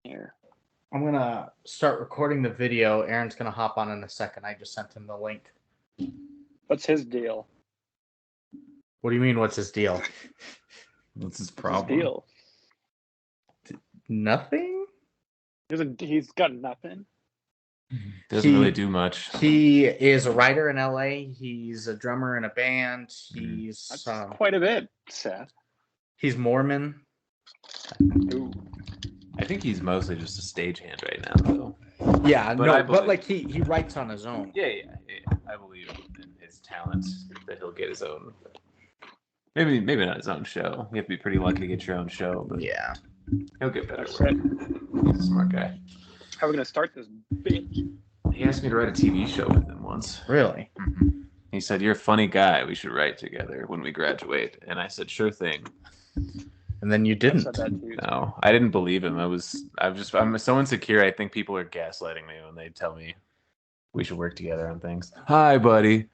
Here. I'm going to start recording the video. Aaron's going to hop on in a second. I just sent him the link. What's his deal? What do you mean, what's his deal? What's his What's problem? his deal? Nothing? He's got nothing. Doesn't really do much. He is a writer in LA. He's a drummer in a band. That's quite a bit, Seth. He's Mormon. Ooh. I think he's mostly just a stagehand right now, though. Yeah, But but like he writes on his own. Yeah. I believe in his talent that he'll get his own. Maybe not his own show. You have to be pretty lucky to get your own show, but yeah, he'll get better. That's right. He's a smart guy. How are we gonna start this bitch? He asked me to write a TV show with him once. really. Mm-hmm. He said, "You're a funny guy. We should write together when we graduate." And I said, "Sure thing." And then you didn't. I said that too. No, I didn't believe him. I'm so insecure. I think people are gaslighting me when they tell me we should work together on things. Hi, buddy.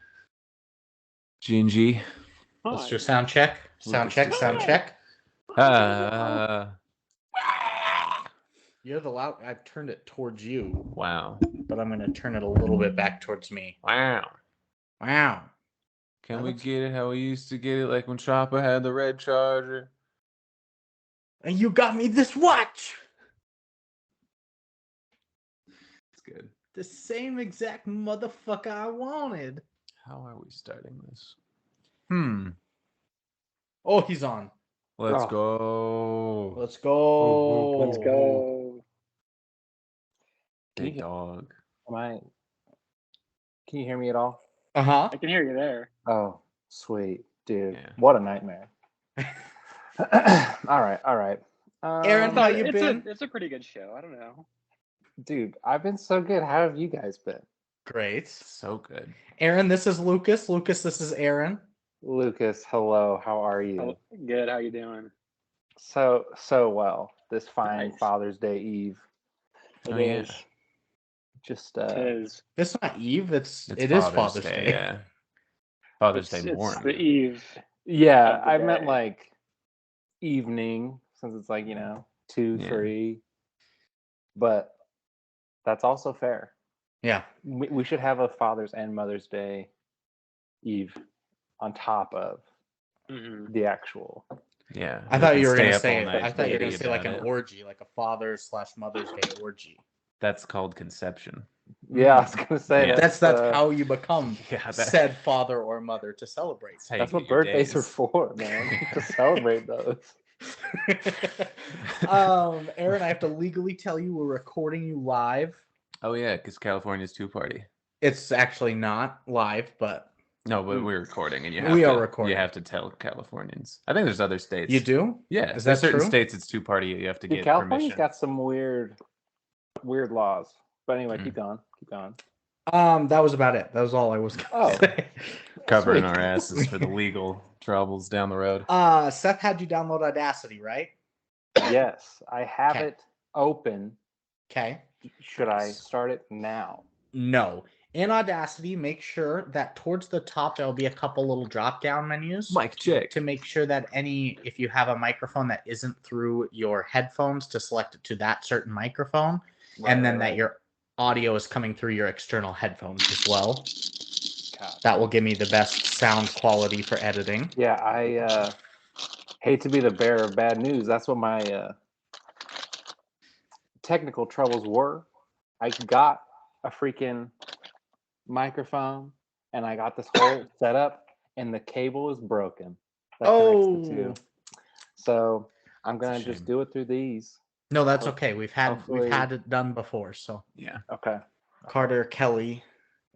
Gingy. Let's do a sound check. Sound check. You're the loud. I've turned it towards you. Wow. But I'm going to turn it a little bit back towards me. Wow. Can we get it how we used to get it, like when Chopper had the red Charger? And you got me this watch. It's good. The same exact motherfucker I wanted. How are we starting this? Oh, he's on. Let's go. Let's go. Let's go. Big dog. Can you hear me at all? Uh-huh. I can hear you there. Oh, sweet. Dude, Yeah. what a nightmare. All right. Aaron, how you been? It's a pretty good show. I don't know. Dude, I've been so good. How have you guys been? Great. So good. Aaron, this is Lucas. Lucas, this is Aaron. Lucas, hello. How are you? Oh, good. How you doing? So well. This fine Nice. Father's Day Eve. It Oh, is. yeah. Just It is. It's not Eve. It is Father's Day. Yeah. Father's Day It's morning. the eve. yeah, of the I meant day. like evening, since it's like, 2, Yeah. 3. But that's also fair. Yeah. We should have a Father's and Mother's Day Eve on top of Mhm. the actual. Yeah. I thought can you were stay going to up say all night I thought you were going to debating say like about an it. orgy, like a Father's/Mother's Day orgy. That's called conception. Yeah, I was gonna say Yeah. That's how you become Yeah, said father or mother to celebrate. how you that's get what your birthdays are days. for, man. To celebrate those. Aaron, I have to legally tell you we're recording you live. Oh yeah, because California's 2-party. It's actually not live, but No, but we're recording, and We are recording. You have to tell Californians. I think there's other states. you do? Yeah, Is there's that certain true? states it's 2-party. You have to Dude, get California's permission. got some weird laws. But anyway, Mm. keep going. That was about it. That was all I was gonna Oh. say. Covering Sweet. our asses for the legal troubles down the road. Seth had you download Audacity, right? Yes, I have Okay. it open. Okay. Should I start it now? No. In Audacity, make sure that towards the top there'll be a couple little drop-down menus. Mic check. To make sure that if you have a microphone that isn't through your headphones, to select it to that certain microphone, and then that your audio is coming through your external headphones as well. God. That will give me the best sound quality for editing. Yeah, I hate to be the bearer of bad news. That's what my technical troubles were. I got a freaking microphone, and I got this whole setup, and the cable is broken. That connects the two. So I'm gonna just do it through these. No, that's okay. We've had Hopefully- it done before. So Yeah. Okay. Carter, Kelly,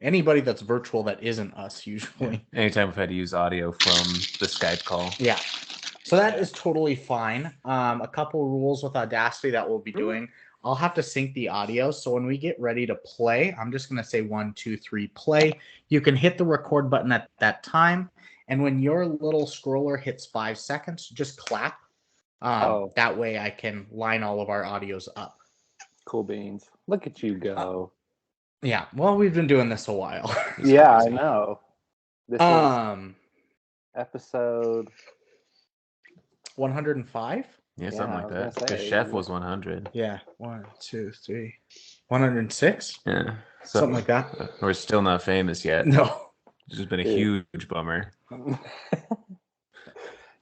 anybody that's virtual that isn't us usually. Anytime we've had to use audio from the Skype call. Yeah. So that is totally fine. A couple rules with Audacity that we'll be doing. I'll have to sync the audio. So when we get ready to play, I'm just going to say 1, 2, 3, play. You can hit the record button at that time. And when your little scroller hits 5 seconds, just clap. That way I can line all of our audios up. Cool beans. Look at you go. Yeah. Well, we've been doing this a while. Yeah, I know. This is Um, episode 105? Yeah, Yeah, something I like was gonna that. Because say, Chef yeah. was 100. Yeah, 1, 2, 3, 106, Yeah. So something like that. we're still not famous yet. No, Which has been a Dude. huge bummer.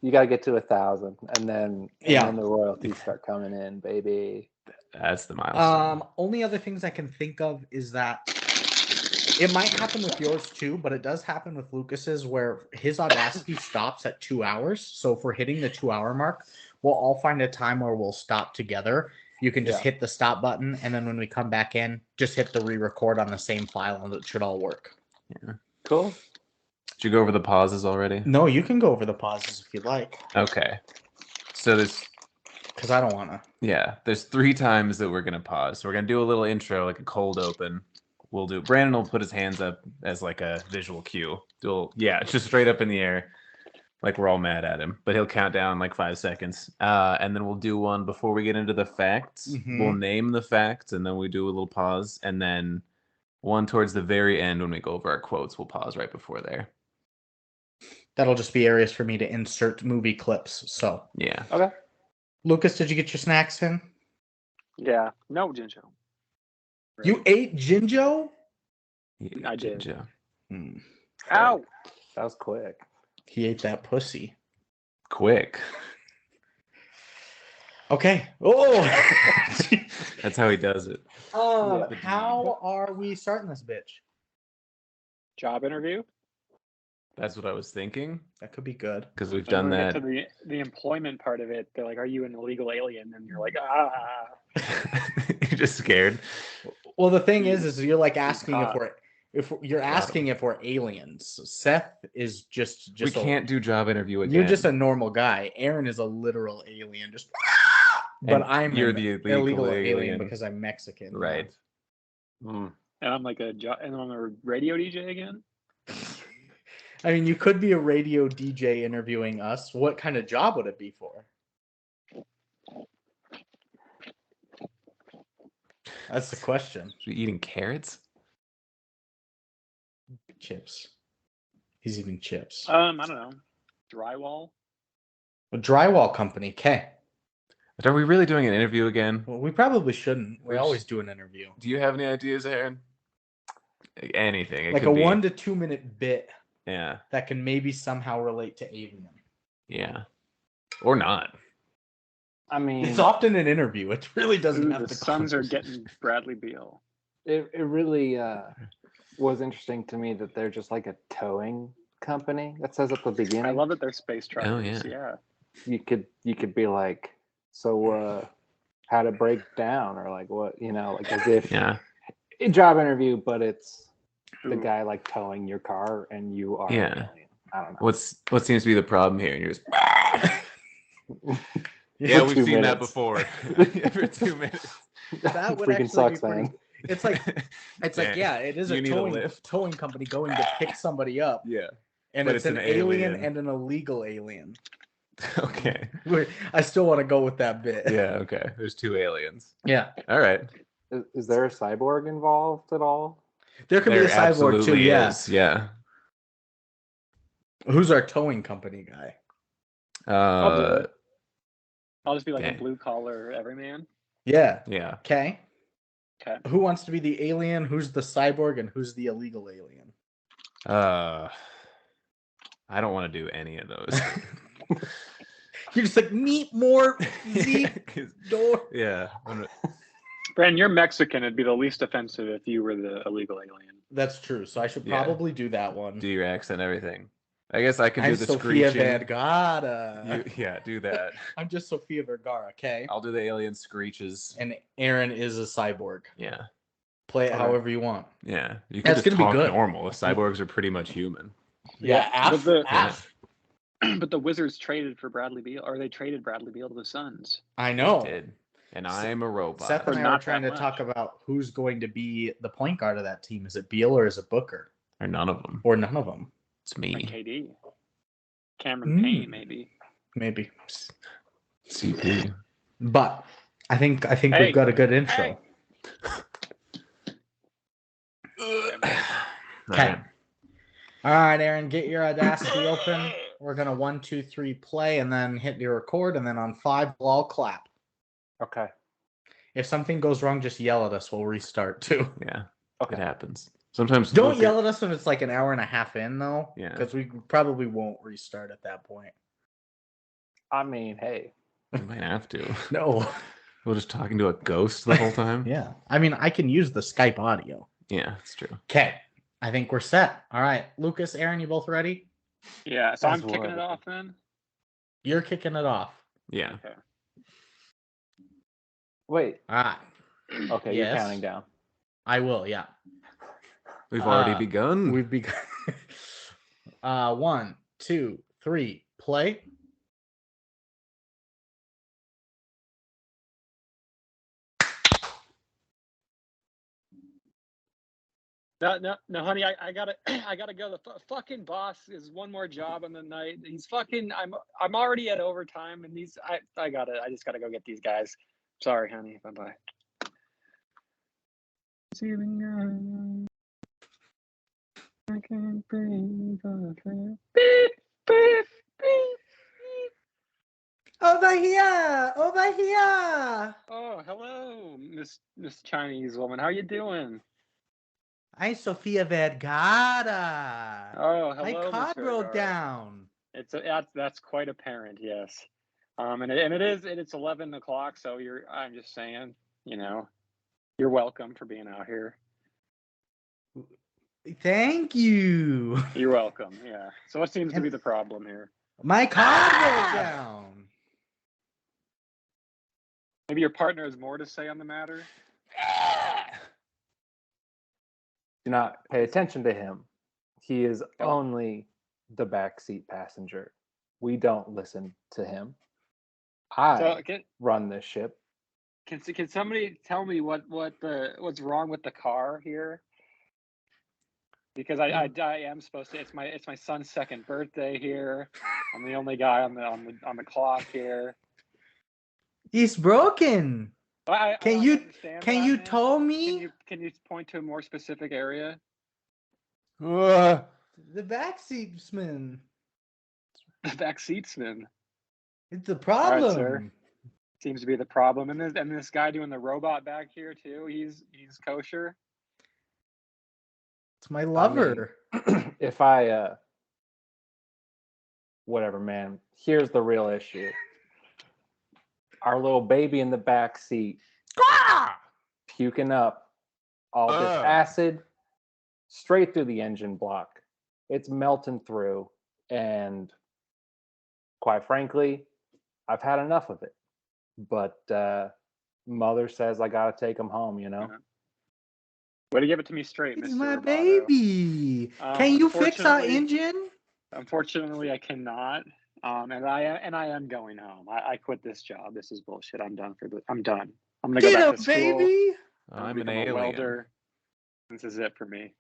You gotta get to 1,000, and then Yeah. the royalties start coming in, baby. That's the milestone. Only other things I can think of is that it might happen with yours too, but it does happen with Lucas's where his Audacity stops at 2 hours. So if we're hitting the 2 hour mark, we'll all find a time where we'll stop together. You can just Yeah. hit the stop button, and then when we come back in, just hit the re-record on the same file, and it should all work. Yeah. Cool. Did you go over the pauses already? No, you can go over the pauses if you'd like, Okay. So there's because I don't want to. yeah, there's 3 times that we're gonna pause. So we're gonna do a little intro, like a cold open. We'll do. Brandon will put his hands up as like a visual cue. Just straight up in the air, like we're all mad at him. But he'll count down like 5 seconds, and then we'll do one before we get into the facts. Mhm. We'll name the facts, and then we do a little pause, and then one towards the very end when we go over our quotes. We'll pause right before there. That'll just be areas for me to insert movie clips. So, Yeah. Okay. Lucas, did you get your snacks in? Yeah. No, Jinjo. You ate Jinjo? I did. Jinjo. Hmm. Ow! That was quick. He ate that pussy. Quick. Okay. Oh. That's how he does it. How are we starting this bitch? Job interview. That's what I was thinking. That could be good. Because we've And done when we that. get to the employment part of it, they're like, "Are you an illegal alien?" And you're like, "Ah." You're just scared. Well, the thing is you're like asking caught. you're asking if we're aliens. Seth is just We can't do job interview again. You're just a normal guy. Aaron is a literal alien. Just. But And you're the illegal alien because I'm Mexican. Right. And I'm like and I'm a radio DJ again. I mean, you could be a radio DJ interviewing us. What kind of job would it be for? That's the question. Should we be eating carrots? Chips. He's eating chips. I don't know. Drywall. A drywall company. Okay. But are we really doing an interview again? Well, we probably shouldn't. We always do an interview. Do you have any ideas, Aaron? Anything. It Like could a be. 1 to 2 minute bit Yeah. that can maybe somehow relate to alien. Yeah. Or not. I mean, It's often an interview. It really doesn't have The to. Suns are getting Bradley Beal. it really was interesting to me that they're just like a towing company. That says at the beginning. I love that they're space truckers. Oh, yeah. You could be like, so how to break down, or like what, like as if Yeah. a job interview, but it's the Ooh. guy like towing your car and you are Yeah. an alien. I don't know. What seems to be the problem here? And you're just Yeah, we've 2 seen that minutes. before. For 2 minutes. That would freaking actually sucks, be pretty- man. It's like Man, it is you a need a lift. towing company going to pick somebody up, Yeah. and But it's an alien alien. and an illegal alien. Okay. I still want to go with that bit. Yeah. Okay. There's 2 aliens. Yeah. All right. Is there a cyborg involved at all? There could be There a cyborg too. absolutely Yeah. is. Yeah. Who's our towing company guy? I'll do it. I'll just be like Okay. a blue collar everyman. Yeah. Yeah. Okay. Okay. Who wants to be the alien? Who's the cyborg? And who's the illegal alien? I don't want to do any of those. You're just like meet more deep door. Yeah. Brandon, you're Mexican. It'd be the least offensive if you were the illegal alien. That's true. So I should Yeah. probably do that one. Do your accent and everything. I guess I could do I'm the Sofia screeching. Vergara. Yeah, do that. I'm just Sofia Vergara, okay? I'll do the alien screeches. And Aaron is a cyborg. Yeah. Play it Okay. however you want. Yeah. You That's can just gonna be talk good. normal. The cyborgs are pretty much human. Yeah, But the Wizards traded for Bradley Beal, or they traded Bradley Beal to the Suns. I know. Did. And I'm a robot. Seth and Or I not were trying that to talk much. about who's going to be the point guard of that team. Is it Beal or is it Booker? Or none of them. Or none of them? It's Like me. KD. Cameron Payne, maybe. Maybe. CP. But I think Hey. we've got a good intro. Hey. Okay. All right, Aaron, get your Audacity open. We're gonna 1, 2, 3 play, and then hit the record, and then on 5 we'll all clap. Okay. If something goes wrong, just yell at us. We'll restart too. Yeah, Okay. it happens. Sometimes Don't yell at us if it's like an hour and a half in, though. Yeah. Because we probably won't restart at that point. I mean, hey. You might have to. No. We're just talking to a ghost the whole time. Yeah. I mean, I can use the Skype audio. Yeah, it's true. Okay. I think we're set. All right. Lucas, Aaron, you both ready? Yeah, so As I'm kicking would. it off then. You're kicking it off. Yeah. Okay. Wait. All right. Okay, Yes. you're counting down. I will, yeah. We've already begun. We've begun. 1, 2, 3, play. No, honey, I gotta, I gotta go. The fucking boss is one more job on the night. He's fucking. I'm already at overtime, and I just gotta go get these guys. Sorry, honey. Bye bye. I can't breathe. Beep, beep, beep. Over here! Over here! Oh, hello, Miss Chinese woman. How you doing? I'm Sofia Vergara. Oh, My hello, car Miss broke Vergara. down. That's quite apparent, yes. And it's 11 o'clock, so I'm just saying, you're welcome for being out here. Thank you. You're welcome, yeah. So what seems to be the problem here? My car broke down. Maybe your partner has more to say on the matter? Do not pay attention to him. He is Oh. only the backseat passenger. We don't listen to him. I So run this ship. can somebody tell me what's wrong with the car here? Because I am supposed to. It's my son's second birthday here. I'm the only guy on the clock here. It's broken. I Can don't you understand can that, you man. tell me? Can you point to a more specific area? The backseatsman. The back seatsman It's the right, problem. sir. Seems to be the problem. And this guy doing the robot back here too. He's kosher. It's my lover. If whatever, man. Here's the real issue. Our little baby in the back seat puking up all this acid straight through the engine block. It's melting through, and quite frankly, I've had enough of it. But mother says I gotta take him home, Way to give it to me straight, It's Mr. my Roboto. baby. Can you fix our Unfortunately- engine? Unfortunately, I cannot. And I am going home. I quit this job. This is bullshit. I'm done I'm done. I'm gonna go Get back up, to school. baby. I'm an become a alien. welder. This is it for me.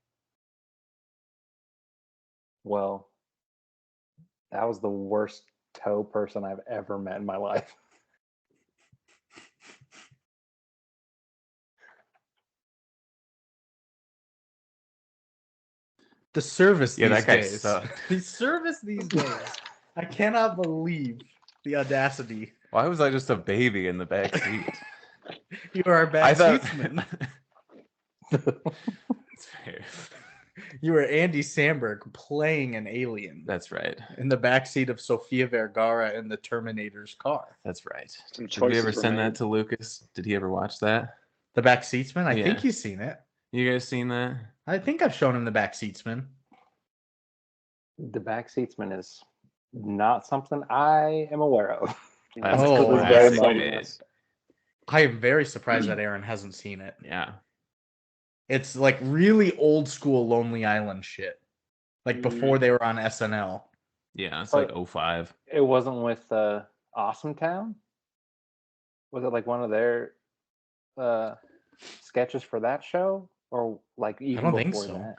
Well, that was the worst toe person I've ever met in my life. The service Yeah, these that guy days. sucked. The service these days. I cannot believe the audacity. Why was I just a baby in the back seat? You are our I thought. backseatsman. That's fair. You were Andy Samberg playing an alien That's right. in the backseat of Sofia Vergara in the Terminator's car. That's right. Some Did we choices ever were send made. that to Lucas? Did he ever watch that? The backseatsman? I think Yeah. he's seen it. You guys seen that? I think I've shown him the backseatsman. The backseatsman is not something I am aware of. That's Oh, cool. wow. very Classic much. bit. I am very surprised that Aaron hasn't seen it. Yeah. It's like really old school Lonely Island shit. Like before they were on SNL. Yeah. It's Oh. like 05. It wasn't with Awesome Town? Was it like one of their sketches for that show? Or like even don't before think so. that?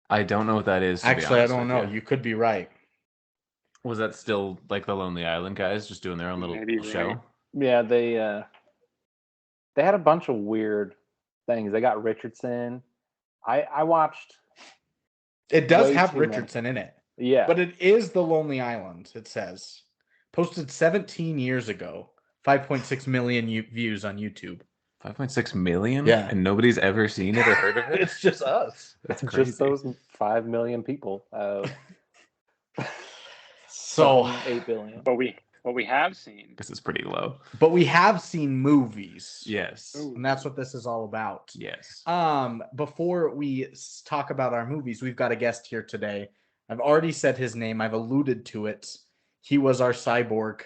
I don't know what that is. To be Actually, I honest don't with know. You could be right. Was that still like the Lonely Island guys just doing their own little Maybe show? right. Yeah, they had a bunch of weird things. They got Richardson. I watched It does Way have too many. Richardson in it. Yeah. But it is The Lonely Island, it says. Posted 17 years ago. 5.6 million views on YouTube. 5.6 million? Yeah. And nobody's ever seen it or heard of it? It's just us. That's crazy. Just those 5 million people. So 8 billion. But we have seen. This is pretty low. but we have seen movies. Yes. Ooh. And that's what this is all about. Yes. Before we talk about our movies, we've got a guest here today. I've already said his name. I've alluded to it. He was our cyborg.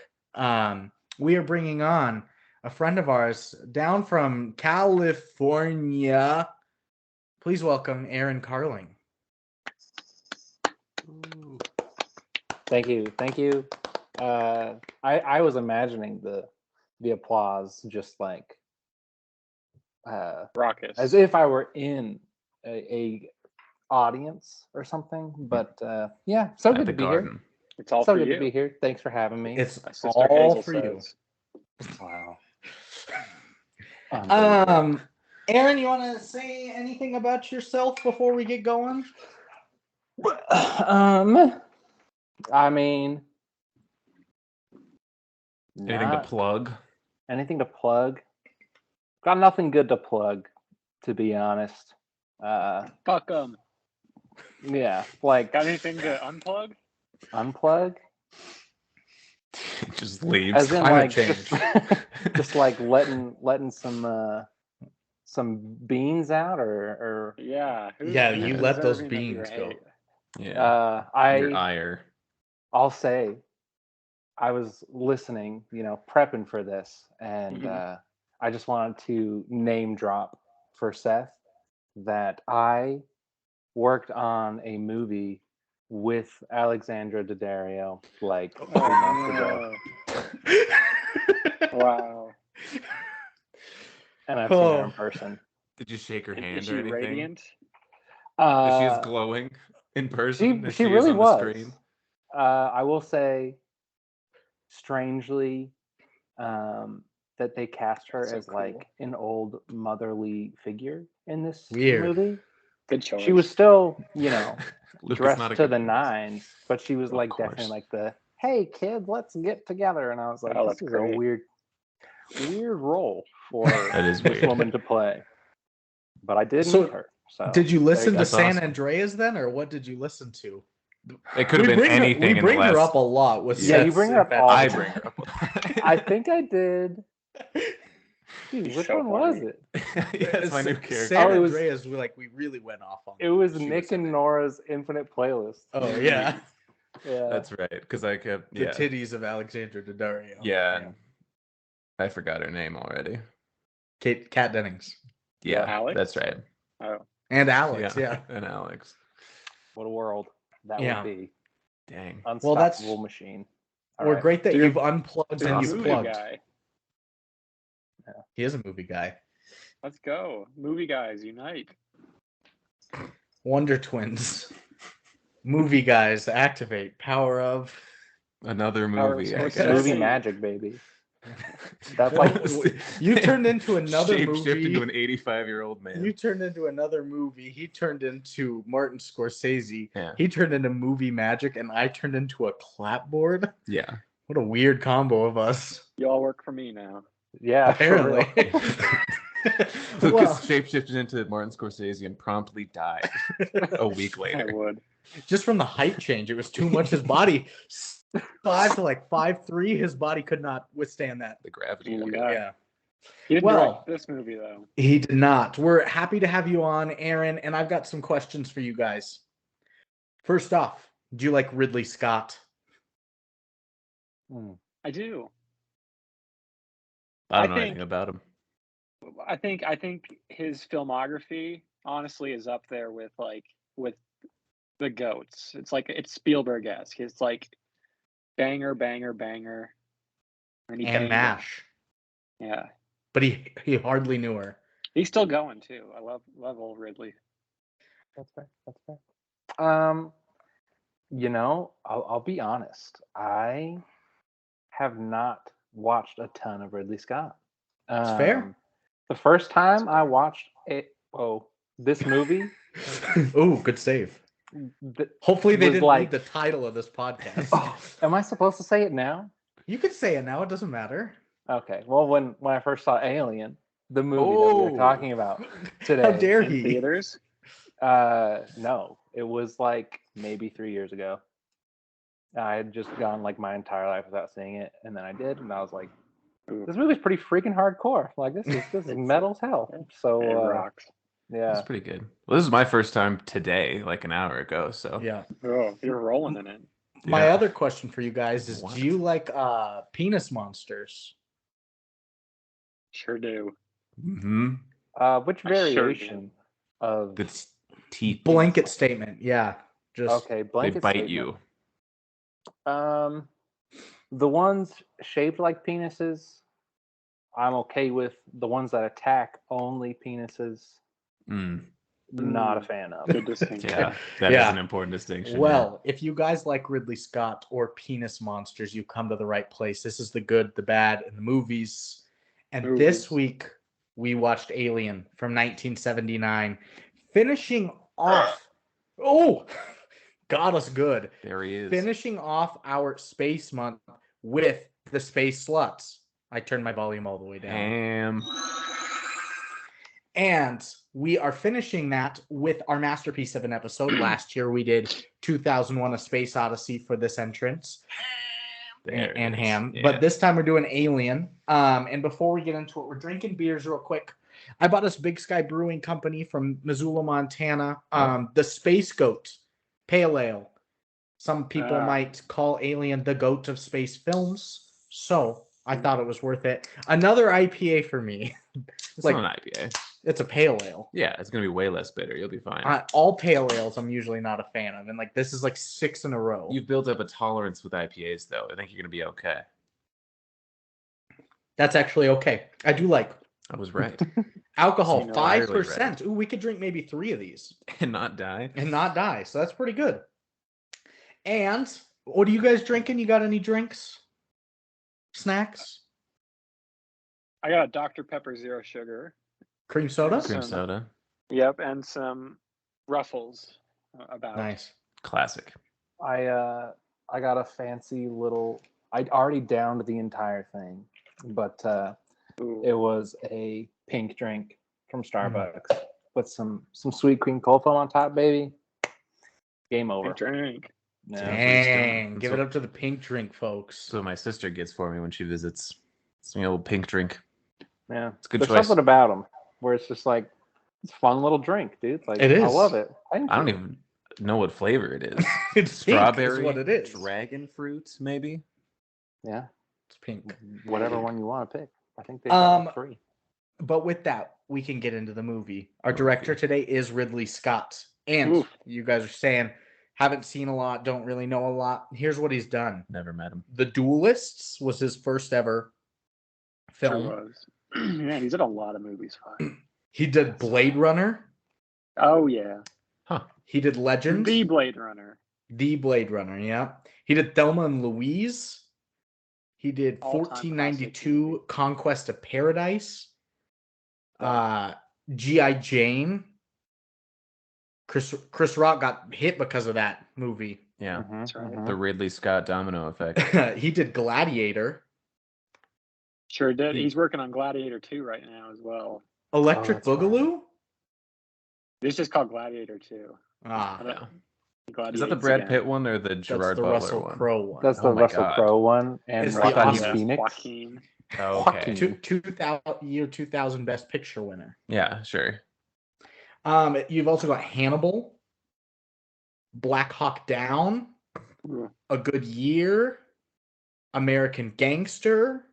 We are bringing on a friend of ours down from California. Please welcome Aaron Carling. Ooh. Thank you. I was imagining the applause just like Raucous. as if I were in a audience or something. But yeah, so At good the to be garden. here. It's all So for good you. to be here. Thanks for having me. It's My sister all Hazel for you. says. Wow. Aaron, you want to say anything about yourself before we get going? I mean, Anything to not- plug? Anything to plug? Got nothing good to plug, to be honest. Fuck them. Yeah, like Got anything to unplug? unplug, Just leaves. as in Climate like change. just like letting some beans out, or Yeah. Yeah, who's you let those deserving of your beans go. hate? Yeah. Your ire. I'll say, I was listening, prepping for this, and Mhm. I just wanted to name drop for Seth that I worked on a movie with Alexandra Daddario like 2 months ago, Wow. and I've seen her in person. Did you shake her Is hand she or anything? radiant? Is she as glowing in person as She she really is on the was. screen? I will say, strangely, that they cast her So as cool. like an old motherly figure in this Weird. movie. Good choice. She was still, Luke is dressed not a to good the choice. nines, but she was Of like course. definitely like the "Hey kid, let's get together," and I was like, Oh, "This that's is a great. weird role for That is this weird. woman to play." But I did So, meet her. So Did you listen to That's San awesome. Andreas then, or what did you listen to? It could have been anything. We bring in the her last... up a lot with Yeah, you Seth's bring her up all the I infatuation. bring her up. I think I did. Dude, He's which so one was funny. it? Yeah, it's my new character. San Oh, it was- Andreas, we really went off on. It was She Nick in and it. Nora's Infinite Playlist. Oh yeah, Yeah. That's right, because I kept the titties of Alexandra Daddario. Yeah, and I forgot her name already. Kat Dennings Yeah, Alex? that's right. Oh. and Alex. Yeah. And Alex. What a world that Yeah. would be. Dang. Unstoppable Well, that's- machine. All We're right. great that So you're- you've unplugged So you're and a you've movie plugged. guy. He is a movie guy. Let's go. Movie guys, unite. Wonder Twins. Movie guys, activate. Power of. Another Power movie. of I Scorsese. guess. Movie magic, baby. That's like You turned into another Shape-shift movie. into an 85-year-old man. You turned into another movie. He turned into Martin Scorsese. Yeah. He turned into movie magic, and I turned into a clapboard. Yeah. What a weird combo of us. You all work for me now. yeah, Apparently. for real. Lucas Well, shapeshifted into Martin Scorsese and promptly died a week I later. would. just from the height change, it was too much. His body, 5 to like 5'3", his body could not withstand that. The gravity. Oh, of it. God. Yeah. He didn't Well- direct this movie though. He did not. We're happy to have you on, Aaron, and I've got some questions for you guys. First off, do you like Ridley Scott? I do. I don't I know think- anything about him. I think his filmography honestly is up there with the goats. It's Spielberg-esque. It's like banger, banger, banger. And he And banged it. MASH. Yeah. But he hardly knew her. He's still going too. I love old Ridley. That's fair. That's fair. I'll be honest. I have not watched a ton of Ridley Scott. It's fair. The first time I watched this movie, Oh, good save. Hopefully they was didn't like- read the title of this podcast. Oh, am I supposed to say it now? You could say it now. It doesn't matter. Okay. Well, when I first saw Alien, the movie that we were talking about today, How dare In he? theaters. no, it was like maybe 3 years ago. I had just gone like my entire life without seeing it, and then I did, and I was like, Ooh, "This movie's pretty freaking hardcore. Like this is It's- metal as hell." it So rocks. That's yeah, pretty good. Well, this is my first time today, like an hour ago. So Yeah. Oh, you're rolling in it. My Yeah. other question for you guys is: What? do you like penis monsters? Sure do. Mm-hmm. which I sure do. variation of The teeth. Blanket statement. Yeah. Just okay They blanket bite statement. you. The ones shaped like penises, I'm okay with. The ones that attack only penises, Mm. not a fan of. Good distinction. Yeah, that is Yeah. an important distinction. well, if you guys like Ridley Scott or penis monsters, you come to the right place. This is the good, the bad, and the movies. And this Movies. week we watched Alien from 1979, finishing off. Oh, got us good. Yeah. There he is. Finishing off our space month with the space sluts. I turned my volume all the way down. Ham. And we are finishing that with our masterpiece of an episode. Last year we did 2001: A Space Odyssey for this entrance There it and is. Ham. Yeah. But this time we're doing Alien. And before we get into it, we're drinking beers real quick. I bought this Big Sky Brewing Company from Missoula, Montana. The Space Goat Pale Ale. Some people might call Alien the goat of space films. So I thought it was worth it. Another IPA for me. It's like- not an IPA. It's a pale ale. Yeah, it's gonna be way less bitter. You'll be fine. All pale ales I'm usually not a fan of. And like this is like 6 in a row. You've built up a tolerance with IPAs, though. I think you're gonna be okay. That's actually okay. I do like I was right. alcohol, You know, 5%. Ooh, we could drink maybe 3 of these And not die. and not die. So that's pretty good. And what are you guys drinking? You got any drinks? Snacks? I got a Dr. Pepper Zero Sugar. Cream soda? Cream Some- soda. Yep, and some Ruffles about. Nice. Classic. I got a fancy little. I'd already downed the entire thing, but Ooh. it was a pink drink from Starbucks with some sweet cream cold foam on top, baby. Game over. Big drink. Yeah. Damn. Please Dang. don't. Give it up to the pink drink, folks. So my sister gets for me when she visits. It's a old pink drink. Yeah. It's a good There's choice. something about them where it's just like it's a fun little drink, dude. Like It I is. love it. Thank I don't you. even know what flavor it is. It's pink Strawberry, is what it is. dragon fruit, maybe. Yeah. It's pink. Whatever one you want to pick. I think they got like 3. But with that, we can get into the movie. Our director today is Ridley Scott. And Oof. you guys are saying, haven't seen a lot, don't really know a lot. Here's what he's done. Never met him. The Duelists was his first ever Sure film. was. Yeah, he's in a lot of movies. Fine. He did Blade Runner. Oh yeah, He did Legend. the Blade Runner. The Blade Runner, yeah. He did Thelma and Louise. He did All-time 1492 classic. Conquest of Paradise. G.I. Jane. Chris Rock got hit because of that movie. Yeah. That's right. The Ridley Scott domino effect. He did Gladiator. Sure did. He's working on Gladiator 2 right now as well. Electric that's right. Boogaloo. It's just called Gladiator 2. Ah, I don't- Yeah. Gladiator Is that the Brad again. Pitt one or the that's Gerard the Butler Russell one? Crowe one. That's the Oh my Russell God. Crowe one and It's the Joaquin Oscar. Phoenix. Joaquin. Oh, okay. Joaquin. 2000 Best Picture winner. Yeah, sure. You've also got Hannibal, Black Hawk Down, Ooh. A Good Year, American Gangster,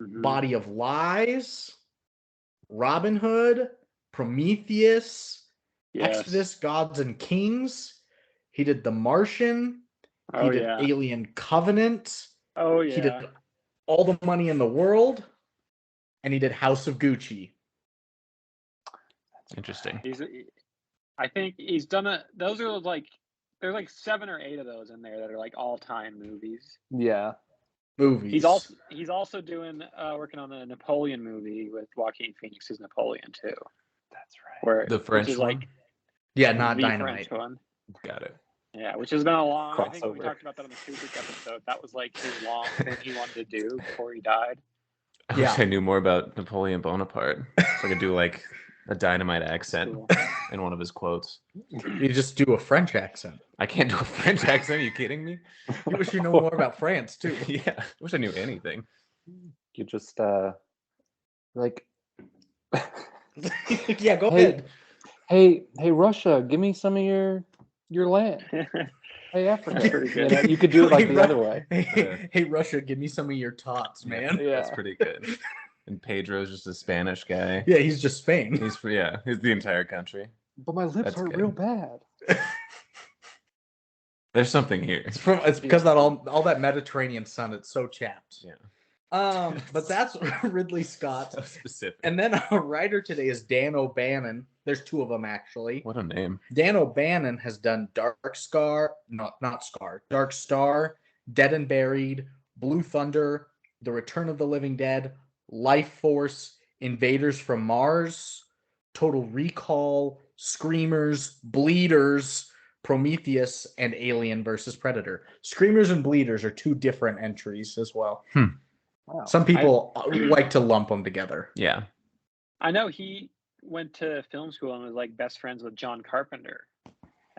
Mhm. Body of Lies, Robin Hood, Prometheus, Yes. Exodus, Gods and Kings. He did The Martian. He Oh did yeah. Alien Covenant. Oh He did yeah. All the Money in the World. And he did House of Gucci. Interesting. I think he's done those are like there's like 7 or 8 of those in there that are like all-time movies. Yeah. Movies. He's also doing working on the Napoleon movie with Joaquin Phoenix's Napoleon too. That's right. Where The French which is one? like Yeah, not the Dynamite. French one. Got it. Yeah, which has been a long. I think we Crossover. talked about that on the Kubrick episode. That was like his long thing he wanted to do before he died. I Yeah. wish I knew more about Napoleon Bonaparte. So I could do like a dynamite accent Cool. in one of his quotes. You just do a French accent. I can't do a French accent. Are you kidding me? You wish you know more about France too. Yeah. I wish I knew anything. You just like, Yeah, go Hey. ahead. hey, Russia, give me some of your land. Hey, Africa. Pretty You good. know, you could do it like Hey, the other way. Hey, Russia, give me some of your tots, man. Yeah. That's pretty good. And Pedro's just a Spanish guy. Yeah, he's just Spain. He's the entire country. But my lips That's hurt good. real bad. There's something here. It's because that all that Mediterranean sun, it's so chapped. Yeah. But that's Ridley Scott. So specific. And then our writer today is Dan O'Bannon. There's two of them actually. What a name. Dan O'Bannon has done Dark Star, Dark Star, Dead and Buried, Blue Thunder, The Return of the Living Dead, Life Force, Invaders from Mars, Total Recall, Screamers, Bleeders, Prometheus, and Alien versus Predator. Screamers and Bleeders are two different entries as well. Wow. Some people like to lump them together. Yeah. I know he went to film school and was like best friends with John Carpenter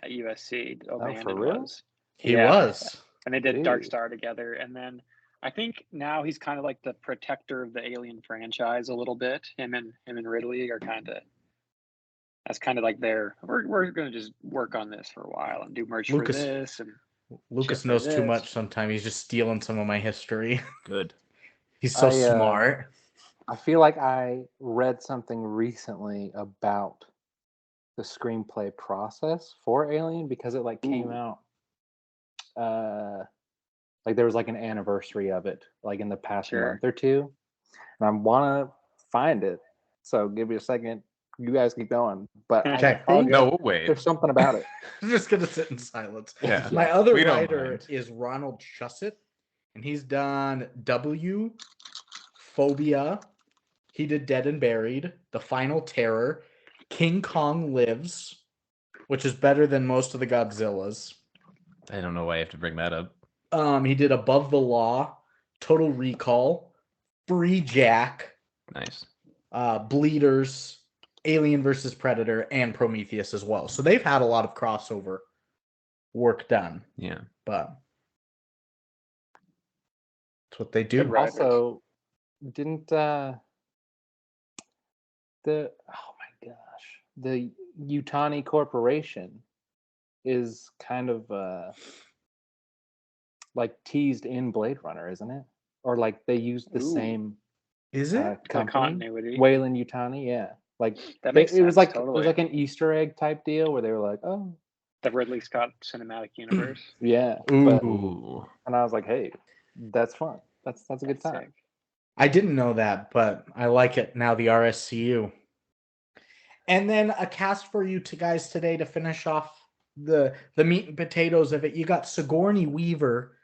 at USC. for real? Was. He Yeah. was. And they did Dark Dude. Star together. And then I think now he's kind of like the protector of the Alien franchise a little bit. Him and Ridley are that's kind of like we're gonna just work on this for a while and do merch Lucas- for this. And Lucas Shit for knows too this. much sometimes. He's just stealing some of my history. Good. He's so I, smart. I feel like I read something recently about the screenplay process for Alien because it like came out like there was like an anniversary of it like in the past Sure. month or two. And I want to find it. So give me a second. You guys keep going. But Okay, I all think good. No, we'll wait. there's something about it. I'm just gonna sit in silence. Yeah. My other We don't writer mind. is Ronald Shusett, and he's done W, Phobia. He did Dead and Buried, The Final Terror, King Kong Lives, which is better than most of the Godzillas. I don't know why I have to bring that up. He did Above the Law, Total Recall, Free Jack, Nice. Bleeders, Alien versus Predator, and Prometheus as well. So they've had a lot of crossover work done, Yeah. but that's what they do. Good writers. Also, didn't the Yutani Corporation is kind of like teased in Blade Runner, isn't it? Or like they used the Ooh. same Is it? the company, continuity. Wayland Yutani, yeah. Like That makes it was sense, like it totally. was like an Easter egg type deal where they were like, oh The Ridley Scott cinematic universe. yeah, Ooh. Ooh. and I was like, hey, that's fun. That's a good That's time. sick. I didn't know that, but I like it now. The RSCU, and then a cast for you guys today to finish off the meat and potatoes of it. You got Sigourney Weaver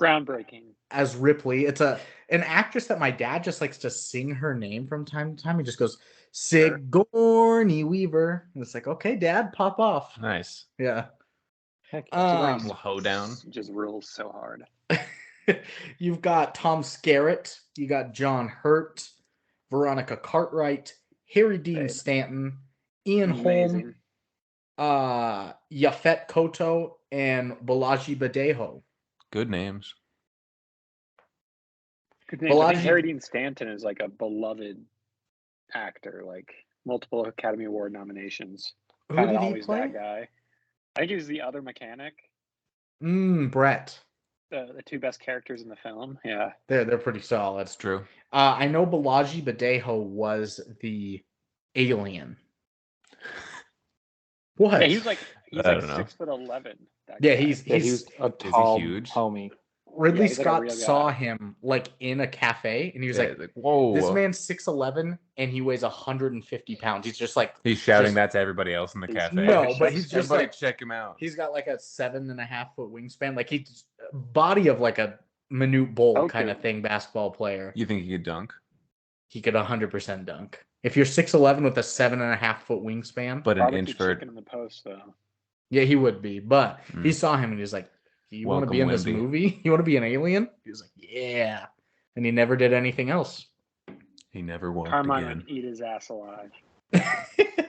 Groundbreaking. as Ripley. It's an actress that my dad just likes to sing her name from time to time. He just goes Sigourney Weaver, and it's like, okay, Dad, pop off. Nice. Yeah. Heck yeah. Little hoedown. Just rules so hard. You've got Tom Skerritt, you got John Hurt, Veronica Cartwright, Harry Dean Babe. Stanton, Ian Amazing. Holm, Yaphet Kotto, and Balaji Badejo. Good names. Good names. I Balaji- think Harry Dean Stanton is like a beloved actor, like multiple Academy Award nominations. Who Kind of did he always play? that guy. I think he was the other mechanic. Brett. The two best characters in the film. Yeah. They're pretty solid. That's true. I know Balaji Badejo was the alien. What? Yeah, he's like I don't know. 6'11". that Yeah, guy. he's Yeah, he was a tall huge? homie. Ridley Yeah, he's like a Scott real guy. saw him like in a cafe, and he was Yeah, like, whoa. "This man's 6'11", and he weighs 150 pounds. He's just like He's shouting just- that to everybody else in the He's- cafe. No, but he's just Everybody like check him out. he's got like a 7.5 foot wingspan, like he's body of like a Manute Bol Okay. kind of thing, basketball player. You think he could dunk? He could 100% dunk. If you're 6'11" with a 7.5 foot wingspan, But an Barbecue inch for chicken in the post though. Yeah, he would be. But he saw him and he's like, "You want to be in this Welcome, Wimby. movie? You want to be an alien?" He was like, "Yeah," and he never did anything else. He never walked Carmine again. would eat his ass alive.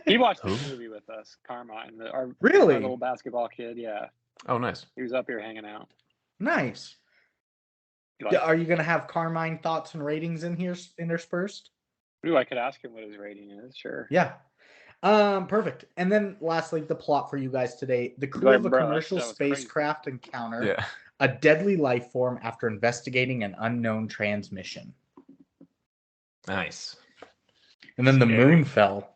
He watched this movie with us, Carmine, our Really? little basketball kid. Yeah, Oh, nice. he was up here hanging out. Nice. You like, Are you gonna have Carmine thoughts and ratings in here interspersed? ooh, I could ask him what his rating is. Sure. Yeah. Perfect. And then lastly, the plot for you guys today. The crew Like, of a bro, commercial that was crazy. spacecraft encounter Yeah. a deadly life form after investigating an unknown transmission. Nice. And then the Scary. moon fell.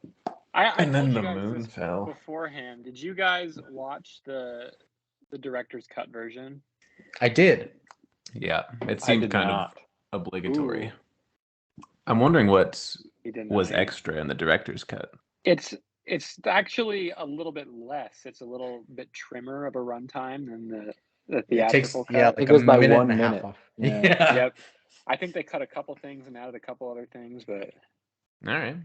I And then told the you guys moon this fell. beforehand. Did you guys watch the director's cut version? I did. Yeah. It I seemed did kind not. of obligatory. Ooh. I'm wondering what He didn't. was extra in the director's cut. It's actually a little bit less. It's a little bit trimmer of a runtime than the It takes theatrical cut. like It goes a by minute 1 and a half minute. off. Yeah. Yeah. Yep. I think they cut a couple things and added a couple other things, but All right.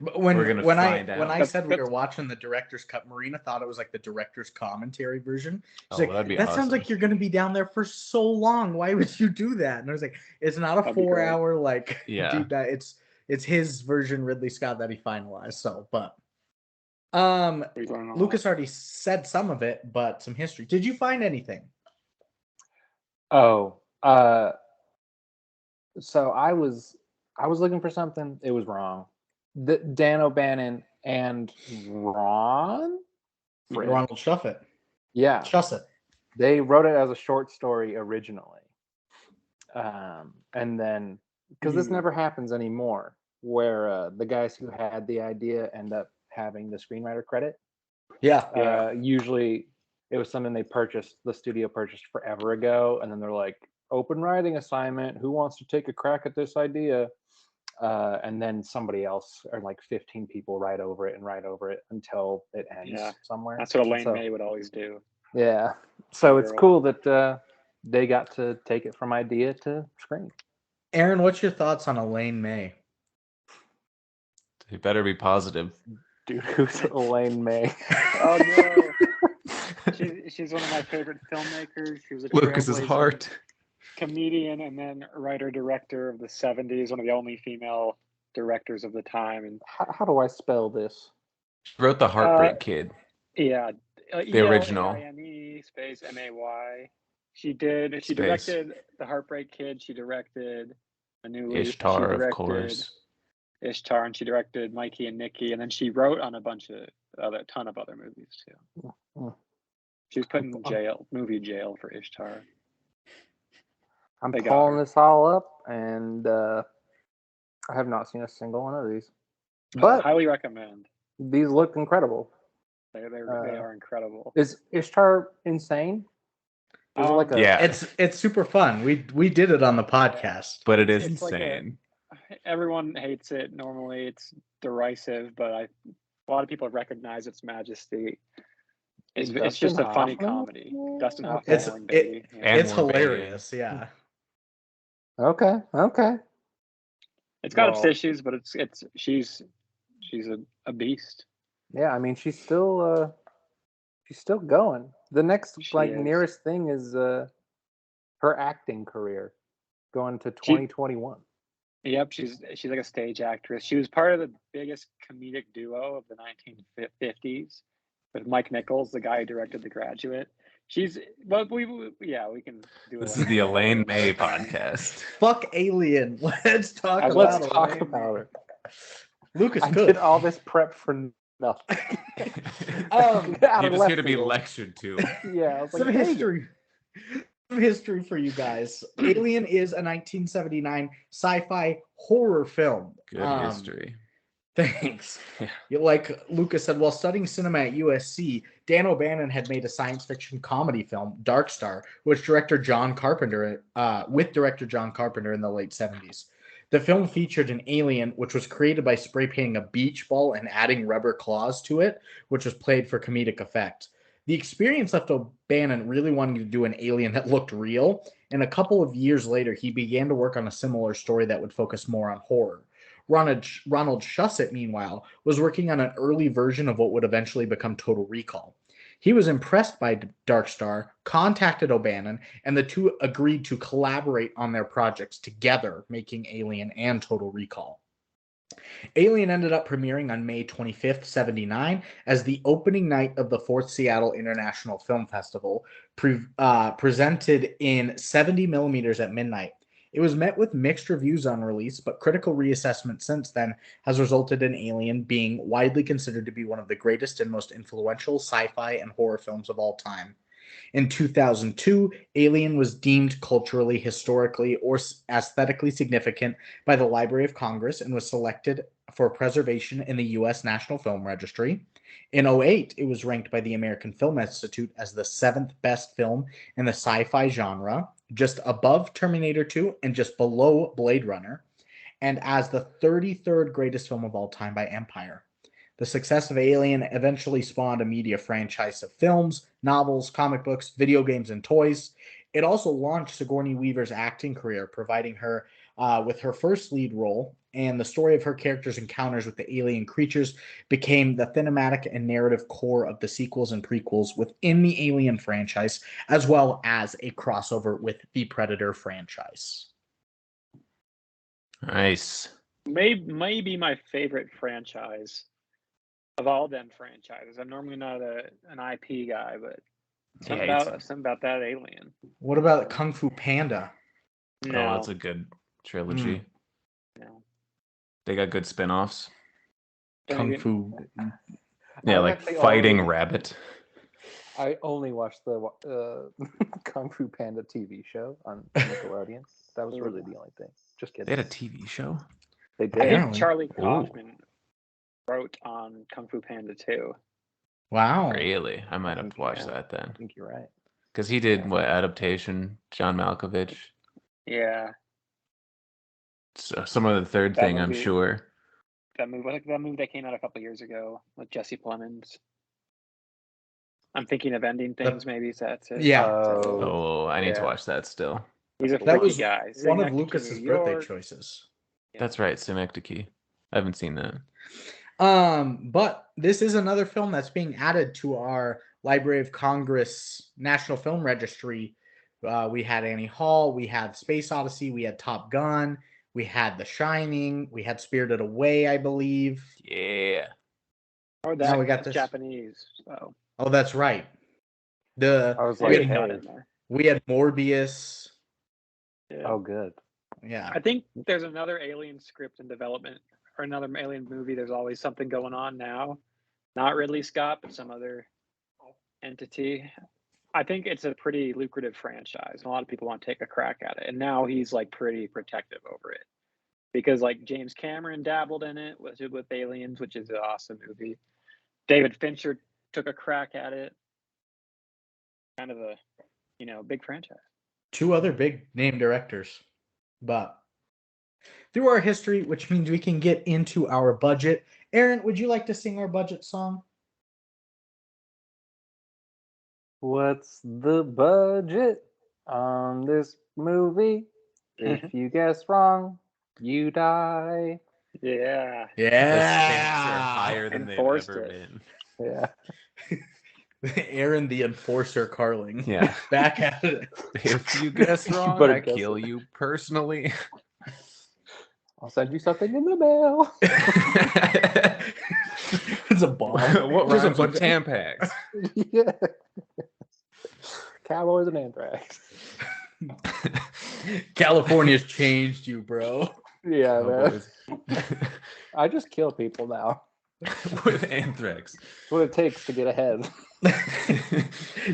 But We're gonna when find I out. said we were watching the director's cut, Marina thought it was like the director's commentary version. She's Oh, like, well, that'd be "That sounds awesome. like you're going to be down there for so long. Why would you do that?" And I was like, "It's not a That'd be great. 4-hour like Yeah. deep dive. It's his version, Ridley Scott, that he finalized." So, but we learned a lot. Lucas already said some of it, but some history. Did you find anything? Oh, so I was looking for something. It was wrong. Dan O'Bannon and Ron, Frick. Ronald Shuffett. Yeah, Shuffett. they wrote it as a short story originally, and then because this never happens anymore, where the guys who had the idea end up having the screenwriter credit. Yeah. Usually, it was something the studio purchased forever ago, and then they're like, open writing assignment, who wants to take a crack at this idea? And then somebody else, or like 15 people, write over it until it ends somewhere. That's what Elaine May would always do. Yeah. So it's Girl. cool that they got to take it from idea to screen. Aaron, what's your thoughts on Elaine May? You better be positive. Dude, who's Elaine May? Oh no. She's one of my favorite filmmakers. She was a Lucas's trailblazing heart. comedian and then writer-director of the 70s, one of the only female directors of the time. And How do I spell this? She wrote The Heartbreak Kid. yeah, The original. E-L-A-I-N-E space M-A-Y. She directed The Heartbreak Kid. She directed A New Leaf. Ishtar, She directed of course. Ishtar, and she directed Mikey and Nikki, and then she wrote on a ton of other movies too. She was put in movie jail for Ishtar. I'm pulling this all up, and I have not seen a single one of these. But highly recommend. These look incredible. They are incredible. Is Ishtar insane? Is it like a Yeah. It's super fun. We did it on the podcast. But it is It's like insane. Everyone hates it. Normally, it's derisive, but a lot of people recognize its majesty. It's just a funny comedy. Dustin Hoffman, it's hilarious. Yeah. Okay. It's got its issues, but she's a beast. Yeah, I mean she's still going. The next nearest thing is her acting career, going to 2021. Yep, she's like a stage actress. She was part of the biggest comedic duo of the 1950s with Mike Nichols, the guy who directed The Graduate. We can do it. This is the Elaine May podcast. Fuck Alien. Let's talk about her. Lucas, I did all this prep for nothing. You're just here to be lectured to. Yeah. I was Some history. Some history for you guys. Alien is a 1979 sci-fi horror film. Good history. Thanks. Yeah. Like Lucas said, while studying cinema at USC, Dan O'Bannon had made a science fiction comedy film, Dark Star, with director John Carpenter in the late 70s. The film featured an alien, which was created by spray painting a beach ball and adding rubber claws to it, which was played for comedic effect. The experience left O'Bannon really wanting to do an alien that looked real, and a couple of years later, he began to work on a similar story that would focus more on horror. Ronald Shuffett, meanwhile, was working on an early version of what would eventually become Total Recall. He was impressed by Dark Star, contacted O'Bannon, and the two agreed to collaborate on their projects together, making Alien and Total Recall. Alien ended up premiering on May 25th, 79, as the opening night of the 4th Seattle International Film Festival, presented in 70 millimeters at midnight. It was met with mixed reviews on release, but critical reassessment since then has resulted in Alien being widely considered to be one of the greatest and most influential sci-fi and horror films of all time. In 2002, Alien was deemed culturally, historically, or aesthetically significant by the Library of Congress and was selected for preservation in the U.S. National Film Registry. In 2008, it was ranked by the American Film Institute as the 7th best film in the sci-fi genre, just above Terminator 2 and just below Blade Runner, and as the 33rd greatest film of all time by Empire. The success of Alien eventually spawned a media franchise of films, novels, comic books, video games, and toys. It also launched Sigourney Weaver's acting career, providing her with her first lead role, and the story of her character's encounters with the alien creatures became the thematic and narrative core of the sequels and prequels within the Alien franchise, as well as a crossover with the Predator franchise. Nice. Maybe my favorite franchise of all them franchises. I'm normally not an IP guy, but something about that Alien. What about Kung Fu Panda? No, Oh, that's a good trilogy. no. They got good spin-offs. Kung Fu. Yeah, I like actually Fighting only- Rabbit. I only watched the Kung Fu Panda TV show on Nickelodeon. That was really the only thing. Just kidding. They had a TV show? They I did. think Apparently. Charlie Ooh. Kaufman wrote on Kung Fu Panda 2. Wow. Really? I might have think, to watch yeah. that then. I think you're right. Because he did, what, adaptation? John Malkovich? Yeah, So, some of the third That thing, I'm movie- sure. that movie that came out a couple years ago with Jesse Plemons. I'm thinking of Ending Things. Maybe so that's it. Yeah. Oh, I need to Yeah. watch that still. He's a That freaky was guy. one Sitting of next to Lucas's New birthday York. choices. Yeah. That's right, Synecdoche. I haven't seen that. But this is another film that's being added to our Library of Congress National Film Registry. We had Annie Hall, we had Space Odyssey, we had Top Gun, we had The Shining, we had Spirited Away, I believe. Yeah. Or Now we got that's this. Japanese. So Oh, that's right. I was we like, had, not hey. in there. we had Morbius. Yeah. Oh, good. Yeah. I think there's another Alien script in development, or another Alien movie. There's always something going on now. Not Ridley Scott, but some other entity. I think it's a pretty lucrative franchise. And a lot of people want to take a crack at it. And now he's like pretty protective over it. Because like James Cameron dabbled in it with Aliens, which is an awesome movie. David Fincher took a crack at it. Kind of a, big franchise. Two other big name directors. But through our history, which means we can get into our budget. Aaron, would you like to sing our budget song? What's the budget on this movie? If you guess wrong, you die. Yeah. The stakes are higher than Enforced they've ever it. been. Yeah. Aaron the Enforcer Carling. Yeah. Back at it. If you guess wrong, better I guess kill it. you personally. I'll send you something in the mail. It's a bomb. What Just a rhymes with bunch of- Tampax? Yeah. Cowboys and anthrax. California's changed you, bro. Yeah, man. Cowboys. I just kill people now. With anthrax. That's what it takes to get ahead.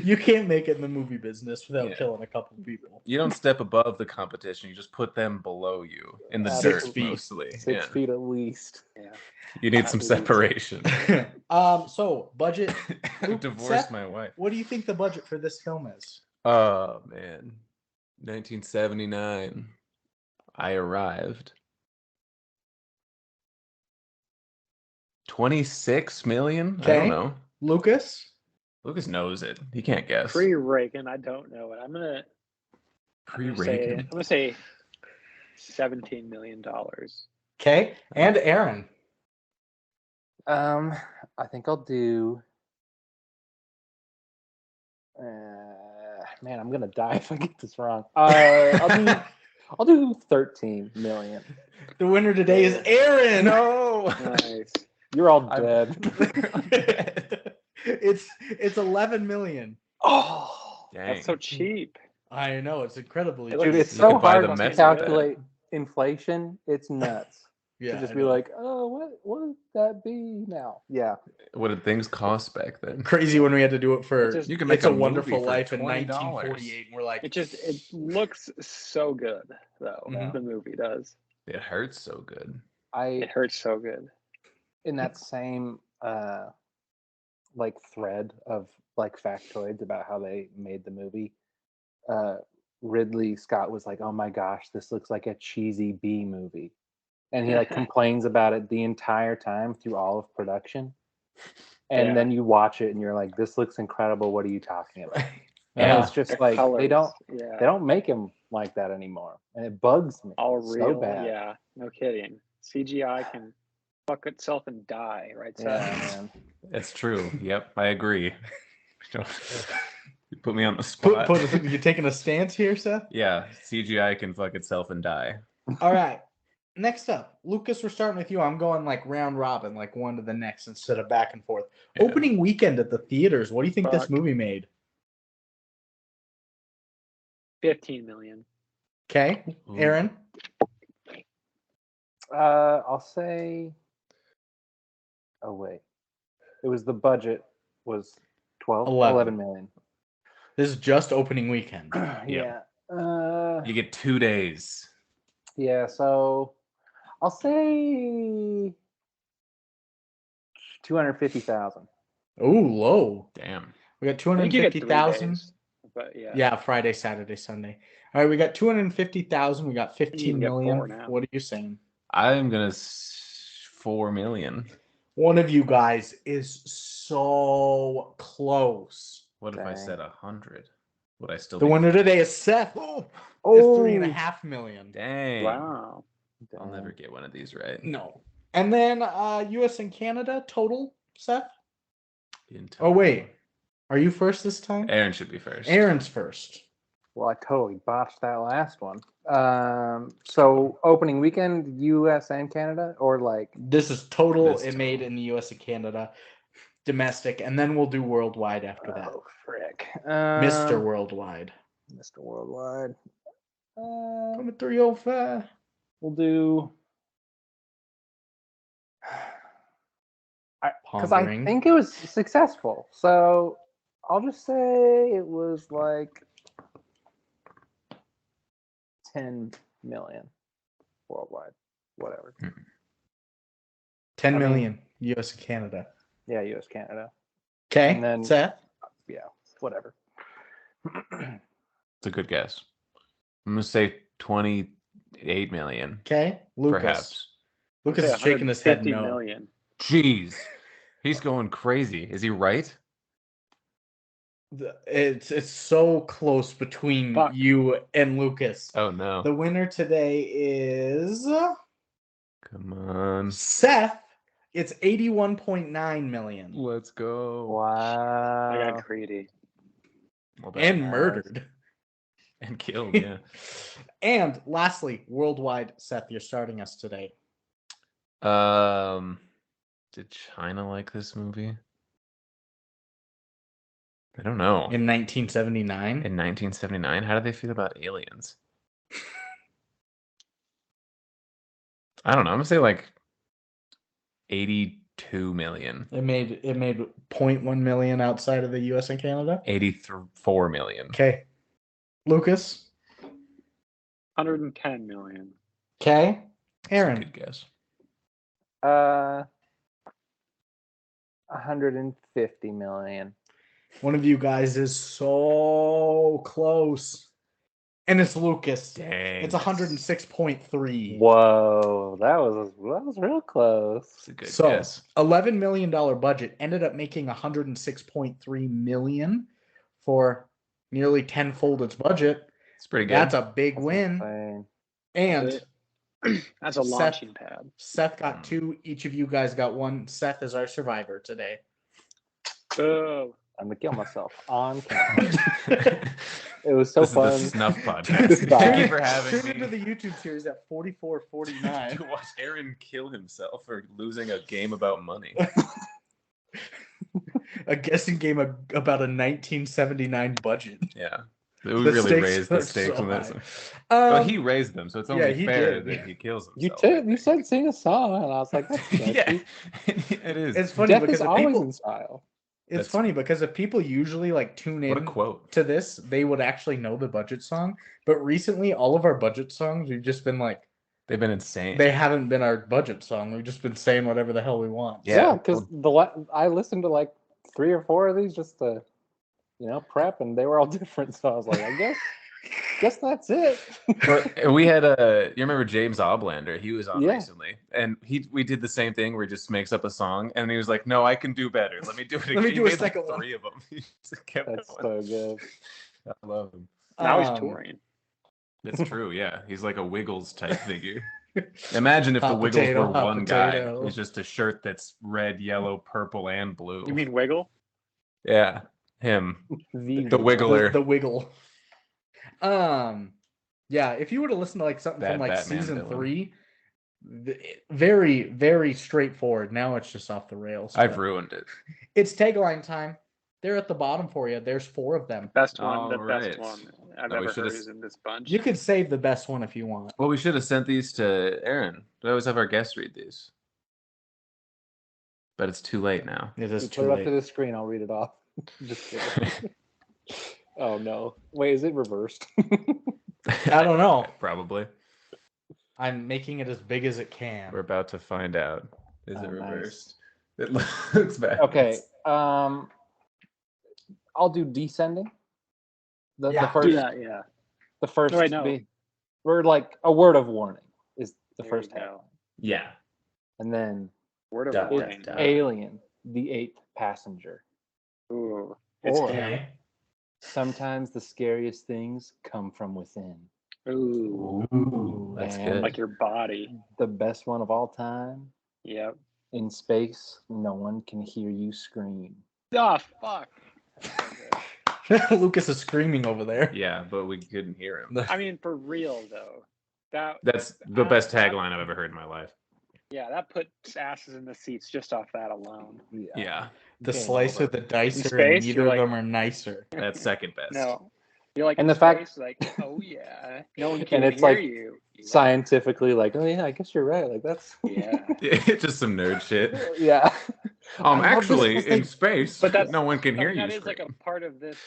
You can't make it in the movie business without Yeah. killing a couple people. You don't step above the competition. You just put them below you in the 6 dirt, feet. mostly. 6 Yeah. feet at least. Yeah. You need some separation. So budget. Divorce Seth, my wife. what do you think the budget for this film is? Oh man, 1979. I arrived. 26 million? I Okay. don't know. Lucas? Lucas knows it. He can't guess. Pre-Reagan, I don't know it. I'm gonna Pre-Reagan. say $17 million. Okay. And Aaron. I think I'll do Man, I'm gonna die if I get this wrong. I'll do 13 million. The winner today is Aaron. No. Nice. You're all I'm- dead. It's 11 million. Oh, Dang. that's so cheap. I know, it's incredibly It cheap. looks- Dude, it's You so could buy hard the to Mets with calculate inflation. It's nuts. yeah, To just I be know. like, oh, what would that be now? Yeah. What did things cost back then? Crazy when we had to do it for just- You can make It's a a movie Wonderful for Life in $20. 1948. And we're like, it looks so good though. Mhm. The movie does. It hurts so good. It hurts so good. In that same like thread of like factoids about how they made the movie, Ridley Scott was like, oh my gosh, this looks like a cheesy B movie, and he like complains about it the entire time through all of production, and Yeah. then you watch it and you're like, this looks incredible, what are you talking about? And Yeah. it's just The like colors, they don't Yeah. make him like that anymore, and it bugs me All so real. bad. Yeah. No kidding. CGI can fuck itself and die, right? Yeah, Seth? man. That's true. Yep, I agree. You put me on the spot. you taking a stance here, Seth? Yeah, CGI can fuck itself and die. All right. Next up, Lucas, we're starting with you. I'm going like round robin, like one to the next instead of back and forth. Yeah. Opening weekend at the theaters. What do you think this Fuck. movie made? 15 million. Okay, Ooh. Aaron. I'll say. Oh wait, it was the budget was 11 million. This is just opening weekend. Yeah. You get 2 days. Yeah. So I'll say 250,000. Oh, low. Damn. We got I think you get 3 250,000. days, but yeah. Yeah, Friday, Saturday, Sunday. All right, we got 250,000. We got You 15 can get million. 4 now. What are you saying? I'm gonna 4 million. One of you guys is so close. What if I Dang. said 100? Would I still The be? winner today is Seth. Oh, It's 3.5 million. dang. Wow. I'll never get one of these right. No. And then US and Canada total, Seth? In Oh, wait. Are you first this time? Aaron should be first. Aaron's first. Well, I totally botched that last one. So opening weekend, U.S. and Canada, or like This is total. This It made in the US and Canada. Domestic. And then we'll do worldwide after that. oh frick, Mr. Worldwide. Mr. Worldwide. I'm a 305. We'll do. Because I Pondering. think it was successful, so I'll just say it was like 10 million worldwide, whatever. 10 I mean- million. US and Canada. Yeah, U.S. Canada. Okay. And then- Seth? Yeah, whatever. It's a good guess. I'm gonna say 28 million, Okay. Lucas. perhaps. Lucas Say is shaking his head 150 no. million. Jeez, he's going crazy. Is he right? It's so close between Fuck. you and Lucas. Oh no! The winner today is Come on, Seth. It's 81.9 million. let's go. I Wow. got greedy. Well, And nice. murdered. And killed. Yeah. And lastly, worldwide, Seth, you're starting us today. Did China like this movie? I don't know. In 1979. In 1979, how did they feel about aliens? I don't know. I'm gonna say like 82 million. It made 0.1 million outside of the US and Canada. 84 million. Okay. Lucas. 110 million. Okay. That's a Aaron. good guess. 150 million. One of you guys is so close. And it's Lucas. Dang. It's 106.3. Whoa, that was real close. That's a good So, guess. $11 million budget ended up making 106.3 million for nearly tenfold its budget. It's pretty good. That's a big win. Insane. And That's a Seth- launching pad. Seth got 2. Each of you guys got 1. Seth is our survivor today. Oh, I'm gonna kill myself on camera. It was so This fun. is the Snuff Podcast. Stop. Thank you for having Tune into me. the YouTube series at 44:49. To watch Aaron kill himself for losing a game about money. A guessing game about a 1979 budget. Yeah. We The really stakes raised the are stakes so on this. high. Well, he raised them, so it's only he fair did. that he kills You himself. did. You said sing a song, and I was like, "That's catchy." Yeah, it is. It's funny Death because is if always people, in style. it's That's- funny because if people usually like tune What a in quote. to this, they would actually know the budget song. But recently, all of our budget songs, we've just been like, They've been insane. they haven't been our budget song. We've just been saying whatever the hell we want. Yeah. Yeah, because I listened to like 3 or 4 of these just to, prep, and they were all different. So I was like, I guess that's it. But we had you remember James Oblander? He was on Yeah. recently, and we did the same thing where he just makes up a song, and he was like, "No, I can do better. Let me do it again." Let me He do a made, like, second one. 3 of them. He just kept That's going. so good. I love him. Now he's Um, touring. It's true. Yeah, he's like a Wiggles type figure. Imagine if the Hot Wiggles potato, were hot one potato. guy. He's just a shirt that's red, yellow, purple, and blue. You mean Wiggle? Yeah, him, The the Wiggler. The wiggle. Yeah, if you were to listen to like something Bad from like Batman season villain. 3, very, very straightforward. Now it's just off the rails. I've but ruined it. It's tagline time. They're at the bottom for you. There's 4 of them. Best one. The All best right. one I've No, we ever should've heard is in this bunch. You could save the best one if you want. Well, we should have sent these to Aaron. We always have our guests read these, but it's too late now. It You is put too it up to late. the screen. I'll read it off. Just kidding. Oh no! Wait, is it reversed? I don't know. Probably. I'm making it as big as it can. We're about to find out. Is Oh, it nice. reversed? It looks bad. Okay. I'll do descending. The Yeah, first. yeah. The first. Oh, wait, no. We're like a word of warning is the There first you go. headline, Yeah. and then Word of Dun, dun, warning. dun. Alien, the 8th passenger. Ooh, it's Or- him. Sometimes the scariest things come from within. Ooh, Ooh, that's And- good. like your body. The best one of all time. Yep. In space, no one can hear you scream. Oh fuck. Lucas is screaming over there. Yeah, but we couldn't hear him. I mean, for real though. That's the best tagline I've ever heard in my life. That puts asses in the seats just off that alone. Yeah, The Game slicer, over. the dicer, space, and neither you're of like- them are nicer. that's second best. No. You're like And in the fact- space, like, oh yeah, no one can it's hear like you. Scientifically, like, oh yeah, I guess you're right. Like that's Yeah. Just some nerd shit. yeah. I love this Actually, whole in thing. space, But that's- no one can hear you. That is like a part of this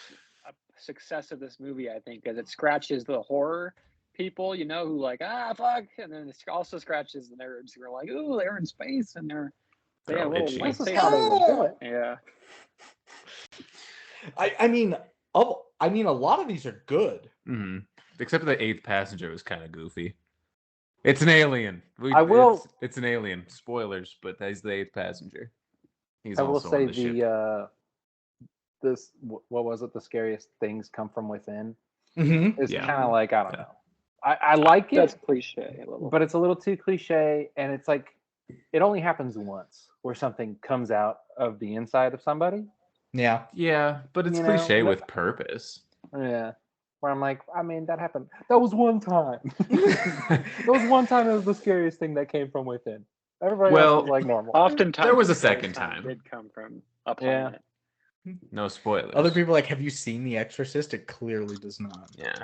success of this movie, I think, because it scratches the horror people, who like fuck, and then it also scratches the nerds who are like, ooh, they're in space and they They're have all little itchy. lights. This is how they would do it. Yeah. I mean, a lot of these are good. hmm Except for the 8th passenger was kind of goofy. It's an alien. I will- It's an alien. Spoilers, but he's the 8th passenger. He's I will also say on the ship. What was it? The scariest things come from within. Mm-hmm. It's Yeah. kind of like I don't Yeah. know. I like it, That's cliche a little. but it's a little too cliche, and it's like it only happens once where something comes out of the inside of somebody. Yeah. Yeah, but it's you know, cliche that- with purpose. Yeah. Where I'm like, I mean, that happened. That was one time. That was one time. It was the scariest thing that came from within. Everybody Well, else was like normal. Oftentimes There was a the scariest second time. did come from a Yeah. planet. No spoilers. Other people are like, have you seen The Exorcist? It clearly does not. Yeah.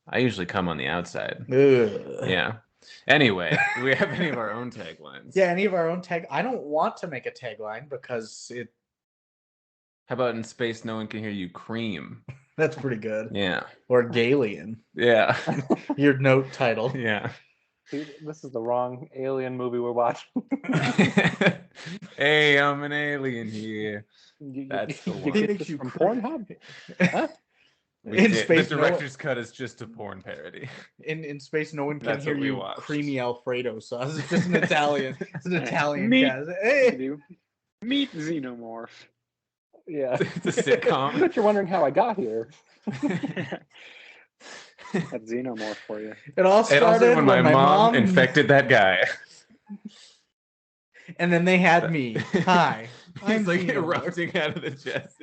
I usually come on the outside. Ugh. Yeah. Anyway, do we have any of our own taglines? Yeah, any of our own tag. I don't want to make a tagline because How about in space, no one can hear you cream? that's pretty good. Yeah. Or Galian, Yeah. your note title. Yeah. Dude, this is the wrong alien movie we're watching. Hey, I'm an alien here. That's the you one. get Makes this you from cry. Pornhub? In space, the no- director's cut is just a porn parody. In space, no one can That's hear what we you. watched. Creamy Alfredo sauce. It's just an Italian. It's an Italian Meat. cast. Hey. Do meet Xenomorph. Yeah. It's a sitcom. I bet you're wondering how I got here. That's Xenomorph for you. It all It started also when my mom infected, infected that guy. and then they had me. Hi, He's like Xenomorph. erupting out of the chest.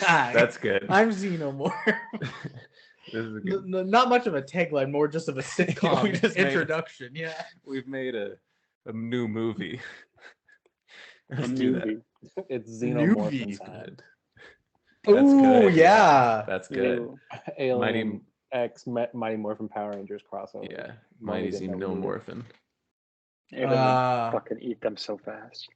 Hi, That's good. I'm Xenomorph. This is a good. Not much of a tagline, more just of a sitcom We just made it. introduction. Yeah. We've made a new movie. Let's A do movie. It's Newbie. Xenomorph that. time. That's Ooh, good. yeah. That's good. Ooh. Alien X Mighty Morphin Power Rangers crossover. Yeah. Money Mighty didn't know we needed. Xenomorphin. It would fucking eat them so fast.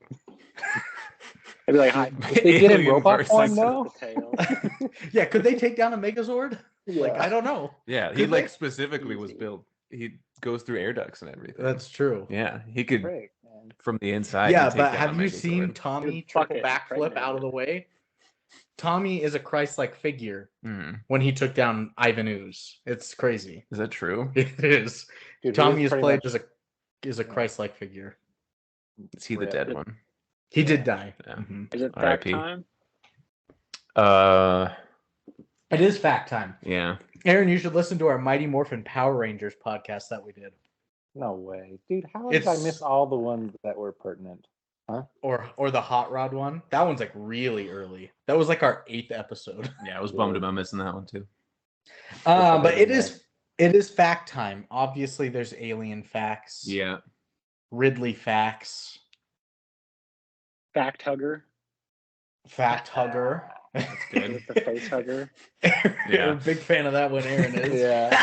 I'd be like, hi. If they get in Alien robot versus form The though, tail. Yeah, could they take down a Megazord? Like, I don't know. Yeah, he Could like they? specifically was Easy. built. He goes through air ducts and everything. That's true. Yeah, he could Frick, man. from the inside. Yeah, take but down have a you Megazord. seen Tommy Dude, triple fucking backflip pregnant. out of the way? Tommy is a Christ-like figure Mhm. when he took down Ivan Ooze. It's crazy. Is that true? It is. Dude, he Tommy is pretty played much- as a Christ-like figure. Is he the Rip. dead one? He did die. Yeah. Mhm. Is it fact R.I.P. time? It is fact time. Yeah. Aaron, you should listen to our Mighty Morphin Power Rangers podcast that we did. No way, dude. How did I It's- miss all the ones that were pertinent? Or the Hot Rod one. That one's like really early. That was like our 8th episode. Yeah, I was bummed about missing that one too. But it is fact time. Obviously, there's alien facts. Yeah. Ridley facts. Fact hugger Fact hugger. That's good. with the face hugger. You're a big fan of that one, Aaron is. Yeah.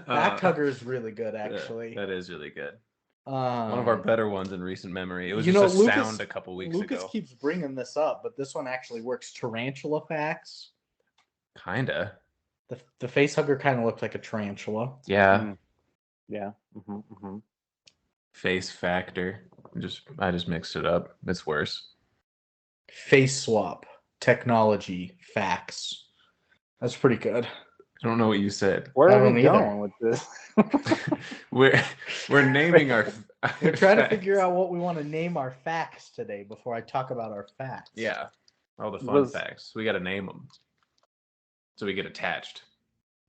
Fact hugger is really good, actually. That is really good. One One of our better ones in recent memory. It was you just know, a Lucas- sound a couple weeks Lucas ago. keeps bringing this up, but this one actually works. Tarantula facts. Kinda. The face hugger kind of looked like a tarantula. Yeah. Mm. Yeah. Mm-hmm. Face factor. I just mixed it up. It's worse. Face swap. Technology facts. That's pretty good. I don't know what you said. Where I are don't we either. going with this? We're naming our. We're trying to figure out what we want to name our facts today before I talk about our facts. Yeah. All the fun Was- facts. We got to name them. So we get attached.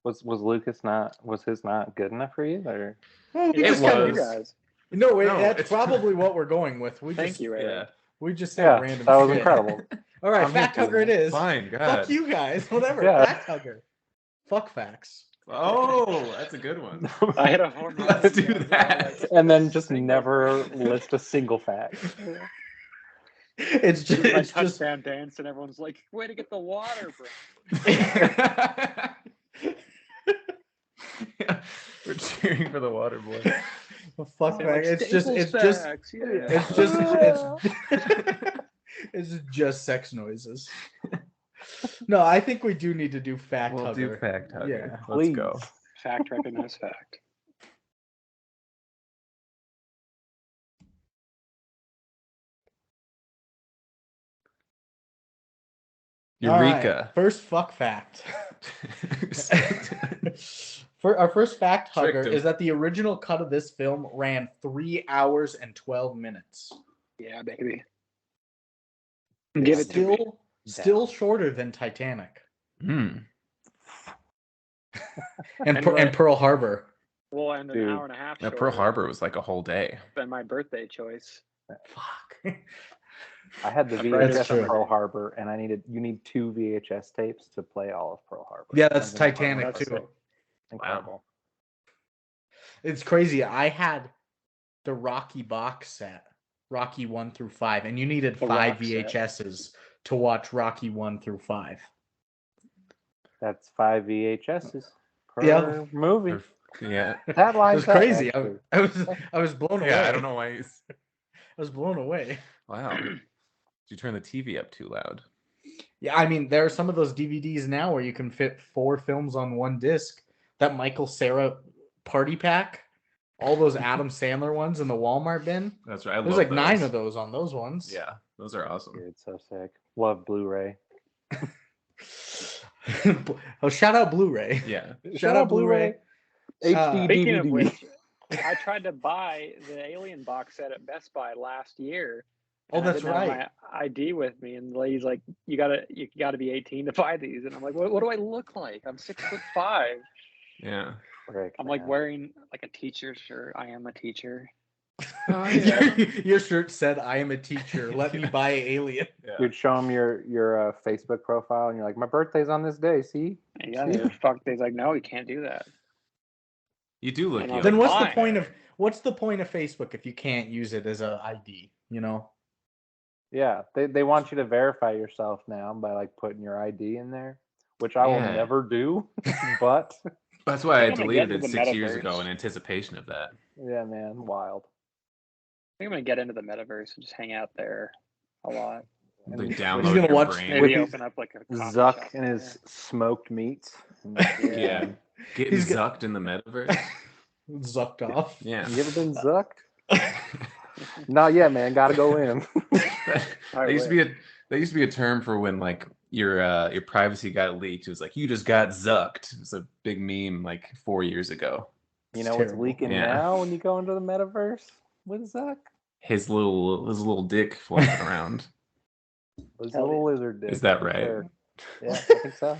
Was his not good enough for you, or Well, we It just kinda- was. You guys. No, No, that's it's- probably what we're going with. Thank you, Aaron. We just said yeah, random that was shit. incredible. All right, I'm here fact for hugger it that. is. Fine, God. Fuck you guys. Whatever. Yeah. Fact hugger. Fuck facts. Oh, that's a good one. I hit a home run. Let's do Yeah, that. And then just Single never fact. list a single fact. It's just My it's just touchdown dance, and everyone's like, "Way to get the water, bro!" We're cheering for the water boy. a fuck Yeah, fact. like It's just Staples facts, yeah. it's just sex noises. No, I think we do need to do fact We'll hugger. do fact hugger. Yeah. Let's Please. go. Fact recognize fact. All right, Eureka. first fuck fact. For our first fact Tricked hugger him. is that the original cut of this film ran 3 hours and 12 minutes. Yeah, baby. Give it to me. Still shorter than Titanic Hmm. and And and what- Pearl Harbor. Well, and an Dude. hour and a half. Now, Pearl shorter Harbor was like a whole day. than my birthday choice. Fuck. I had the That's right, VHS that's of true. Pearl Harbor, and you need 2 VHS tapes to play all of Pearl Harbor. Yeah, that's That's incredible. Titanic That's too. sick. Incredible. It's crazy. I had the Rocky box set, Rocky 1 through 5, and you needed The 5 rock set. VHSs to watch Rocky 1 through 5. That's 5 VHSs per Yeah. movie. Yeah. That It lines was up, crazy. actually. I was blown away. Yeah, I don't know why. I was blown away. Wow. Did you turn the TV up too loud? Yeah, I mean, there are some of those DVDs now where you can fit 4 films on one disc. That Michael Cera party pack, all those Adam Sandler ones in the Walmart bin. That's right. I There's love like those. 9 of those on those ones. Yeah, those are awesome. Dude, so sick. Love Blu-ray. Oh, shout out Blu-ray. Yeah. Shout out Blu-ray. HD Speaking of DVD. which, I tried to buy the Alien box set at Best Buy last year. Oh, and I that's didn't have right. my ID with me, and the lady's like, "You gotta be 18 to buy these." And I'm like, "What do I look like? I'm 6'5". Yeah. Frick, I'm like man. wearing like a teacher shirt. I am a teacher. Oh, yeah. Your shirt said, "I am a teacher. Let me buy Alien." Yeah. You'd show them your Facebook profile, and you're like, "My birthday's on this day." See? Yeah, See? they're fucked. They's like, no, you can't do that. You do look And I young. was Then like, what's the point of Facebook if you can't use it as a ID? You know? Yeah, they want you to verify yourself now by like putting your ID in there, which I will Yeah. never do. But That's why I I'm gonna get deleted into it the 6 years ago metaverse. in anticipation of that. yeah, man, wild. I think I'm gonna get into the metaverse and just hang out there a lot. And They with download gonna your watch- brain. Maybe With his open up like a coffee Zuck shop and there. his smoked meats. Yeah. Getting He's got- zucked in the metaverse. Zucked off. Yeah. You ever been zucked? Not yet, man. Gotta go in. That used to be a term for when like your privacy got leaked. It was like you just got zucked. It was a big meme like 4 years ago. You It's know what's terrible. leaking Yeah. now when you go into the metaverse with Zuck? His little dick flapping around. His Hell little yeah. lizard dick. Is that for right? sure. Yeah, I think so.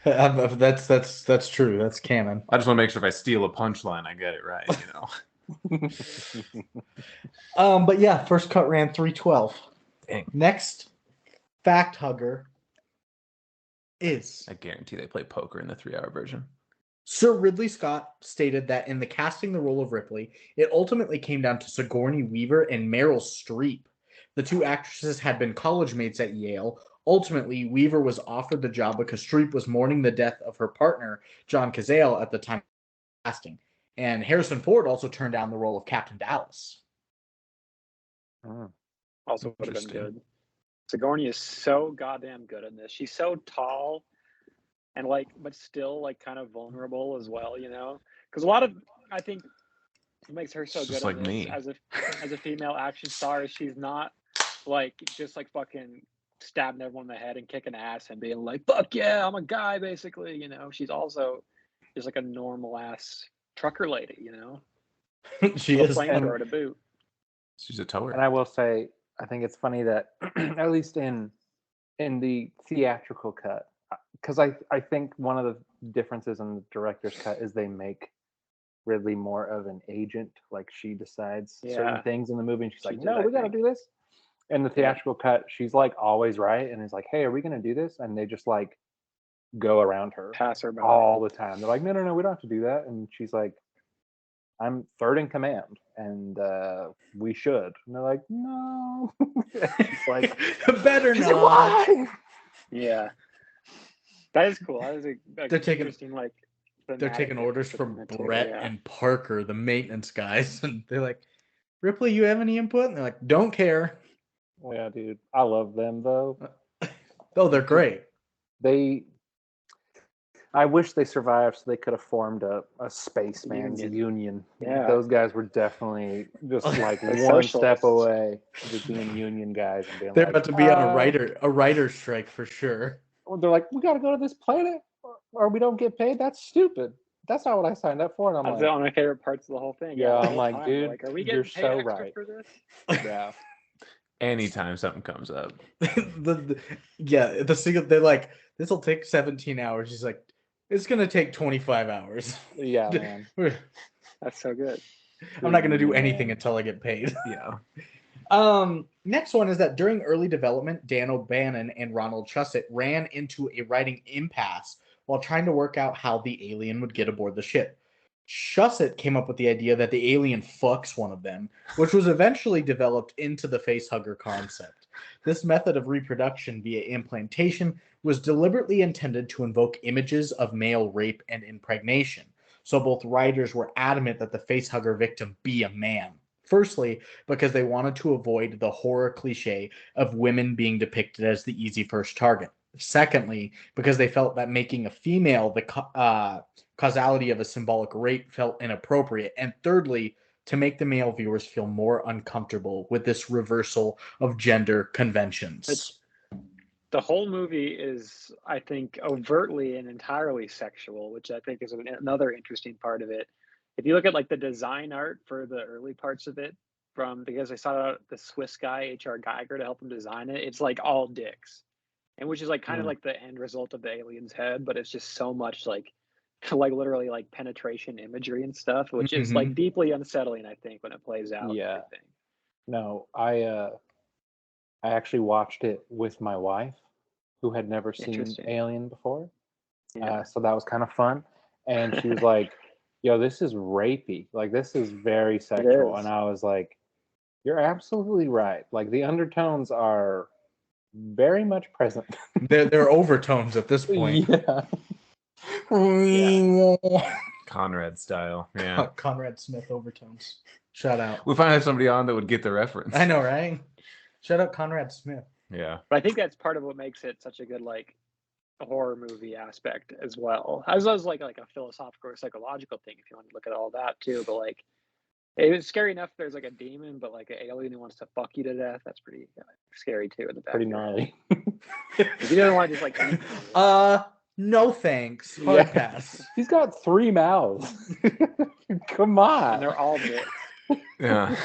That's true. That's canon. I just want to make sure if I steal a punchline, I get it right. But yeah, first cut ran 312. Dang. Next fact hugger is I guarantee they play poker in the 3-hour version. Sir Ridley Scott stated that in the casting the role of Ripley, it ultimately came down to Sigourney Weaver and Meryl Streep. The two actresses had been college mates at Yale. Ultimately, Weaver was offered the job because Streep was mourning the death of her partner, John Cazale, at the time of casting. And Harrison Ford also turned down the role of Captain Dallas. Also would have been Interesting. good. Sigourney is so goddamn good in this. She's so tall and like, but still like kind of vulnerable as well, you know? Because a lot of, I think, what makes her so It's good just in like this me. as a female action star is she's not like just like fucking stabbing everyone in the head and kicking ass and being like, fuck yeah, I'm a guy, basically, you know? She's also just like a normal ass trucker lady, you know? She With a is. flamethrower to boot. She's a tower. And I will say, I think it's funny that at least in the theatrical cut, because I think one of the differences in the director's cut is they make Ridley more of an agent. Like she decides certain Yeah. things in the movie, and she's She like, did, "No, I we got to think. do this." In the theatrical cut, she's like always right, and is like, "Hey, are we going to do this?" And they just like go around her Pass her by. all the time. They're like, "No, no, no, we don't have to do that." And she's like, "I'm third in command, and we should." And they're like, "No." It's like, better she's like, not. "Why?" Yeah. That is cool. That is a They're taking- interesting like They're thematic taking orders difference from between the two, Brett yeah. and Parker, the maintenance guys, and they're like, "Ripley, you have any input?" And they're like, "Don't care." Yeah, dude, I love them though. Oh, they're great. I wish they survived so they could have formed a spaceman's union. Yeah. Those guys were definitely just like They're one step socialists. away from just being union guys and being They're like, about to be on a writer's strike for sure. they're like, we got to go to this planet or we don't get paid. That's stupid. That's not what I signed up for. And I'm That's like, one of my favorite parts of the whole thing. Yeah, the I'm whole like, time, dude, like, are we you're getting paid so extra right. for this? yeah. Anytime something comes up. the single, they're like, this will take 17 hours. He's like, it's gonna take 25 hours. Yeah, man. That's so good. I'm not gonna do Man. anything until I get paid. Yeah. Next one is that during early development, Dan O'Bannon and Ronald Shusett ran into a writing impasse while trying to work out how the alien would get aboard the ship. Shusett came up with the idea that the alien fucks one of them, which was eventually developed into the facehugger concept. This method of reproduction via implantation was deliberately intended to invoke images of male rape and impregnation, so both writers were adamant that the facehugger victim be a man. Firstly, because they wanted to avoid the horror cliche of women being depicted as the easy first target. Secondly, because they felt that making a female the causality of a symbolic rape felt inappropriate. And thirdly, to make the male viewers feel more uncomfortable with this reversal of gender conventions. The whole movie is, I think, overtly and entirely sexual, which I think is another interesting part of it. If you look at like the design art for the early parts of it, because I saw the Swiss guy H.R. Geiger to help him design it, it's like all dicks, and which is like kind of like the end result of the alien's head, but it's just so much like like literally like penetration imagery and stuff, which is Mhm. like deeply unsettling, I think, when it plays out. Yeah. And everything. No, I actually watched it with my wife, who had never seen Interesting. Alien before. Yeah. So that was kind of fun. And she was like, "Yo, this is rapey. Like, this is very sexual." is. And I was like, "You're absolutely right. Like, the undertones are very much present." They're overtones at this point. Yeah. Conrad style. Yeah. Conrad Smith overtones. Shout out. We finally have somebody on that would get the reference. I know, right? Shout out Conrad Smith. Yeah. But I think that's part of what makes it such a good like horror movie aspect as well. As well as like a philosophical or psychological thing, if you want to look at all that too. But like, it was scary enough. There's like a demon, but like an alien who wants to fuck you to death. That's pretty scary too. In the back. Pretty gnarly. If you don't want to just like eat you. No thanks. Hard pass. He's got 3 mouths. Come And on. they're all big. Yeah.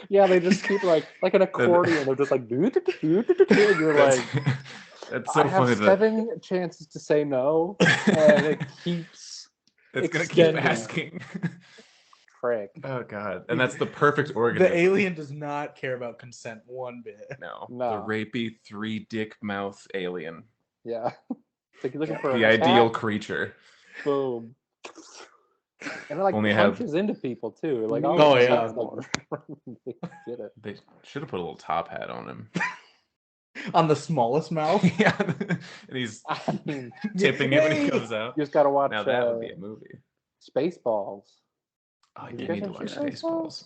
Yeah, they just keep like an accordion. They're just like, and you're like, That's so I have funny that 7 chances to say no, and it keeps it's gonna keep extending. asking. Frick. Oh god. And that's the perfect The organism. alien does not care about consent one bit. No. No. The rapey 3-dick mouth alien. Yeah. It's like you're looking for The a ideal cat, creature. boom. And it like Only have- punches into people too. Like, Oh, yeah. Get it. They should have put a little top hat on him. On the smallest mouth. Yeah. And he's I mean, tipping it when he comes out. you just gotta watch Now that would be a movie. Spaceballs. Oh, I You did guys need to ever watch seen Spaceballs? Spaceballs.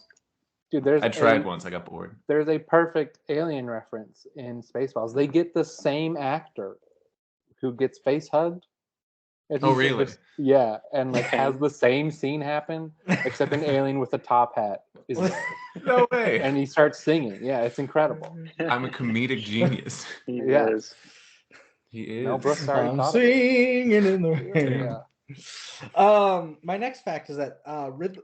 Dude, there's I tried once. I got bored. There's a perfect alien reference in Spaceballs. They get the same actor who gets face hugged. And Oh, he's really? Yeah, and like has the same scene happen, except an alien with a top hat is there. No way. And he starts singing. Yeah, it's incredible. I'm a comedic genius. He Yeah. is. He is. Mel Brooks already I'm thought of it. singing in the rain. Yeah. My next fact is that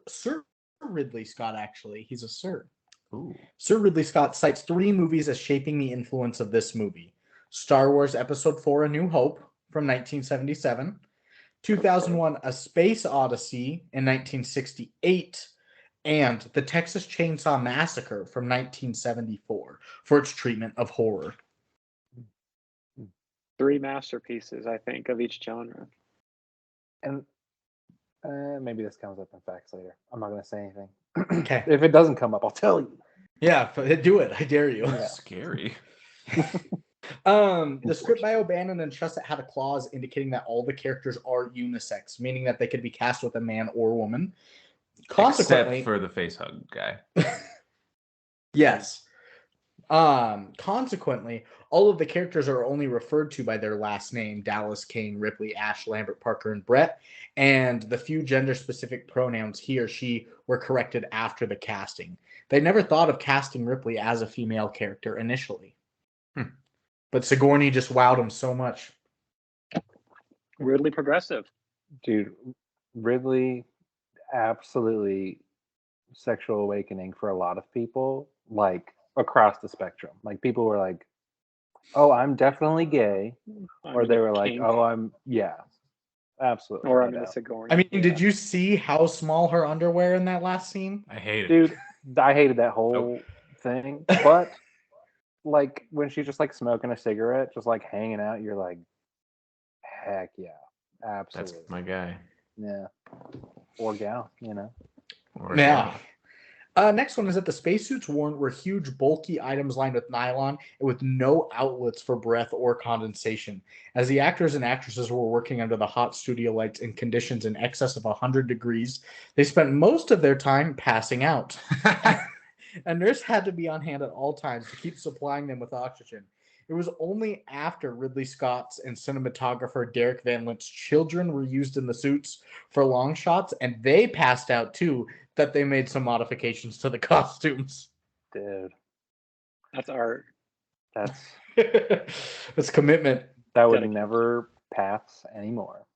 Sir Ridley Scott, actually, he's a Sir. Ooh. Sir Ridley Scott cites 3 movies as shaping the influence of this movie: Star Wars Episode 4: A New Hope from 1977, 2001: A Space Odyssey in 1968, and The Texas Chainsaw Massacre from 1974 for its treatment of horror. 3 masterpieces, I think, of each genre. And maybe this comes up in facts later. I'm not going to say anything. Okay. If it doesn't come up, I'll tell you. Yeah, do it. I dare you. Yeah. Scary. The script by O'Bannon and Shusett had a clause indicating that all the characters are unisex, meaning that they could be cast with a man or woman. Consequently, Except for the face hug guy. yes. Consequently, all of the characters are only referred to by their last name: Dallas, Kane, Ripley, Ash, Lambert, Parker, and Brett. And the few gender-specific pronouns he or she were corrected after the casting. They never thought of casting Ripley as a female character initially. But Sigourney just wowed him so much. Weirdly progressive. Dude, Ridley, absolutely sexual awakening for a lot of people, like across the spectrum. Like people were like, oh, I'm definitely gay. Or they were like, kink. oh, yeah, absolutely. Or no I'm in a doubt. Sigourney. I mean, did you see how small her underwear in that last scene? I hate it. Dude, I hated that whole thing. But like when she's just like smoking a cigarette, just like hanging out, you're like, heck yeah, absolutely. That's my guy. Yeah. Or gal, you know. Or Yeah. Next one is that the spacesuits worn were huge, bulky items lined with nylon and with no outlets for breath or condensation. As the actors and actresses were working under the hot studio lights in conditions in excess of 100 degrees, they spent most of their time passing out. A nurse had to be on hand at all times to keep supplying them with oxygen. It was only after Ridley Scott's and cinematographer Derek Van Lint's children were used in the suits for long shots, and they passed out too, that they made some modifications to the costumes. Dude, That's art. that's That's commitment. that would Dedication. never pass anymore.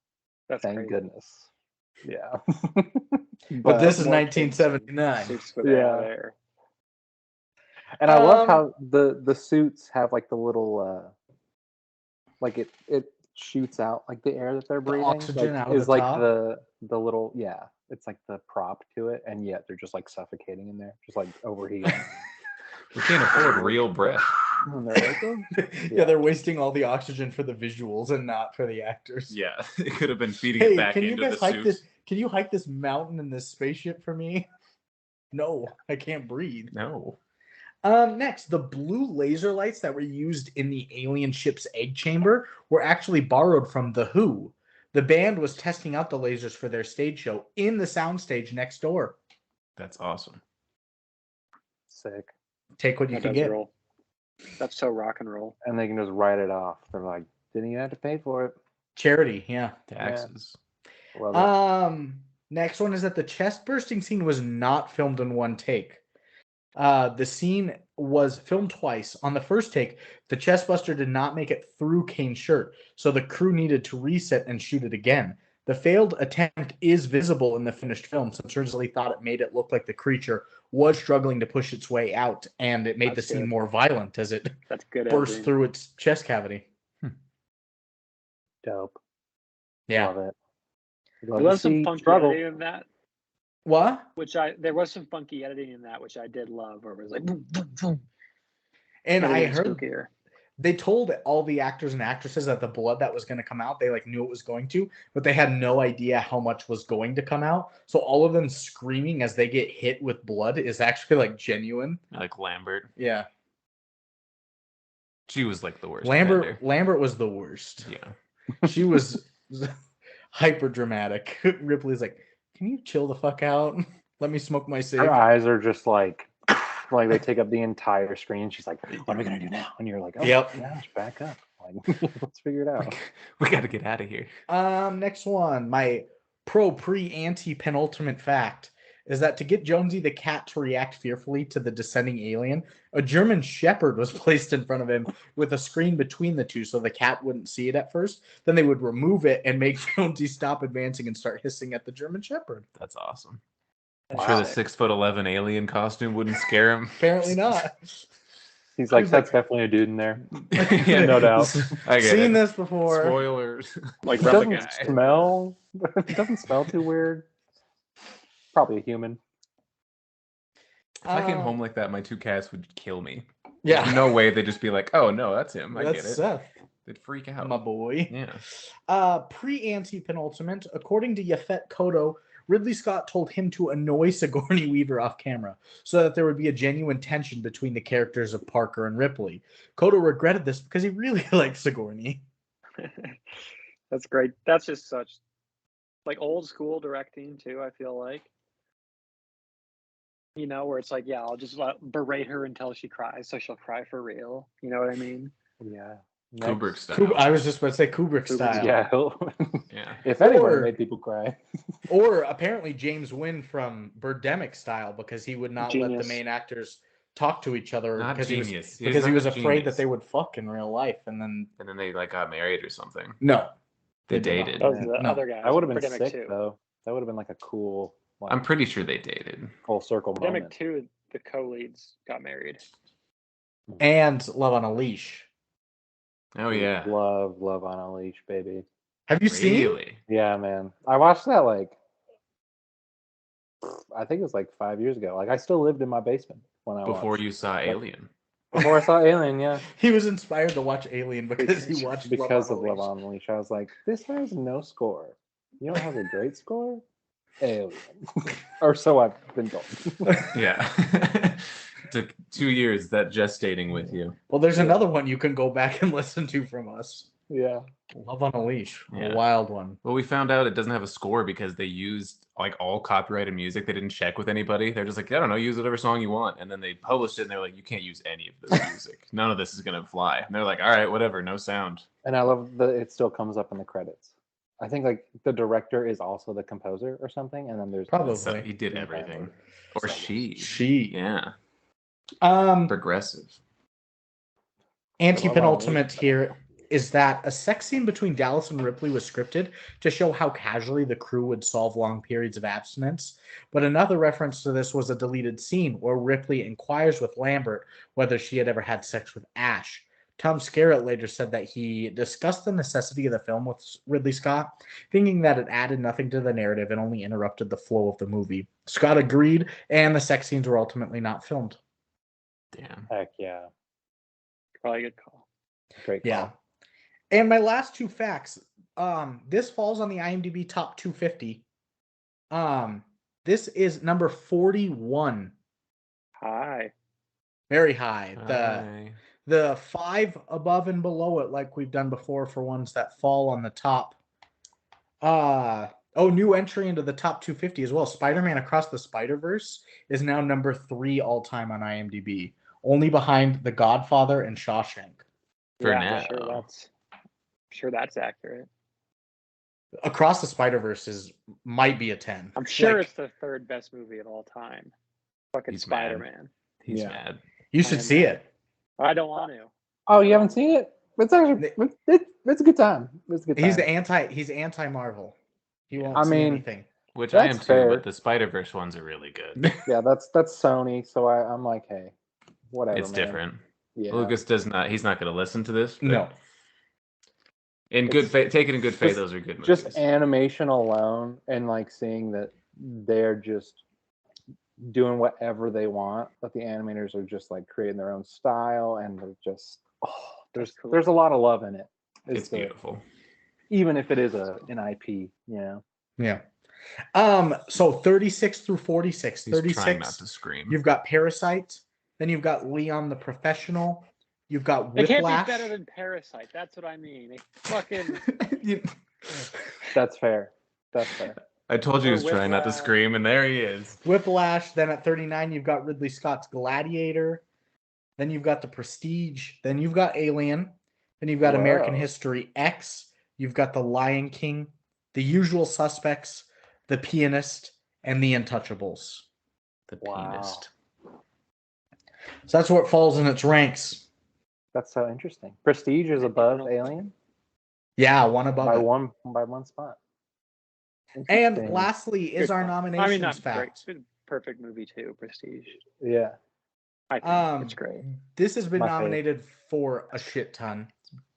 That's Thank crazy. goodness. Yeah. But this is more 1979. Suits for Yeah. there. And I love how the suits have like the little like it shoots out like the air that they're breathing. oxygen like, out of is the like top? the little it's like the prop to it, and yet they're just like suffocating in there, just like overheating. We can't afford real breath. And they're like, "Oh." Yeah, they're wasting all the oxygen for the visuals and not for the actors. Yeah, it could have been feeding Hey, it back can you into guys the hike suit. this? Can you hike this mountain in this spaceship for me? No, I can't breathe. No. Next, the blue laser lights that were used in the alien ship's egg chamber were actually borrowed from The Who. The band was testing out the lasers for their stage show in the soundstage next door. That's awesome. Sick. Take what you That can does get. roll. That's so rock and roll. And they can just write it off. They're like, didn't even have to pay for it. Charity, yeah. Taxes. Love it. Next one is that the chest bursting scene was not filmed in one take. The scene was filmed twice. On the first take, the chest buster did not make it through Kane's shirt, so the crew needed to reset and shoot it again. The failed attempt is visible in the finished film, since originally thought it made it look like the creature was struggling to push its way out, and it made That's the scene good. more violent as it That's good. burst editing. through its chest cavity. Dope. Yeah. Love it. There Love to was some see funky struggle. editing in that, What? there was some funky editing in that, which I did love, where it was like boom, boom, boom. And Made I it heard spookier. they told all the actors and actresses that the blood that was going to come out, they like knew it was going to, but they had no idea how much was going to come out. So all of them screaming as they get hit with blood is actually like genuine. Like Lambert. Yeah. She was like the worst. Lambert was the worst. Yeah. She was hyper dramatic. Ripley's like, "Can you chill the fuck out? Let me smoke my cig." Her eyes are just like they take up the entire screen. She's like, what are we gonna do now? And you're like, oh, Yep. gosh, back up. Like, let's figure it out. We got to get out of here. Next one, my pre-anti penultimate fact is that to get Jonesy the cat to react fearfully to the descending alien, a German shepherd was placed in front of him with a screen between the two so the cat wouldn't see it at first. Then they would remove it and make Jonesy stop advancing and start hissing at the German shepherd. That's awesome. Wow. I'm sure the 6'11" alien costume wouldn't scare him. Apparently not. He's like, was that's like- definitely a dude in there. Yeah, no doubt. I get Seen it. this before. Spoilers. Like It Relic doesn't guy. smell. It doesn't smell too weird. Probably a human. If I came home like that, my two cats would kill me. Yeah. There's no way they'd just be like, oh, no, that's him. I That's get it. Seth, They'd freak out. my boy. Yeah. Pre-anti penultimate, according to Yaphet Kotto, Ridley Scott told him to annoy Sigourney Weaver off camera so that there would be a genuine tension between the characters of Parker and Ripley. Kotto regretted this because he really liked Sigourney. That's great. That's just such like old school directing too, I feel like. You know, where it's like, yeah, I'll just berate her until she cries, so she'll cry for real. You know what I mean? Yeah. Kubrick style. I was just about to say Kubrick style. Yeah. Yeah. If anyone Or- made people cry. Or apparently James Wynn from Birdemic style, because he would not let Genius. the main actors talk to each other Not because genius. he was not afraid genius. that they would fuck in real life, and then And then they like got married or something. no, They did not. dated. That was the No. other guy. I would have been Birdemic sick 2. though. That would have been like a cool, like, I'm pretty sure they dated. full circle Birdemic moment. 2, the co-leads got married. And Love on a Leash. Oh yeah. Love on a Leash, baby. Have you seen? Really? Yeah, man. I watched that like, I think it was like 5 years ago. Like, I still lived in my basement when I Before watched. you saw Alien. Before I saw Alien, yeah. He was inspired to watch Alien because he watched Because Love of on a Love Leash. on a Leash. I was like, this has no score. You know what has a great score? Alien. Or so I've been told. Yeah. Took 2 years that gestating with you. Well, there's another one you can go back and listen to from us. Yeah. Love on a Leash, Yeah. a wild one. Well, we found out it doesn't have a score because they used like all copyrighted music. They didn't check with anybody. They're just like, I don't know, use whatever song you want. And then they published it and they're like, you can't use any of this music. None of this is going to fly. And they're like, all right, whatever, no sound. And I love that it still comes up in the credits. I think like the director is also the composer or something. And then there's Probably. So he did everything. Or she. She. Yeah. Um, Progressive. Anti-penultimate here is that a sex scene between Dallas and Ripley was scripted to show how casually the crew would solve long periods of abstinence. But another reference to this was a deleted scene where Ripley inquires with Lambert whether she had ever had sex with Ash. Tom Skerritt later said that he discussed the necessity of the film with Ridley Scott, thinking that it added nothing to the narrative and only interrupted the flow of the movie. Scott agreed, and the sex scenes were ultimately not filmed. Damn. Heck yeah. Probably a good call. Great call. Yeah. And my last two facts. This falls on the IMDb top 250. This is number 41. Hi. Very high. Aye. The 5 above and below it, like we've done before for ones that fall on the top. New entry into the top 250 as well. Spider-Man Across the Spider-Verse is now number 3 all-time on IMDb, only behind The Godfather and Shawshank. For Yeah, now. I'm sure that's accurate. Across the Spider-Verse might be a 10. I'm sure Like, it's the third best movie of all time. Fucking He's mad. Spider-Man. He's Yeah. mad. you should see it. I don't want to. Oh, you haven't seen it? It's actually it's a good time. It's a good time. He's anti-Marvel. He won't I see mean, anything. Which I am That's too, fair. but the Spider-Verse ones are really good. Yeah, that's Sony. So I'm like, hey, whatever. It's man. different. Yeah. Lucas does not. He's not going to listen to this. But No. In good faith, take it in good faith. Those are good movies. Just animation alone, and like seeing that they're just doing whatever they want, but the animators are just like creating their own style, and they're just That's cool. there's a lot of love in it. It's beautiful. Even if it is an IP, you know. Yeah. So 36 through 46. He's trying 36. not to scream. You've got Parasite. Then you've got Leon the Professional. You've got It can't Whiplash. be better than Parasite. That's what I mean. It fucking. That's fair. That's fair. I told you he was Or trying not to Whiplash. scream, and there he is. Whiplash. Then at 39, you've got Ridley Scott's Gladiator. Then you've got The Prestige. Then you've got Alien. Then you've got American Whoa. History X. You've got The Lion King, The Usual Suspects, The Pianist, and The Untouchables. The Wow. pianist. So that's where it falls in its ranks. That's so interesting. Prestige is above Alien Yeah, one above by it. one spot. And Interesting. lastly is Good our call. nominations I mean, not great. fact. It's a perfect movie too. Prestige. Yeah. I think it's great. This has been My fave. nominated for a shit ton,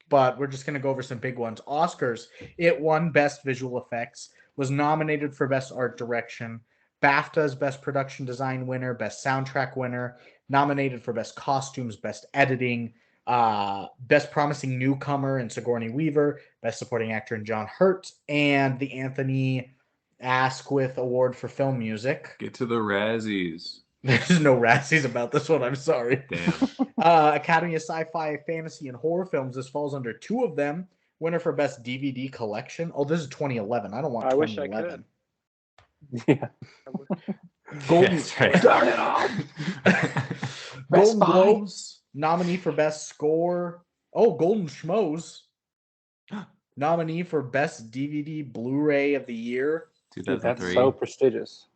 but we're just going to go over some big ones. Oscars, it won Best Visual Effects, was nominated for Best Art Direction, BAFTA's Best Production Design winner, Best Soundtrack winner, nominated for Best Costumes, Best Editing, Best Promising Newcomer in Sigourney Weaver, Best Supporting Actor in John Hurt, and the Anthony Asquith Award for Film Music. Get to the Razzies. There's no Razzies about this one, I'm sorry. Damn. Academy of Sci-Fi, Fantasy, and Horror Films. This falls under 2 of them. Winner for Best DVD Collection. Oh, this is 2011. I don't want I wish I 2011. Yeah. Golden, Yes, right. Darn it all. Golden Buy. Globes nominee for Best Score. Oh, Golden Schmoes nominee for Best DVD Blu-ray of the Year. Dude, 2003. that's so prestigious.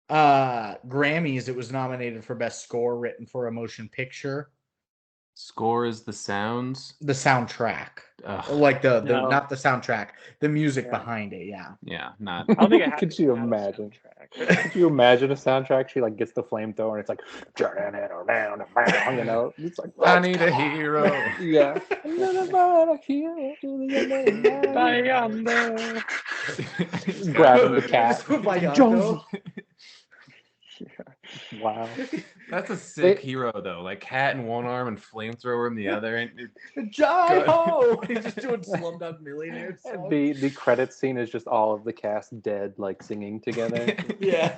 Grammys, it was nominated for Best Score written for a motion picture. Score is the sounds. The soundtrack. Ugh. Like the No. not the soundtrack, the music Yeah. behind it, yeah. Yeah, not. I don't think it has Could to you have a imagine? soundtrack. Could you imagine a soundtrack? She like gets the flamethrower and it's like, you know, it's like, I need a hero. yeah. Bayando. Grabbing the cat. Bayando. Jonesy. Wow. That's a sick hero though. Like cat in one arm and flamethrower in the other. And Jai ho! He's just doing Slumdog Millionaire songs. The credit scene is just all of the cast dead, like singing together. Yeah.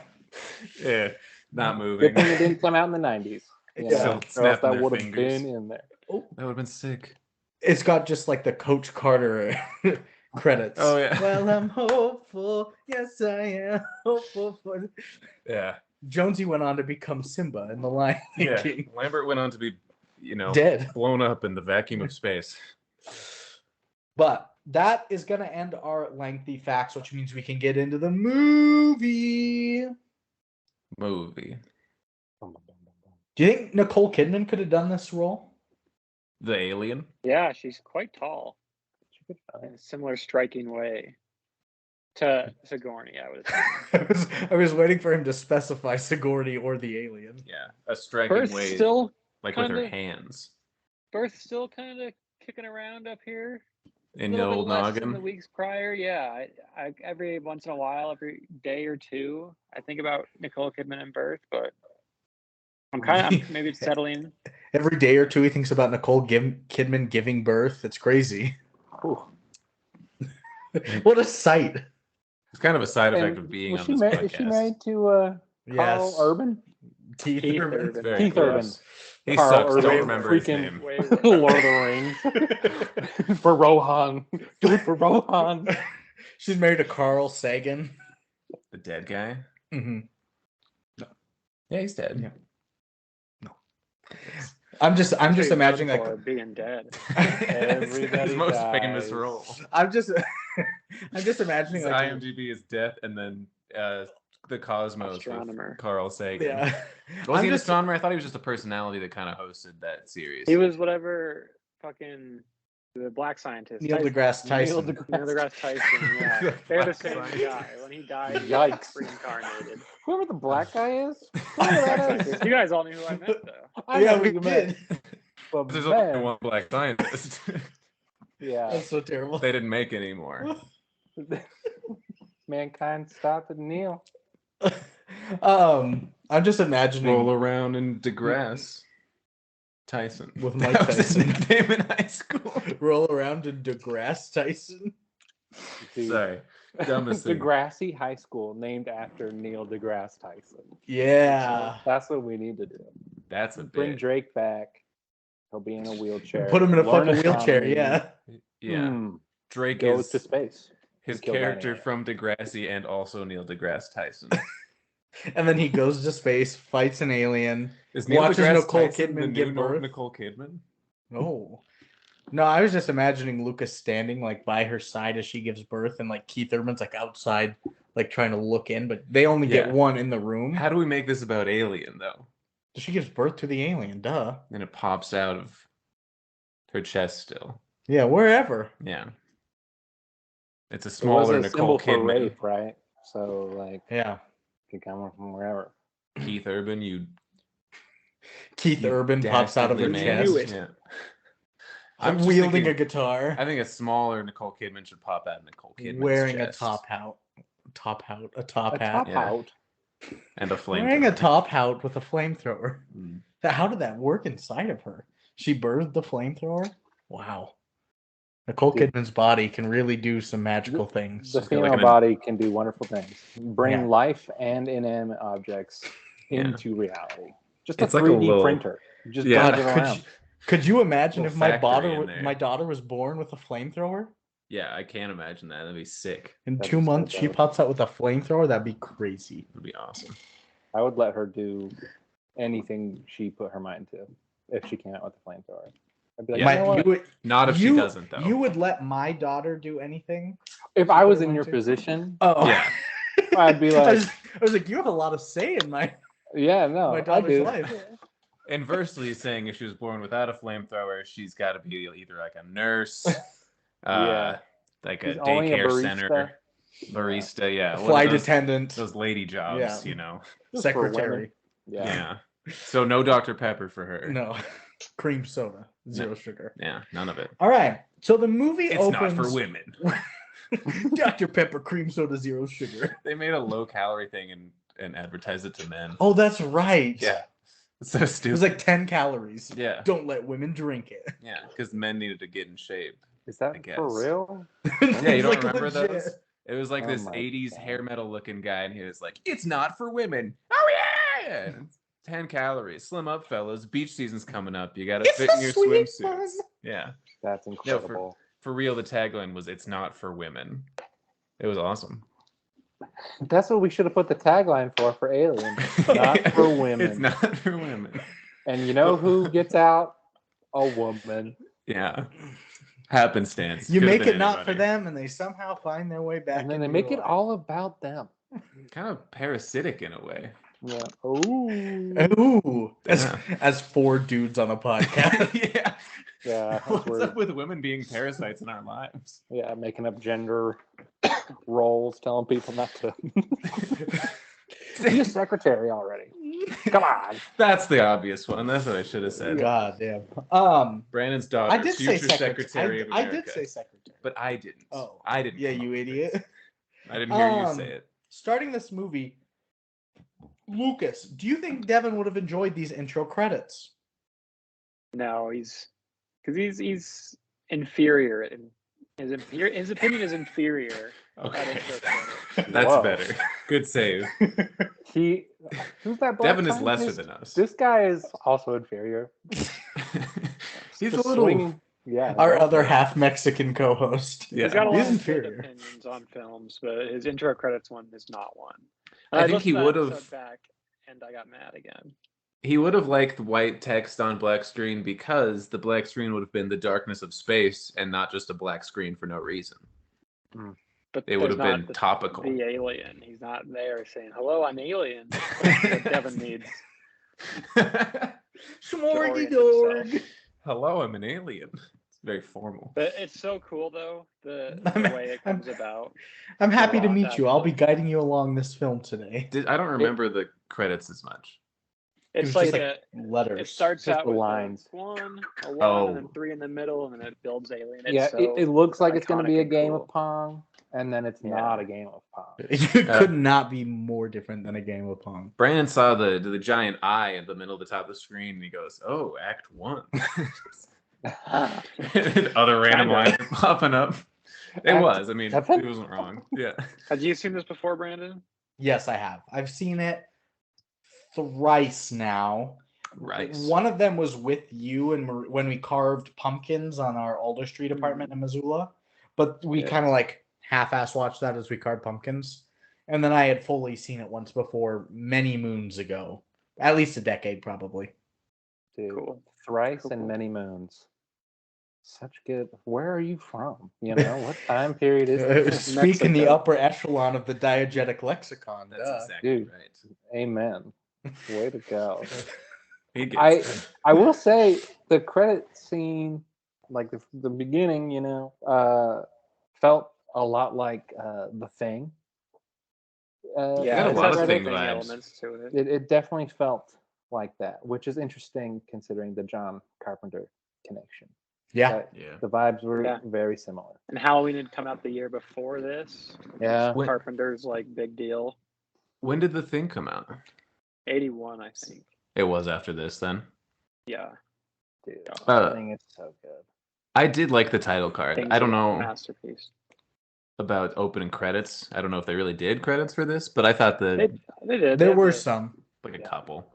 yeah, not moving. Good thing it didn't come out in the 90s. You Yeah. know, or else Snapping that their would have fingers. been in there. That would have been sick. It's got just like the Coach Carter credits. Oh, yeah. Well, I'm hopeful. Yes, I am hopeful for. Yeah. Jonesy went on to become Simba in The Lion Yeah. King. Lambert went on to be, Dead. blown up in the vacuum of space. But that is going to end our lengthy facts, which means we can get into the movie. Movie. Do you think Nicole Kidman could have done this role? The Alien. Yeah, she's quite tall in a similar striking way to Sigourney, I would say. I was waiting for him to specify Sigourney or the alien. Yeah, a striking Birth way, still like with her kinda- hands. Birth still kind of kicking around up here. In A the little old bit less than the noggin. weeks prior. Yeah, I every once in a while, every day or two, I think about Nicole Kidman and birth, but I'm maybe it's settling. Every day or two, he thinks about Nicole Kidman giving birth. It's crazy. What a sight. It's kind of a side effect And of being was on she this married? podcast. Is she married to Carl Yes. Urban? Keith Keith Urban. Urban. Very Keith close. Urban. He Carl sucks. Urban. Don't Way remember worse. his Freaking name. Way worse. Lord of the Rings. For Rohan. Do it for Rohan. She's married to Carl Sagan. The dead guy. Mm-hmm. Yeah, he's dead. Yeah. I'm just That's what imagining he's known like for, being dead. Everybody his most dies. famous role. I'm just imagining His like IMDb is death, and then the Cosmos Astronomer. with Carl Sagan. yeah. Was I'm he an just- astronomer? I thought he was just a personality that kind of hosted that series. He was whatever fucking the black scientist. Neil Tyson. deGrasse Tyson. Neil deGrasse Tyson. Yeah, they're the Black same scientist. guy. When he died, he Yikes. got reincarnated. Whoever the black guy is? Whoever that is. You guys all knew who I meant, though. I know Yeah, who we you meant, did. but There's only man, one black scientist. yeah, That's so terrible. They didn't make any more. mankind stopped at Neil. I'm just imagining Roll around in DeGrasse Tyson. With Mike That was his Tyson. nickname in high school. roll around in deGrasse Tyson. Dude, Sorry. Dumbest thing. Degrassi High School, named after Neil deGrasse Tyson. Yeah. That's what we need to do. That's a Bring bit. Drake back. He'll be in a wheelchair. Put him in a learn fucking wheelchair. astronomy, Yeah. Yeah. hmm, Drake Go is to space. his kill character dynamite. from Degrassi and also Neil deGrasse Tyson. And then he goes to space, fights an alien. Is Neil Watches deGrasse Nicole Tyson Kidman the give new birth. Nicole Kidman? Oh. No, I was just imagining Lucas standing like by her side as she gives birth, and like Keith Urban's like outside, like trying to look in, but they only Yeah. get one in the room. How do we make this about Alien though? She gives birth to the alien, duh. And it pops out of her chest still. Yeah, wherever. Yeah. It's a It was smaller a Nicole symbol for Kidman. rape, right? So like, Yeah. it can come from wherever. Keith Urban, you Keith Urban pops out of her dastardly man. chest. knew it. Yeah. I'm just wielding thinking- a guitar, I think a smaller Nicole Kidman should pop out of Nicole Kidman's wearing chest. a top hat, a top A hat, top yeah. out. And a flame. wearing a top hat with a flamethrower. Mm. How did that work inside of her? She birthed the flamethrower. Wow. Nicole Dude. Kidman's body can really do some magical things. The got female like an- body can do wonderful things. Bring Yeah. life and inanimate objects Yeah. into reality. Just It's a like a 3D little- printer. Just Yeah. turns it around. Could you imagine Little if my factory in there. daughter was born with a flamethrower? Yeah, I can't imagine that. That'd be sick. In That'd 2 be so months, she dope. pops out with a flamethrower. That'd be crazy. That'd be awesome. I would let her do anything she put her mind to if she came out with a flamethrower. I'd be like, Yeah. you know what? You would, Not if she you- doesn't though. You would let my daughter do anything? If I was put her in your mind to? position, Oh, Yeah. I'd be I like, was like, you have a lot of say in my yeah, no, my I daughter's do. life. Inversely, saying if she was born without a flamethrower, she's got to be either like a nurse, Yeah. like a She's only a daycare barista. center, barista, yeah, one of Flight those- attendant, those lady jobs, Yeah. you know. Just for women. secretary. Yeah. Yeah. So no Dr. Pepper for her. No, cream soda, zero sugar. Yeah, none of it. All right, so the movie It's opens. not for women. Dr. Pepper, cream soda, zero sugar. They made a low calorie thing and advertised it to men. Oh, that's right. Yeah. It's so It stupid. was like 10 calories. yeah. Don't let women drink it. Yeah, because men needed to get in shape. Is that I guess. for real? Yeah, It's you don't like remember legit. those? It was like Oh this my 80s God. hair metal looking guy, and he was like, "It's not for women." Oh yeah, and it's 10 calories. Slim up, fellas. Beach season's coming up. You got to It's fit a in your sweet swimsuits. Yeah, That's incredible. for real. The tagline was, "It's not for women." It was awesome. That's what we should have put the tagline for Alien. Not for women. It's not for women. And you know who gets out? A woman. Yeah, happenstance. You Could've make been it not for anybody. them, and they somehow find their way back. And then they into make your it life. all about them. Kind of parasitic in a way. Yeah. Oh. Ooh, Yeah. as 4 dudes on a podcast. Yeah. Yeah. What's We're, up with women being parasites in our lives? yeah, making up gender roles, telling people not to. Be a secretary already. Come on. That's the obvious one. That's what I should have said. God damn. Brandon's daughter, I did say future secretary of I America. did say secretary. But I didn't. Oh, I didn't. yeah, come you up with idiot. this. I didn't hear you say it. Starting this movie, Lucas, do you think Devin would have enjoyed these intro credits? No, he's inferior. And his opinion is inferior. Okay. That That's Whoa. better. Good save. Who's that black Devin is lesser scientist? than us. This guy is also inferior. He's Just a little. swinging- Yeah. Our go other for it. half Mexican co-host. Yeah. He's got a He's lot of good inferior. opinions on films, but his intro credits one is not one. I think he listened to that would've- episode back, and I got mad again. He would have liked white text on black screen because the black screen would have been the darkness of space and not just a black screen for no reason. But It would there's have been not topical. the alien. He's not there saying, "Hello, I'm alien." What Devin needs. Smorgy orient dog. Hello, I'm an alien. It's very formal. But it's so cool though the way it comes about. I'm happy to lot, meet you. I'll be actually. guiding you along this film today. I don't remember the credits as much. It It's was like just it letters. starts just out the with lines. a one, Oh. and then 3 in the middle, and then it builds alien. It's Yeah, so it looks like it's going to be iconic a and game cool. of Pong, and then it's Yeah. not a game of Pong. It could not be more different than a game of Pong. Brandon saw the giant eye in the middle of the top of the screen, and he goes, "Oh, Act 1." Other random Kinda. lines popping up. It Act was. I mean, 7? it wasn't wrong. Yeah. Had you seen this before, Brandon? Yes, I have. I've seen it thrice now. Rice. One of them was with you and when we carved pumpkins on our Alder Street apartment in Missoula. But we Yeah. kind of like half-ass watched that as we carved pumpkins. And then I had fully seen it once before many moons ago. At least a decade, probably. Dude, Cool. thrice Cool, and cool. many moons. Such good. Where are you from? You know, what time period is this? Speak in the Mexico. upper echelon of the diegetic lexicon. That's duh. exactly Dude. right. Amen. Way to go. He gets it. I will say the credit scene, like the beginning, you know, felt a lot like The Thing. Yeah, got a it lot has of Thing Thing vibes. elements to it. It definitely felt like that, which is interesting considering the John Carpenter connection. Yeah. But Yeah. the vibes were Yeah. very similar. And Halloween had come out the year before this. Yeah. When- Carpenter's like big deal. When did the thing come out? 81, I think. It was after this then. Yeah. Dude, Uh, I think it's so good. I did like the title card. Thing's I don't a know masterpiece. about opening credits. I don't know if they really did credits for this, but I thought They that did. There They were had the- some. like a couple.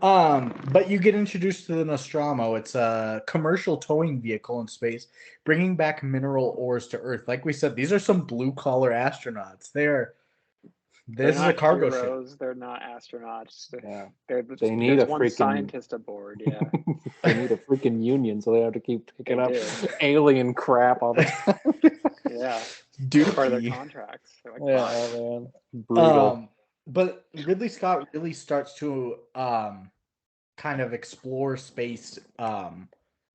But you get introduced to the Nostromo. It's a commercial towing vehicle in space, bringing back mineral ores to Earth. Like we said, these are some blue-collar astronauts. they're This is a not cargo ship. heroes, they're not astronauts. Yeah. They need there's a one freaking- scientist aboard. Yeah. They need a freaking union, so they have to keep picking They up do. alien crap all the time. Yeah. Part of their Dookie. contracts. They're like, Yeah, "Fine." man. Brutal. But Ridley Scott really starts to kind of explore space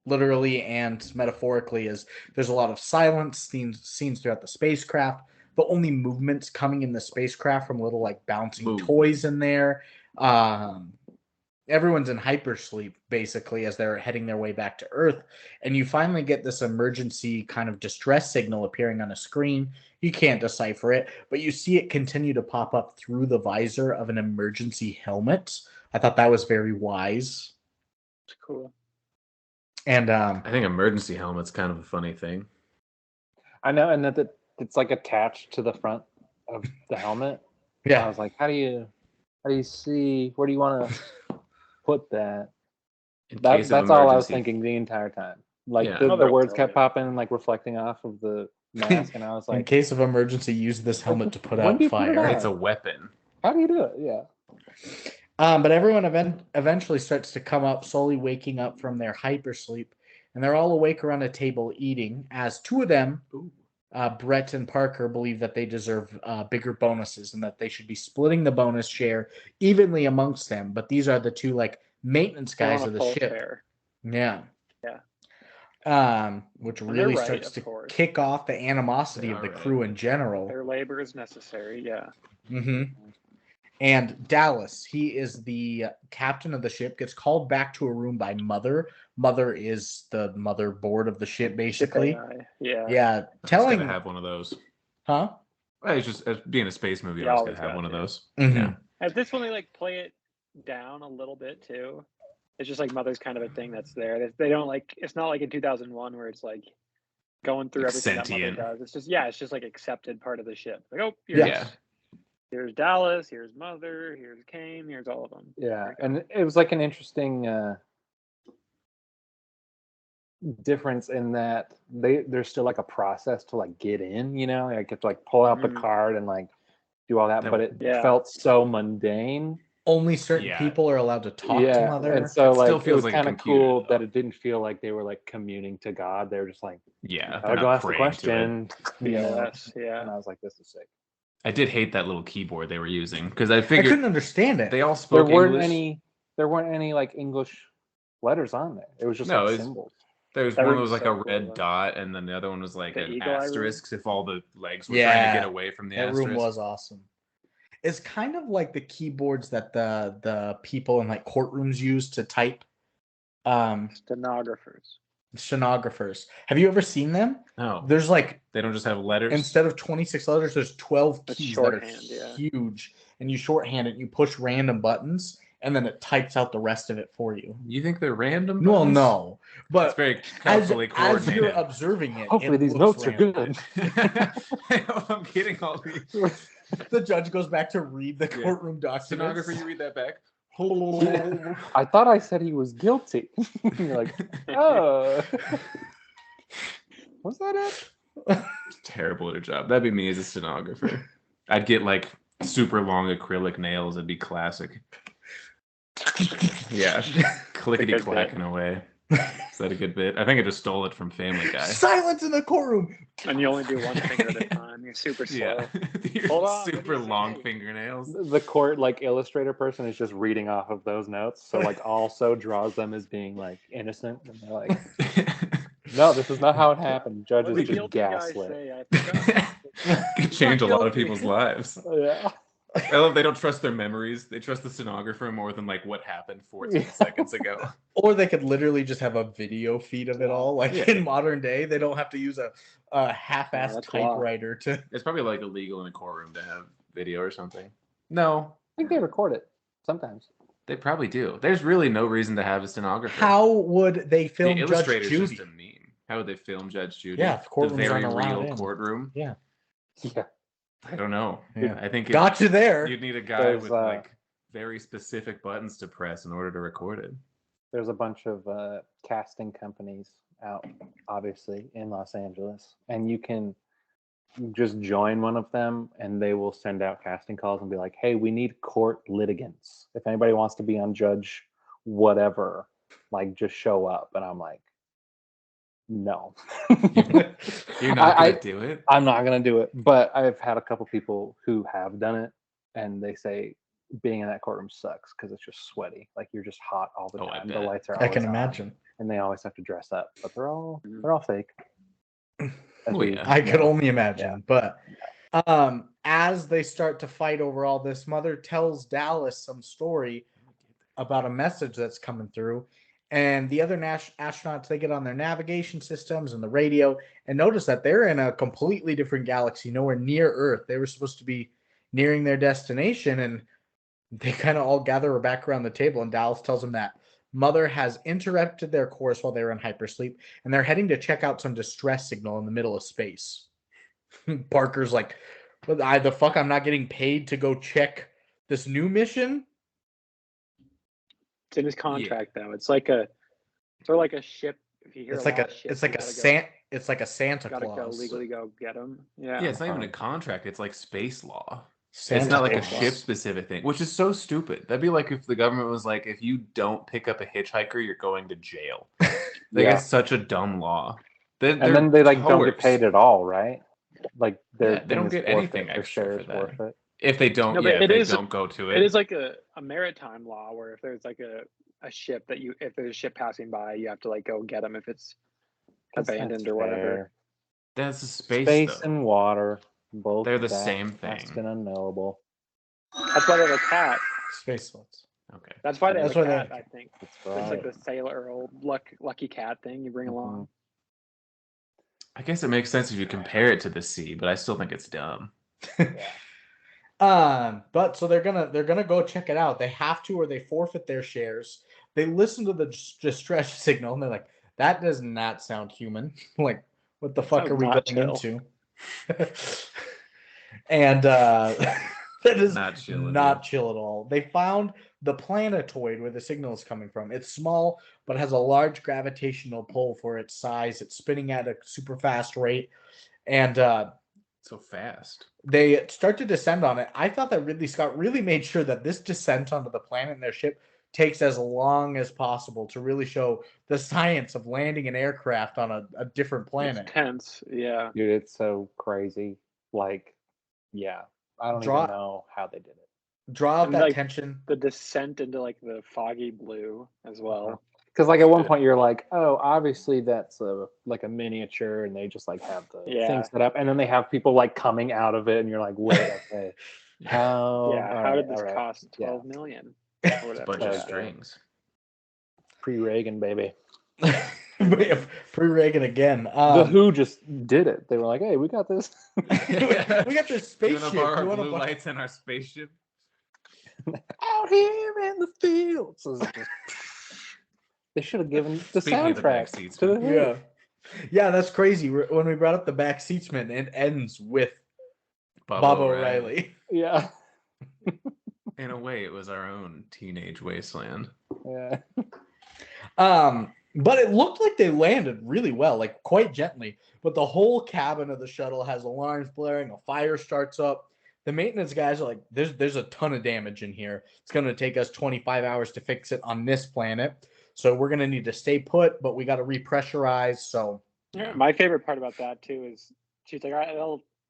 literally and metaphorically, as there's a lot of silence scenes throughout the spacecraft. The only movements coming in the spacecraft from little like bouncing Move. toys in there. Everyone's in hypersleep basically as they're heading their way back to Earth, and you finally get this emergency kind of distress signal appearing on a screen. You can't decipher it, but you see it continue to pop up through the visor of an emergency helmet. I thought that was very wise. It's cool. And I think emergency helmet's kind of a funny thing. I know, and that it's like attached to the front of the helmet. I yeah, was like, how do you see? Where do you want to put that? In That case of that's all I was emergency. thinking the entire time. Like Yeah. the Another words one, kept yeah. popping and like reflecting off of the mask, and I was in like, case of emergency, use this helmet to put when out do you put it fire. on? It's a weapon. how do you do it? Yeah. But everyone eventually starts to come up, slowly waking up from their hypersleep, and they're all awake around a table eating, as two of them, Brett and Parker, believe that they deserve bigger bonuses and that they should be splitting the bonus share evenly amongst them. But these are the two like maintenance They guys want of a the full ship. share. Yeah. Yeah. Which And they're really right, starts of to course. kick off the animosity They of the are crew right. in general. Their labor is necessary. Yeah. Mm-hmm. And Dallas, he is the captain of the ship, gets called back to a room by Mother. Mother is the motherboard of the ship, basically. Yeah. Yeah, Just telling. gotta have one of those. Huh? Well, it's just being a space movie. You I always always gotta have got one of to. those. Mhm. Yeah. At this one, they like play it down a little bit too. It's just like Mother's kind of a thing that's there. They don't like. It's not like in 2001 where it's like going through Like everything sentient. that Mother does. It's just like accepted part of the ship. Like, oh, Yeah. here's Dallas, here's Mother, here's Kane, here's all of them. Yeah, and it was like an interesting difference in that there's still like a process to like get in, you know, like you have to like pull out the card and like do all that, but it felt so mundane. Only certain people are allowed to talk to Mother. And so It still like it feels was like a kind of computer, cool though. that it didn't feel like they were like communing to God. They were just like, Yeah, gotta go ask the praying to it. question. You know? Yeah. And I was like, this is sick. I did hate that little keyboard they were using because I I figured couldn't understand it. they all spoke English. There weren't any like English letters on there. It was just like symbols. There was one that was like a red dot, and then the other one was like an asterisk if all the legs were trying to get away from the asterisk. That room was awesome. It's kind of like the keyboards that the people in like courtrooms use to type. Stenographers. Have you ever seen them? No. There's like they don't just have letters. Instead of 26 letters, there's 12 keys that are shorthand, huge, and you shorthand it. You push random buttons, and then it types out the rest of it for you. You think they're random? Well, buttons? no, but it's very carefully coordinated. As you're observing it, hopefully these notes random. are good. I'm getting all these. The judge goes back to read the courtroom documents. Stenographer, you read that back. I thought I said he was guilty. You're like, oh, was that it? Terrible at her job. That'd be me as a stenographer. I'd get like super long acrylic nails. It'd be classic. Yeah, clickety clacking away. Is that a good bit? I think I just stole it from Family Guy. Silence in the courtroom. And you only do one finger at a time. You're super slow. Yeah. Hold on, super long fingernails. The court like illustrator person is just reading off of those notes, so like also draws them as being like innocent, and they're like, no, this is not how it happened. Judge is just gaslit. Could change a lot of people's lives. Yeah. I love they don't trust their memories. They trust the stenographer more than like what happened 14 seconds ago. Or they could literally just have a video feed of it all. Like in modern day, they don't have to use a half-assed typewriter to. It's probably like illegal in a courtroom to have video or something. No, I think they record it sometimes. They probably do. There's really no reason to have a stenographer. How would they film the Judge illustrator's Judy? just a meme. How would they film Judge Judy? Yeah, if courtrooms the very aren't allowed real in. courtroom. Yeah. Yeah. I don't know. Yeah. I think Got you there. You'd need a guy with like very specific buttons to press in order to record it. There's a bunch of casting companies out, obviously, in Los Angeles, and you can just join one of them, and they will send out casting calls and be like, "Hey, we need court litigants. If anybody wants to be on Judge whatever, like just show up." And I'm like, no. You're not gonna do it? I'm not gonna do it. But I've had a couple people who have done it, and they say being in that courtroom sucks because it's just sweaty. Like you're just hot all the time. The lights are always I can on, imagine. and they always have to dress up, but they're all fake. I could only imagine. But as they start to fight over all this, Mother tells Dallas some story about a message that's coming through. And the other astronauts, they get on their navigation systems and the radio and notice that they're in a completely different galaxy, nowhere near Earth. They were supposed to be nearing their destination, and they kind of all gather back around the table, and Dallas tells them that Mother has interrupted their course while they were in hypersleep, and they're heading to check out some distress signal in the middle of space. Parker's like, the fuck, I'm not getting paid to go check this new mission? It's in his contract, though. It's like a ship. If you hear it's like a Santa Claus. Gotta legally go get him. Yeah. Yeah, it's not even a contract. It's like space law. Santa it's not like a Claus. ship specific thing, which is so stupid. That'd be like if the government was like, if you don't pick up a hitchhiker, you're going to jail. It's such a dumb law. And then they like don't get paid at all, right? Like they don't get anything extra for that. Forfeit. If they don't, don't go to it. It is like a maritime law where if there's like a ship if there's a ship passing by, you have to like go get them if it's abandoned or whatever. That's a space and water, both. They're the same thing. Vast and unknowable. That's why they have a cat. Space sluts. Okay. That's why they have That's a why they cat, have- I think. That's It's like right. the sailor old lucky cat thing you bring along. I guess it makes sense if you compare it to the sea, but I still think it's dumb. But so they're gonna go check it out. They have to, or they forfeit their shares. They listen to the distress signal, and they're like, "That does not sound human. Like, what the fuck Sounds are we not going chill. into?" And that is Not chill, not dude. chill at all. They found the planetoid where the signal is coming from. It's small, but has a large gravitational pull for its size. It's spinning at a super fast rate, and So fast. they start to descend on it. I thought that Ridley Scott really made sure that this descent onto the planet in their ship takes as long as possible to really show the science of landing an aircraft on a different planet. It's tense. Yeah. Dude, it's so crazy. Like, yeah, I don't Draw- even know how they did it. Draw out And, that like, tension. The descent into like the foggy blue as well. Because like at one Good. point you're like, oh, obviously that's a miniature, and they just like have the thing set up, and then they have people like coming out of it, and you're like, wait, okay, how? Yeah. How did this cost 12 million? Or It's a whatever. bunch Yeah. of strings. Pre-Reagan, baby. Pre-Reagan again. The Who just did it. They were like, hey, we got this. we got this You spaceship. want to borrow You our wanna blue bu- lights in our spaceship? Out here in the fields. So it's just- they should have given the Speaking of the soundtrack backseats, to the Who. Yeah. Yeah, that's crazy. When we brought up the back seatsman, it ends with Bob O'Reilly. Yeah. In a way, it was our own teenage wasteland. Yeah. But it looked like they landed really well, like quite gently. But the whole cabin of the shuttle has alarms blaring, a fire starts up. The maintenance guys are like, there's a ton of damage in here. It's going to take us 25 hours to fix it on this planet. So we're going to need to stay put, but we got to repressurize. So Yeah. My favorite part about that too is she's like, all right,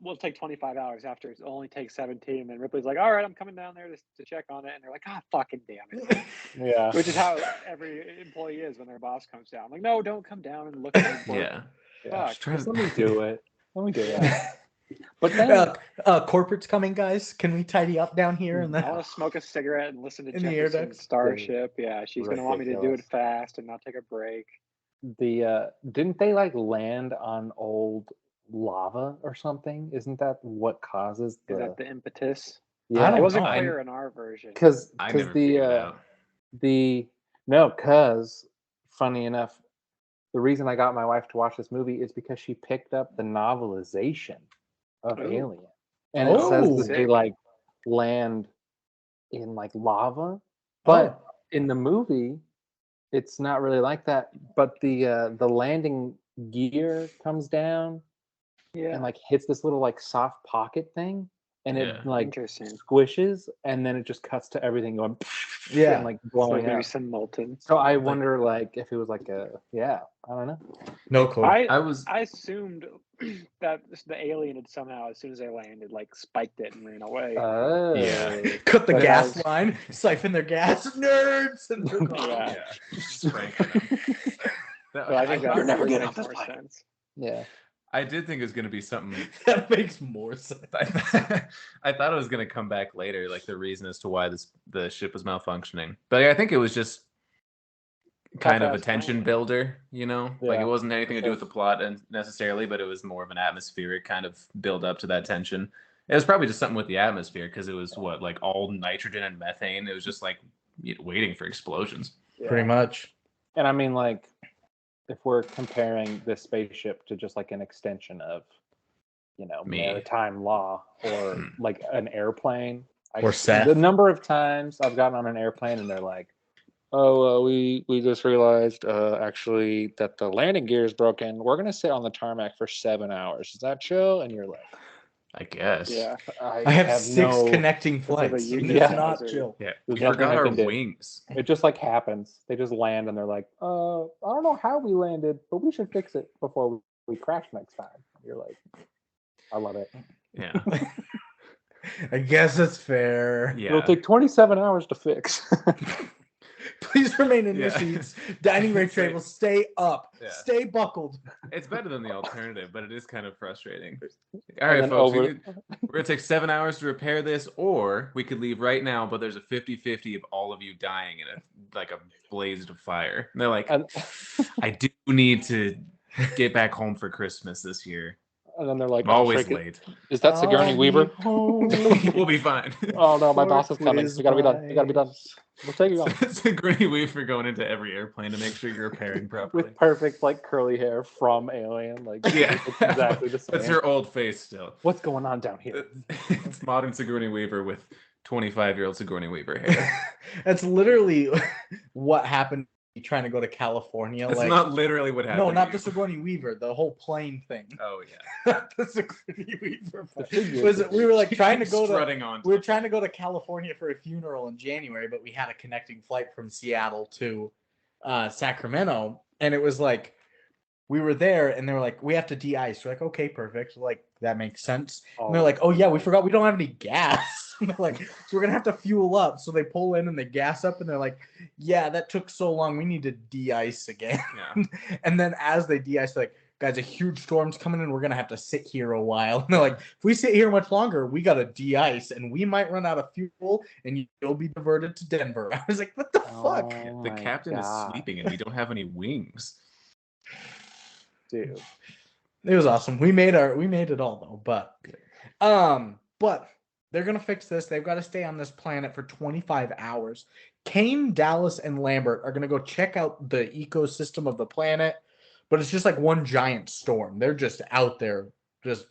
we'll take 25 hours after it only takes 17. And Ripley's like, all right, I'm coming down there to check on it. And they're like, ah, fucking damn it. Yeah. Which is how every employee is when their boss comes down. Like, no, don't come down and look at me. Yeah. Yeah. Fuck. Try Just to- let me do it. Let me do it. Yeah. But then, corporate's coming, guys. Can we tidy up down here? And I then want to smoke a cigarette and listen to In the air Jefferson ducts? Starship. Yeah, she's going to want me to do it Ridiculous. fast and not take a break. didn't they like land on old lava or something? Isn't that what causes Is that the impetus? I yeah? don't It wasn't know. clear in our version. Because I never figured it out. because funny enough, the reason I got my wife to watch this movie is because she picked up the novelization of Ooh. Alien, and it says Oh. that they Sick. like land in like lava, but Oh. in the movie, it's not really like that. But the landing gear comes down Yeah. and like hits this little like soft pocket thing, and Yeah. it like Interesting. squishes, and then it just cuts to everything going Yeah. and like So blowing maybe up. some molten. So I wonder like if it was like I don't know. No clue. I I was assumed that the alien had somehow, as soon as they landed, like spiked it and ran away. Oh. Yeah. Cut the But gas I was- line, siphon their gas, nerds. And Yeah. Just pranking them. But I think thought- that never makes getting more off this plane. sense. Yeah. I did think it was going to be something. That makes more sense. I thought it was going to come back later, like the reason as to why the ship was malfunctioning. But I think it was just kind of a Half-assed tension plan. builder, you know? Like Yeah, it wasn't anything to do sure. with the plot and necessarily, but it was more of an atmospheric kind of build up to that tension. It was probably just something with the atmosphere because it was what, like all nitrogen and methane. It was just like waiting for explosions. Pretty much. And I mean, like, if we're comparing this spaceship to just like an extension of, Me. maritime law or like an airplane, Or Seth. the number of times I've gotten on an airplane and they're like, "Oh, we just realized actually that the landing gear is broken. We're gonna sit on the tarmac for 7 hours. Is that chill?" And you're like, I guess. Yeah. I have 6 connecting It's like a flights. union It's Yeah. not hazard. chill. Yeah. There's We nothing forgot I our can do. wings. It just like happens. They just land and they're like, I don't know how we landed, but we should fix it before we crash next time. You're like, I love it. Yeah. I guess it's fair. Yeah. It'll take 27 hours to fix. Please remain in your Yeah. seats. Dining room table, stay up. Yeah. Stay buckled. It's better than the alternative, but it is kind of frustrating. All And right, then folks, over- we're going to take 7 hours to repair this, or we could leave right now, but there's a 50-50 of all of you dying in a blaze of fire. And they're like, And, I do need to get back home for Christmas this year. and then they're like, I'm always Shrek, late. is that Sigourney I'll Weaver? be home We'll be fine. Oh no, my for boss is coming. We gotta be done. We gotta be done. quiz We'll take you on. Sigourney Weaver going into every airplane to make sure you're repairing properly. With perfect like curly hair from Alien. Like Yeah, it's exactly the same. That's her old face still. What's going on down here? It's modern Sigourney Weaver with 25-year-old Sigourney Weaver hair. That's literally what happened trying to go to California. That's like, not literally what happened. no, not to the you. Sigourney Weaver, the whole plane thing. Oh yeah. The Sigourney Weaver plane. We were like trying to go Strutting on. we were trying to go to California for a funeral in January, but we had a connecting flight from Seattle to Sacramento, and it was like we were there, and they were like, "We have to de-ice." We're like, "Okay, perfect." Like that makes sense. And they're like, "Oh yeah, we forgot we don't have any gas." And they're like, "So we're gonna have to fuel up." So they pull in and they gas up, and they're like, "Yeah, that took so long. We need to de-ice again." Yeah. And then as they de-ice, they're like, "Guys, a huge storm's coming in. We're gonna have to sit here a while." And they're like, "If we sit here much longer, we gotta de-ice, and we might run out of fuel, and you'll be diverted to Denver." I was like, "What the fuck?" The captain is sleeping, and we don't have any wings. Dude. It was awesome. We made it all though, but they're gonna fix this. They've got to stay on this planet for 25 hours. Kane, Dallas, and Lambert are gonna go check out the ecosystem of the planet, but it's just like one giant storm. They're just out there, just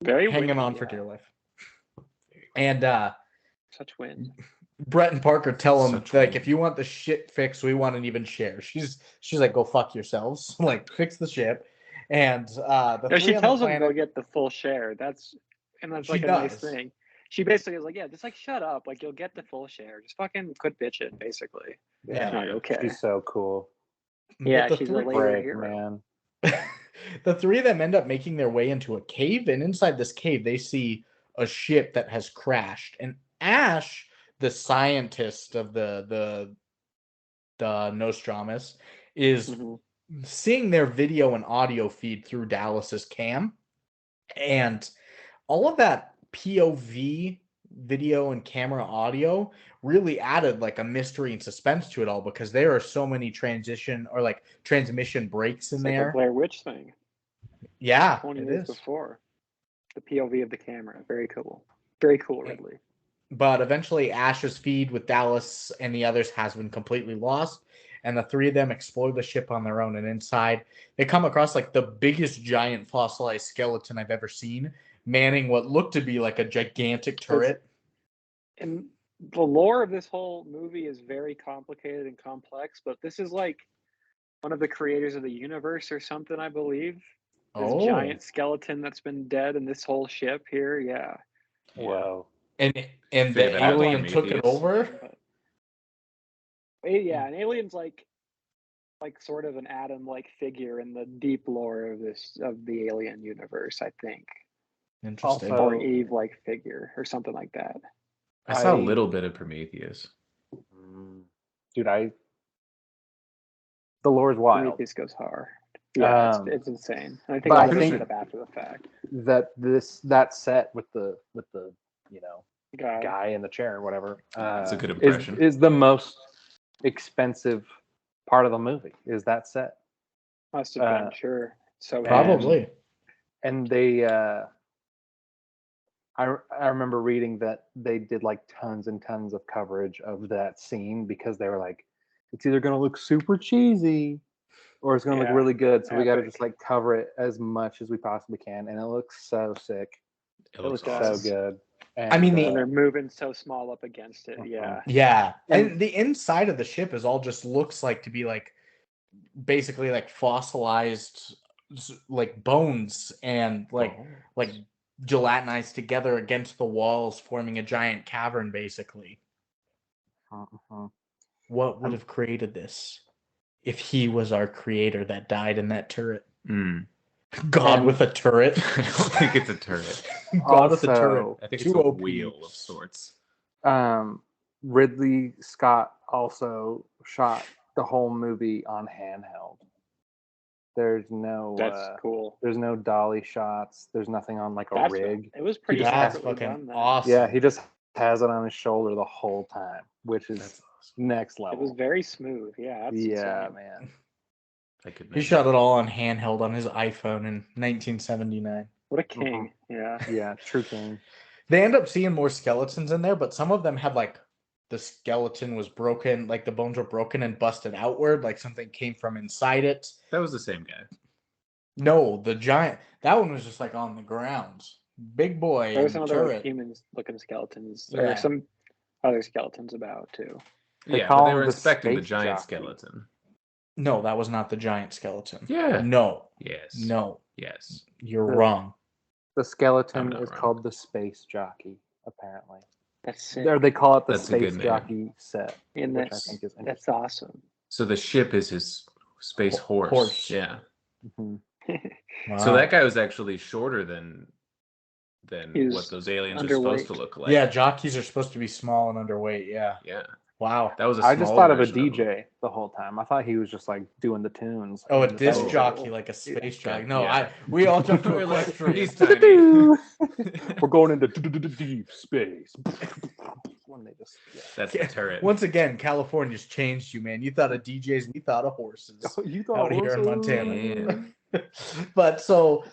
Very hanging windy, on for yeah. dear life. And Such wind. Brett and Parker tell him Such like, wind. if you want the shit fixed, we want an even share. She's like, go fuck yourselves. Like, fix the ship. And the No, she three on the tells him to go planet- get the full share. That's like She a nice does. thing. She basically is like, yeah, just like shut up. Like you'll get the full share. Just fucking quit bitching, basically. Yeah. Like, okay. She's so cool. Yeah, But the she's a three- later Brave, hero. man. the three of them end up making their way into a cave, and inside this cave they see a ship that has crashed. And Ash, the scientist of the Nostradamus, is Mhm. seeing their video and audio feed through Dallas's cam, and all of that POV video and camera audio really added like a mystery and suspense to it all, because there are so many transmission breaks in It's like there. a Blair Witch thing. Yeah, 20 it years is. before. The POV of the camera. Very cool. Very cool, Ridley. But eventually Ash's feed with Dallas and the others has been completely lost, and the three of them explore the ship on their own, and inside they come across like the biggest giant fossilized skeleton I've ever seen, manning what looked to be like a gigantic turret. And the lore of this whole movie is very complicated and complex, but this is like one of the creators of the universe or something, I believe. This giant skeleton that's been dead in this whole ship here, yeah. Whoa. And Figure the that out, alien took it Prometheus. over. But, yeah, an alien's like sort of an Adam-like figure in the deep lore of the Alien universe, I think. Interesting. Also- Or an Eve-like figure or something like that. I saw a I- little bit of Prometheus. Dude, the lore's wild. Prometheus goes hard. Yeah, it's insane. And I think but a I lot of it think- set up after the fact. That set with the God. guy in the chair or whatever. That's a good impression. Is the most expensive part of the movie. Is that set? Must have been, sure. So Probably. And they I remember reading that they did like tons and tons of coverage of that scene, because they were like, it's either going to look super cheesy or it's going to Yeah, look really good, so we got to epic. just like cover it as much as we possibly can, and it looks so sick. It looks looks awesome. So good. And, I mean, and they're moving so small up against it. Yeah. Yeah, and the inside of the ship is all just looks like to be like basically like fossilized like bones and like gelatinized together against the walls, forming a giant cavern basically. What would have created this if he was our creator that died in that turret? God And- with a turret. I don't think it's a turret. God with a Also- turret. I think Too it's a OP. wheel of sorts. Ridley Scott also shot the whole movie on handheld. There's no That's cool. there's no dolly shots. There's nothing on like a rig. It was pretty That's smartly fucking done. Then. awesome. Yeah, he just has it on his shoulder the whole time, which is That's awesome. next It level. was very smooth. Yeah. That's Yeah, insane. man. I could. He never shot do it all on handheld on his iPhone in 1979. What a king. Yeah. Yeah, true king. They end up seeing more skeletons in there, but some of them had like the skeleton was broken, like the bones were broken and busted outward, like something came from inside it. That was the same guy. No, the giant, that one was just like on the ground. Big boy There were in some the other like, turret. human-looking skeletons. Yeah. There were some other skeletons about too. They Yeah, call but they him were the inspecting the space giant jockey. skeleton. No, that was not the giant skeleton. Yeah. No, Yes. no, Yes. you're The- wrong. The I'm skeleton not is wrong. called the space jockey, apparently. That's sick. Or they call it the That's a good space name. jockey set, And which I that's think is that's interesting. awesome. So the ship is his space horse. Horse. Yeah. Mhm. Wow. So that guy was actually shorter than He was what those aliens are supposed to underweight. look like. Yeah, jockeys are supposed to be small and underweight. Yeah. Yeah. Wow. That was a I just small thought of a version him. DJ the whole time. I thought he was just like doing the tunes. Oh, a and disc just- jockey, like a space jockey. No, Yeah. we all jumped to We're a like, question. he's tiny. We're going into deep space. When they just, yeah. That's the turret. Once again, California's changed you, man. You thought of DJs, we thought of horses You out here in horses? Montana. But so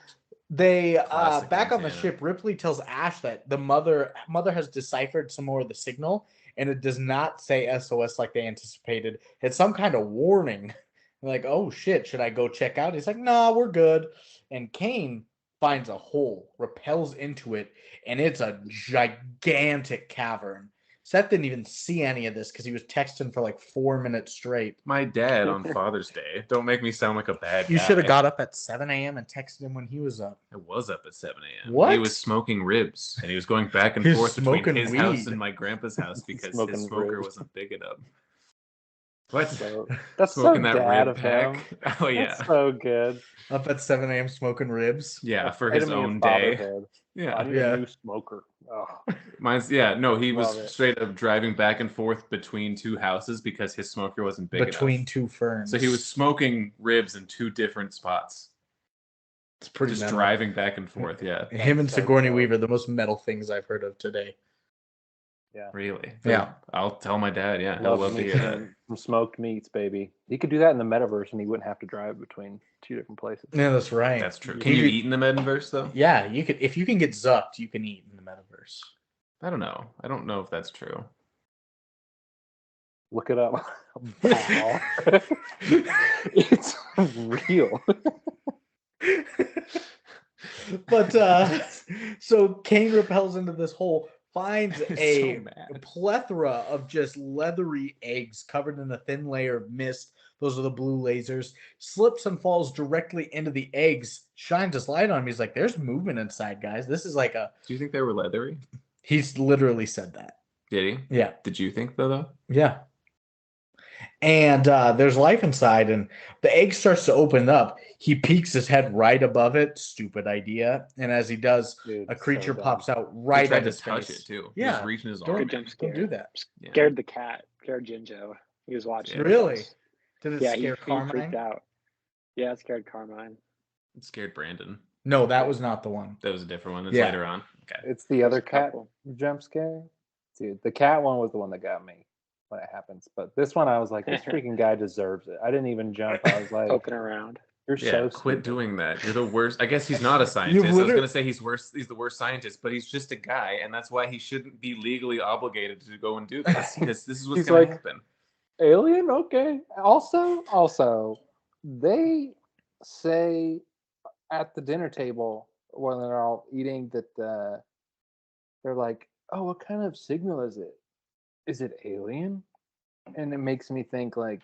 they Classic back on the Montana. ship, Ripley tells Ash that the mother has deciphered some more of the signal, and it does not say SOS like they anticipated. It's some kind of warning. Like, oh shit, should I go check out? He's like, nah, we're good. And Kane finds a hole, rappels into it, and it's a gigantic cavern. Seth didn't even see any of this because he was texting for like 4 minutes straight. My dad on Father's Day. Don't make me sound like a bad You guy. should have got up at 7 a.m. and texted him when he was up. I was up at 7 a.m. What? He was smoking ribs, and he was going back and He was forth between smoking his house weed. and my grandpa's house because Smoking his smoker ribs. wasn't big enough. What? So, that's Smoking so that dad rib of him. pack? Oh, yeah. That's so good. Up at 7 a.m. smoking ribs. Yeah, for Epitome his of own day. fatherhood. I Yeah. need Yeah. a new smoker. Oh. Mine's, yeah, no, he Love was it. straight up driving back and forth between two houses because his smoker wasn't big Between enough. two ferns. So he was smoking ribs in two different spots. It's pretty Just metal. driving back and forth, yeah. Him and That's so Sigourney dope. Weaver, the most metal things I've heard of today. Really? Yeah. I'll tell my dad, yeah. He'll love to meat hear that. from smoked meats, baby. He could do that in the metaverse, and he wouldn't have to drive between two different places. Yeah, that's right. That's true. You Can you could- eat in the metaverse, though? Yeah, you could. If you can get zucked, you can eat in the metaverse. I don't know. I don't know if that's true. Look it up. Wow. It's real. But so Kane repels into this hole, finds I'm a so mad. plethora of just leathery eggs covered in a thin layer of mist. Those are the blue lasers. Slips and falls directly into the eggs. Shines his light on him. He's like, "There's movement inside, guys. This is like a." Do you think they were leathery? He's literally said that. Did he? Yeah. Did you think though? Yeah. And there's life inside, and the egg starts to open up. He peeks his head right above it. Stupid idea. And as he does, Dude, a creature so pops out He right tried at to his touch face. it too. Yeah. He was reaching his Don't- arm. Good jump in. scare. Don't do that. Yeah. Scared the cat. Scared Jinjo. He was watching. Yeah. with Really? us. Did it Yeah, scare he freaked Carmine? out. Yeah, it scared Carmine. It scared Brandon. No, that was not the one. That was a different one. That's Yeah. later on. Okay. It's the other There's a cat couple. jump scare. Dude, the cat one was the one that got me when it happens. But this one, I was like, this freaking guy deserves it. I didn't even jump. I was like, Poking around. you're Yeah, so quit stupid. doing that. You're the worst. I guess he's not a scientist. I was literally- gonna say he's worse. He's the worst scientist, but he's just a guy, and that's why he shouldn't be legally obligated to go and do this because this is what's He's gonna like- happen. Alien? Okay. Also, they say at the dinner table when they're all eating that they're like, oh, what kind of signal is it? Is it alien? And it makes me think like,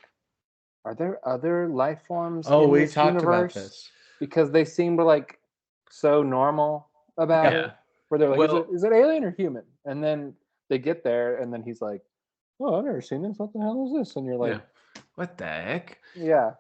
are there other life forms Oh, in we this talked universe? about this. Because they seem to like so normal about Yeah. it. Where they're like, Well- is it alien or human? And then they get there and then he's like, oh, I've never seen this. What the hell is this? And you're like, Yeah. What the heck? yeah.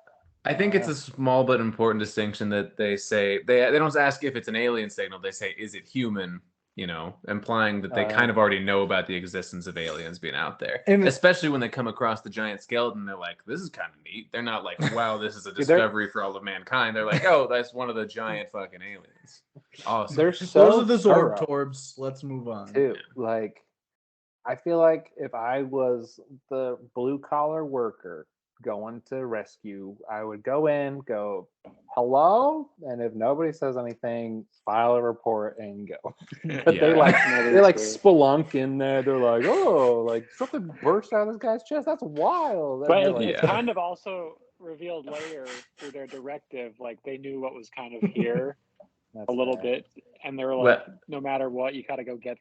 I think it's a small but important distinction that they say they don't ask if it's an alien signal. They say, is it human? you know, implying that they kind of already know about the existence of aliens being out there. And especially when they come across the giant skeleton, they're like, this is kind of neat. They're not like, wow, this is a discovery for all of mankind. They're like, oh, that's one of the giant fucking aliens. Awesome. They're those so are the thorough, Zorb-Torbs. Let's move on. too. Like, I feel like if I was the blue collar worker going to rescue, I would go in, go, hello, and if nobody says anything, file a report and go. But they like spelunk in there. They're like, oh, like something burst out of this guy's chest. That's wild. But And it's like, kind of also revealed later through their directive, like they knew what was kind of here that's a little fair. bit, and they were like, no matter what, you gotta go get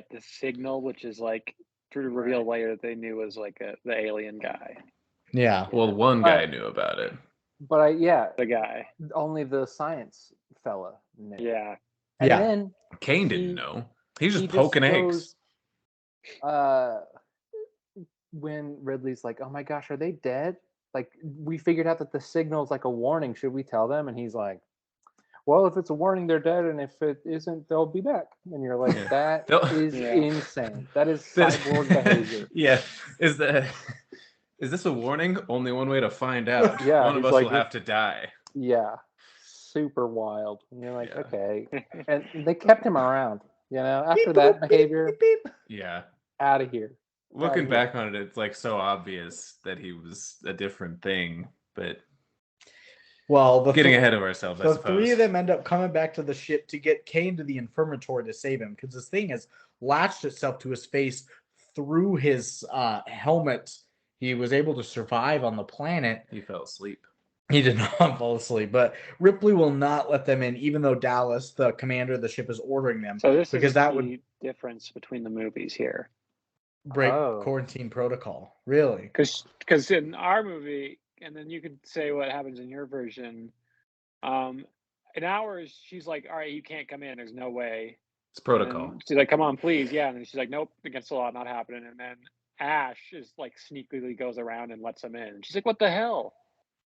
the signal, which is like through the reveal later that they knew was like the alien guy. Yeah. Well, one guy knew about it. But The guy. only the science fella knew. Yeah. And Yeah. then Kane didn't know. He's just poking eggs. When Ridley's like, oh my gosh, are they dead? Like, we figured out that the signal is like a warning. Should we tell them? And he's like, well, if it's a warning, they're dead. And if it isn't, they'll be back. And you're like, that is insane. That is cyborg behavior. Yeah. Is this a warning? Only one way to find out. Yeah, One of us will have to die. Yeah. Super wild. And you're like, okay. And they kept him around, you know, after that behavior. Yeah. Out of here. Looking back on it, it's like so obvious that he was a different thing, but well, getting ahead of ourselves, I the suppose. three of them end up coming back to the ship to get Kane to the infirmatory to save him because this thing has latched itself to his face through his helmet. He was able to survive on the planet. He fell asleep. He did not fall asleep, but Ripley will not let them in, even though Dallas, the commander of the ship, is ordering them. So this because is that the would difference between the movies here. break quarantine protocol. Really? Because in our movie, and then you could say what happens in your version. In ours, she's like, "All right, you can't come in. There's no way." It's protocol. She's like, "Come on, please, yeah." And then she's like, "Nope, against the law, not happening." And then Ash is like sneakily goes around and lets him in. And she's like, "What the hell?"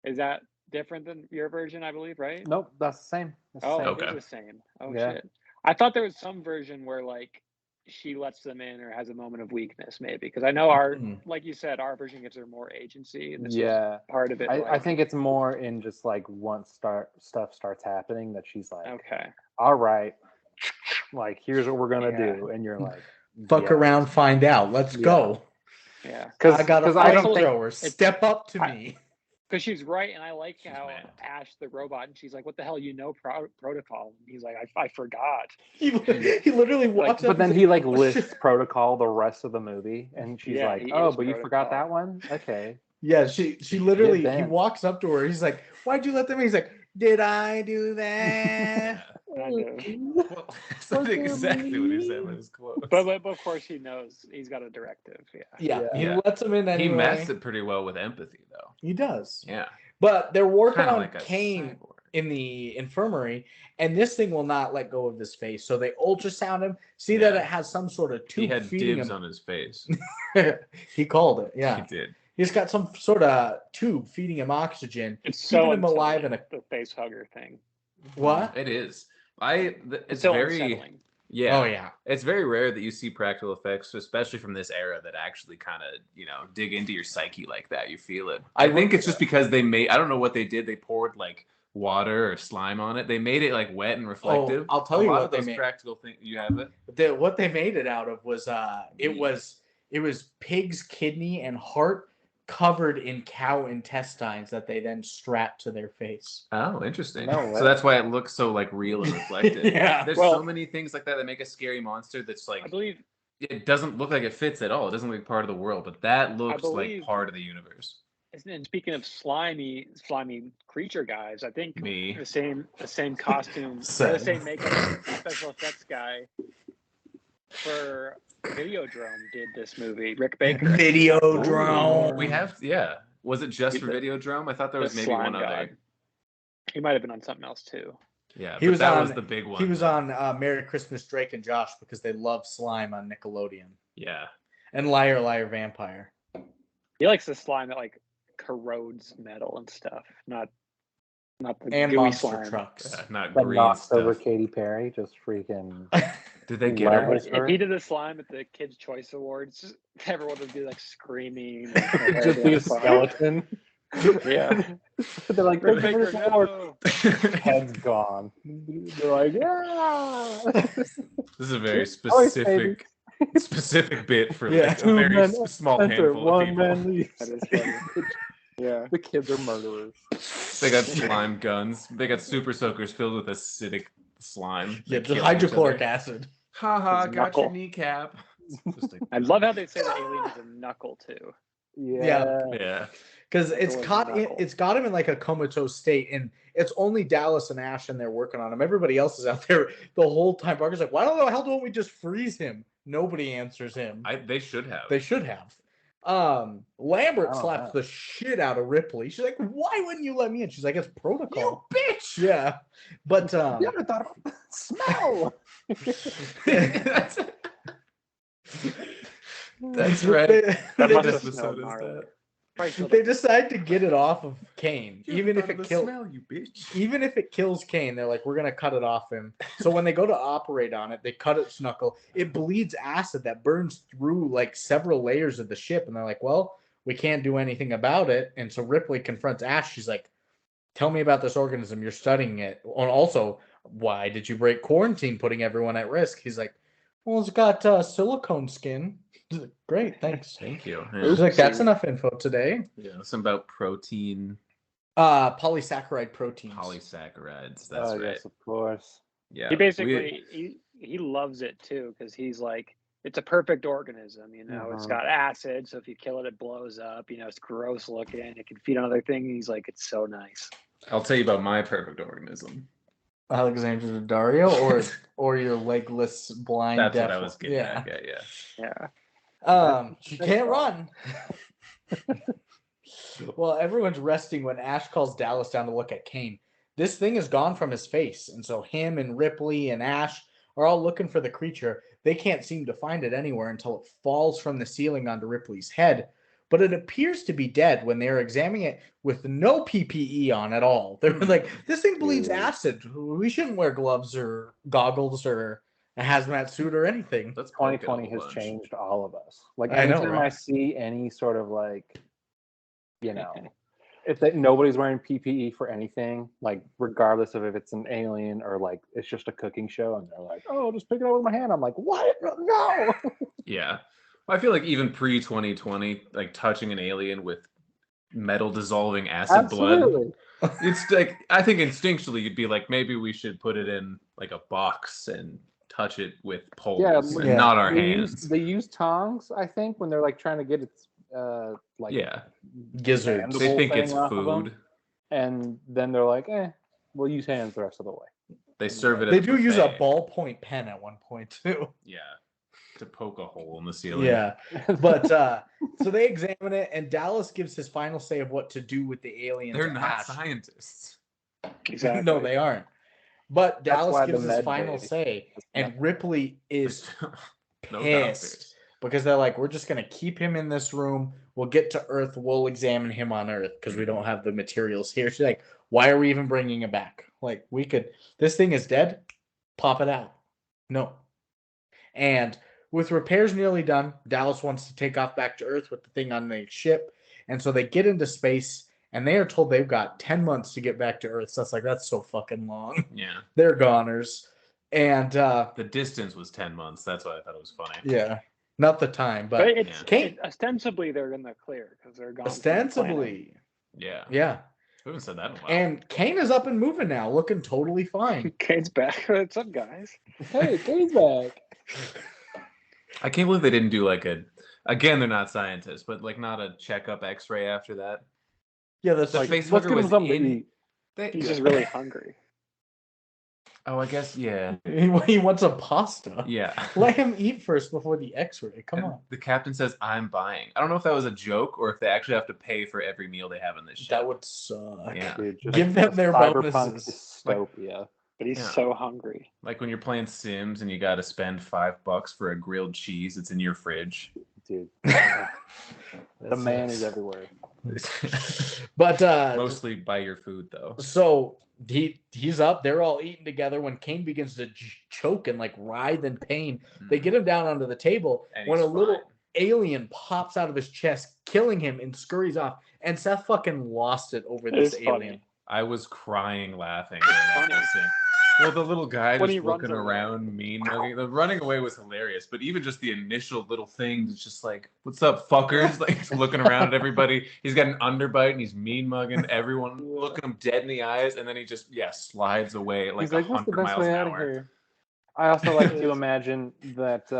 Is that different than your version? I believe, right? Nope, that's the same. That's the Oh, same. Okay. it is the same. Oh Yeah. shit! I thought there was some version where like she lets them in or has a moment of weakness, maybe. Because I know our, like you said, our version gives her more agency, and this is part of it. I think it's more in just like once stuff starts happening that she's like, okay, all right, like here's what we're gonna do, and you're like, fuck around, find out. Let's go. Yeah, because I got a flamethrower. Step up to me. Because she's right, and I like how Ash the robot, and she's like, "What the hell, you know protocol?" And he's like, "I forgot." He literally walks up, but then he like lists protocol the rest of the movie, and she's like, "Oh, but you forgot that one? Okay." Yeah, she literally he walks up to her. He's like, "Why'd you let them in?" He's like, "Did I do that?" Well, that's exactly what he said. It was close. But of course he knows he's got a directive. Yeah. He lets him in anyway. He masks it pretty well with empathy, though. He does. Yeah. But they're working Kinda on like Kane in the infirmary, and this thing will not let go of his face. So they ultrasound him, see that it has some sort of tube. He had feeding dibs him. on his face. He called it. Yeah, he did. He's got some sort of tube feeding him oxygen, it's keeping him alive in the face hugger thing. What? It is. It's so very unsettling. Yeah. Oh yeah. It's very rare that you see practical effects, especially from this era, that actually kind of, dig into your psyche like that. You feel it. I think it's just because they made, I don't know what they did. They poured like water or slime on it. They made it like wet and reflective. I'll tell you what what they those made. practical things. You have it. What they made it out of was it was pig's kidney and heart covered in cow intestines that they then strapped to their face. Oh, interesting. No way. So that's why it looks so like real and reflective. Yeah. There's so many things like that that make a scary monster that's like, I believe it doesn't look like it fits at all. It doesn't look like part of the world, but that looks like part of the universe. And speaking of slimy creature guys, I think Me. the same costume, the same makeup special effects guy for Videodrome did this movie. Rick Baker. Videodrome. We have, Was it just for Videodrome? I thought there was maybe one other. He might have been on something else too. Yeah, that was the big one. He was on Merry Christmas, Drake and Josh because they love slime on Nickelodeon. Yeah. And Liar Liar Vampire. He likes the slime that like corrodes metal and stuff, not the and gooey monster slime. trucks. Yeah, not But green knocks stuff. over Katy Perry, just freaking Did they get her? If he did the slime at the Kids' Choice Awards, everyone would be like screaming. Just be a skeleton. Yeah. They're like, Rick "Thank you for Baker, this award." no. Head's gone. They're like, yeah. This is a very Always, baby. specific bit for Yeah. like a Two very men small enter, handful of one people. man leaves. That is funny. Yeah. The kids are murderers. They got slime guns. They got super soakers filled with acidic slime. Yeah, They just kill each hydrochloric other. acid. Haha, His got knuckle. your kneecap. Just like, I love how they say the alien is a knuckle too. Yeah. yeah. Because it's Knuckle is caught. knuckle. It's got him in like a comatose state, and it's only Dallas and Ash, and they're working on him. Everybody else is out there the whole time. Parker's like, "Why the hell don't we just freeze him?" Nobody answers him. They should have. They should have. Lambert I don't slaps know. the shit out of Ripley. She's like, "Why wouldn't you let me in?" She's like, "It's protocol." You bitch! Yeah, but You ever thought about smell? That's right. They, That they must just- have smelled gnarly. they decide to get it off of Kane, even if it kills. smell, you bitch. Even if it kills Kane, they're like, we're gonna cut it off him. So when they go to operate on it, they cut its knuckle. It bleeds acid that burns through like several layers of the ship, and they're like, well, we can't do anything about it. And so Ripley confronts Ash. She's like, tell me about this organism. You're studying it. And also, why did you break quarantine, putting everyone at risk? He's like, well, it's got silicone skin. She's like, great, thanks. Thank you. He's like, that's enough info today. Yeah, some about protein, Polysaccharide proteins. polysaccharides. That's right. Yes, of course. Yeah. He basically he loves it too because he's like, it's a perfect organism. You know, it's got acid, so if you kill it, it blows up. You know, it's gross looking. It can feed on other things. He's like, it's so nice. I'll tell you about my perfect organism. Alexander Daddario or your legless blind That's deaf. what I was getting at. Yeah. She can't run. Well, everyone's resting when Ash calls Dallas down to look at Kane. This thing is gone from his face, and so him and Ripley and Ash are all looking for the creature. They can't seem to find it anywhere until it falls from the ceiling onto Ripley's head. But it appears to be dead when they're examining it with no PPE on at all. They're like, this thing bleeds acid. We shouldn't wear gloves or goggles or a hazmat suit or anything. That's 2020 has changed all of us. Like I know, anytime right? I see any sort of like, you know, if that nobody's wearing PPE for anything, like regardless of if it's an alien or like it's just a cooking show, and they're like, "Oh, just pick it up with my hand." I'm like, "What? No!" Yeah. I feel like even pre 2020, like touching an alien with metal dissolving acid blood, Absolutely. it's like I think instinctually you'd be like, maybe we should put it in like a box and touch it with poles and yeah. not our They hands. They use tongs, I think, when they're like trying to get its like Gizzards. mandible They think thing it's off of 'em. food. And then they're like, we'll use hands the rest of the way. They serve it. They at do use a buffet. ballpoint pen at one point too. Yeah, to poke a hole in the ceiling. Yeah, but so they examine it, and Dallas gives his final say of what to do with the alien. They're to not Ash. scientists. Exactly. No, they aren't. But That's Dallas why gives the his med final bay say, is and Ripley is No pissed doctors. because they're like, we're just gonna keep him in this room. We'll get to Earth. We'll examine him on Earth because we don't have the materials here. She's like, why are we even bringing it back? Like, we could. This thing is dead. Pop it out. No. And with repairs nearly done, Dallas wants to take off back to Earth with the thing on the ship. And so they get into space, and they are told they've got 10 months to get back to Earth. So it's like, that's so fucking long. Yeah. They're goners. And The distance was 10 months. That's why I thought it was funny. yeah, not the time, But but it's Kane, ostensibly they're in the clear because they're gone. from the planet. ostensibly. Yeah. Yeah. We haven't said that in a while. And Kane is up and moving now, looking totally fine. Kane's back. What's up, guys? Hey, Kane's back. I can't believe they didn't do like again, they're not scientists, but like not a checkup x-ray after that. Yeah, that's The like, face Let's hugger give him was something to in. eat. He's just really hungry. Oh, I guess, yeah. he wants a pasta. Yeah. Let him eat first before the X-ray. Come And on. the captain says, I'm buying. I don't know if that was a joke or if they actually have to pay for every meal they have in this ship. That would suck. Yeah. Dude, just Give them their cyberpunk bonuses. dystopia. But he's Yeah. so hungry. Like when you're playing Sims and you got to spend $5 for a grilled cheese. It's in your fridge. Dude, That the man sucks. is everywhere. But Mostly buy your food though. so he's up. They're all eating together. When Kane begins to choke and like writhe in pain, they get him down onto the table. And When he's a little fine. alien pops out of his chest, killing him, and scurries off. And Seth fucking lost it over this It's alien. funny. I was crying laughing during that whole scene. Well, the little guy When just he runs looking away. around, mean mugging. The running away was hilarious, but even just the initial little thing, it's just like, "What's up, fuckers?" Like he's looking around at everybody. He's got an underbite and he's mean mugging everyone, looking him dead in the eyes, and then he just slides away at like He's like, "What's the 100 best miles way an out of hour. here?" I also like to imagine that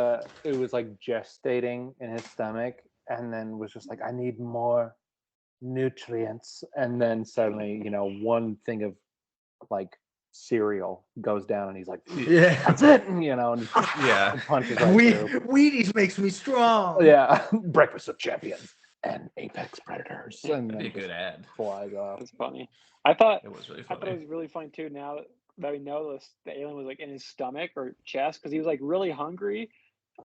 it was like gestating in his stomach, and then was just like, "I need more nutrients," and then suddenly, one thing of like cereal goes down, and he's like, Yeah. "That's it," and and Yeah. punches right through. Wheaties makes me strong. Yeah, breakfast of champions and apex predators, and That'd be a then good just ad. flies off. It's funny. I thought It was really I thought it funny. was really funny too. Now that we know the alien was like in his stomach or chest because he was like really hungry,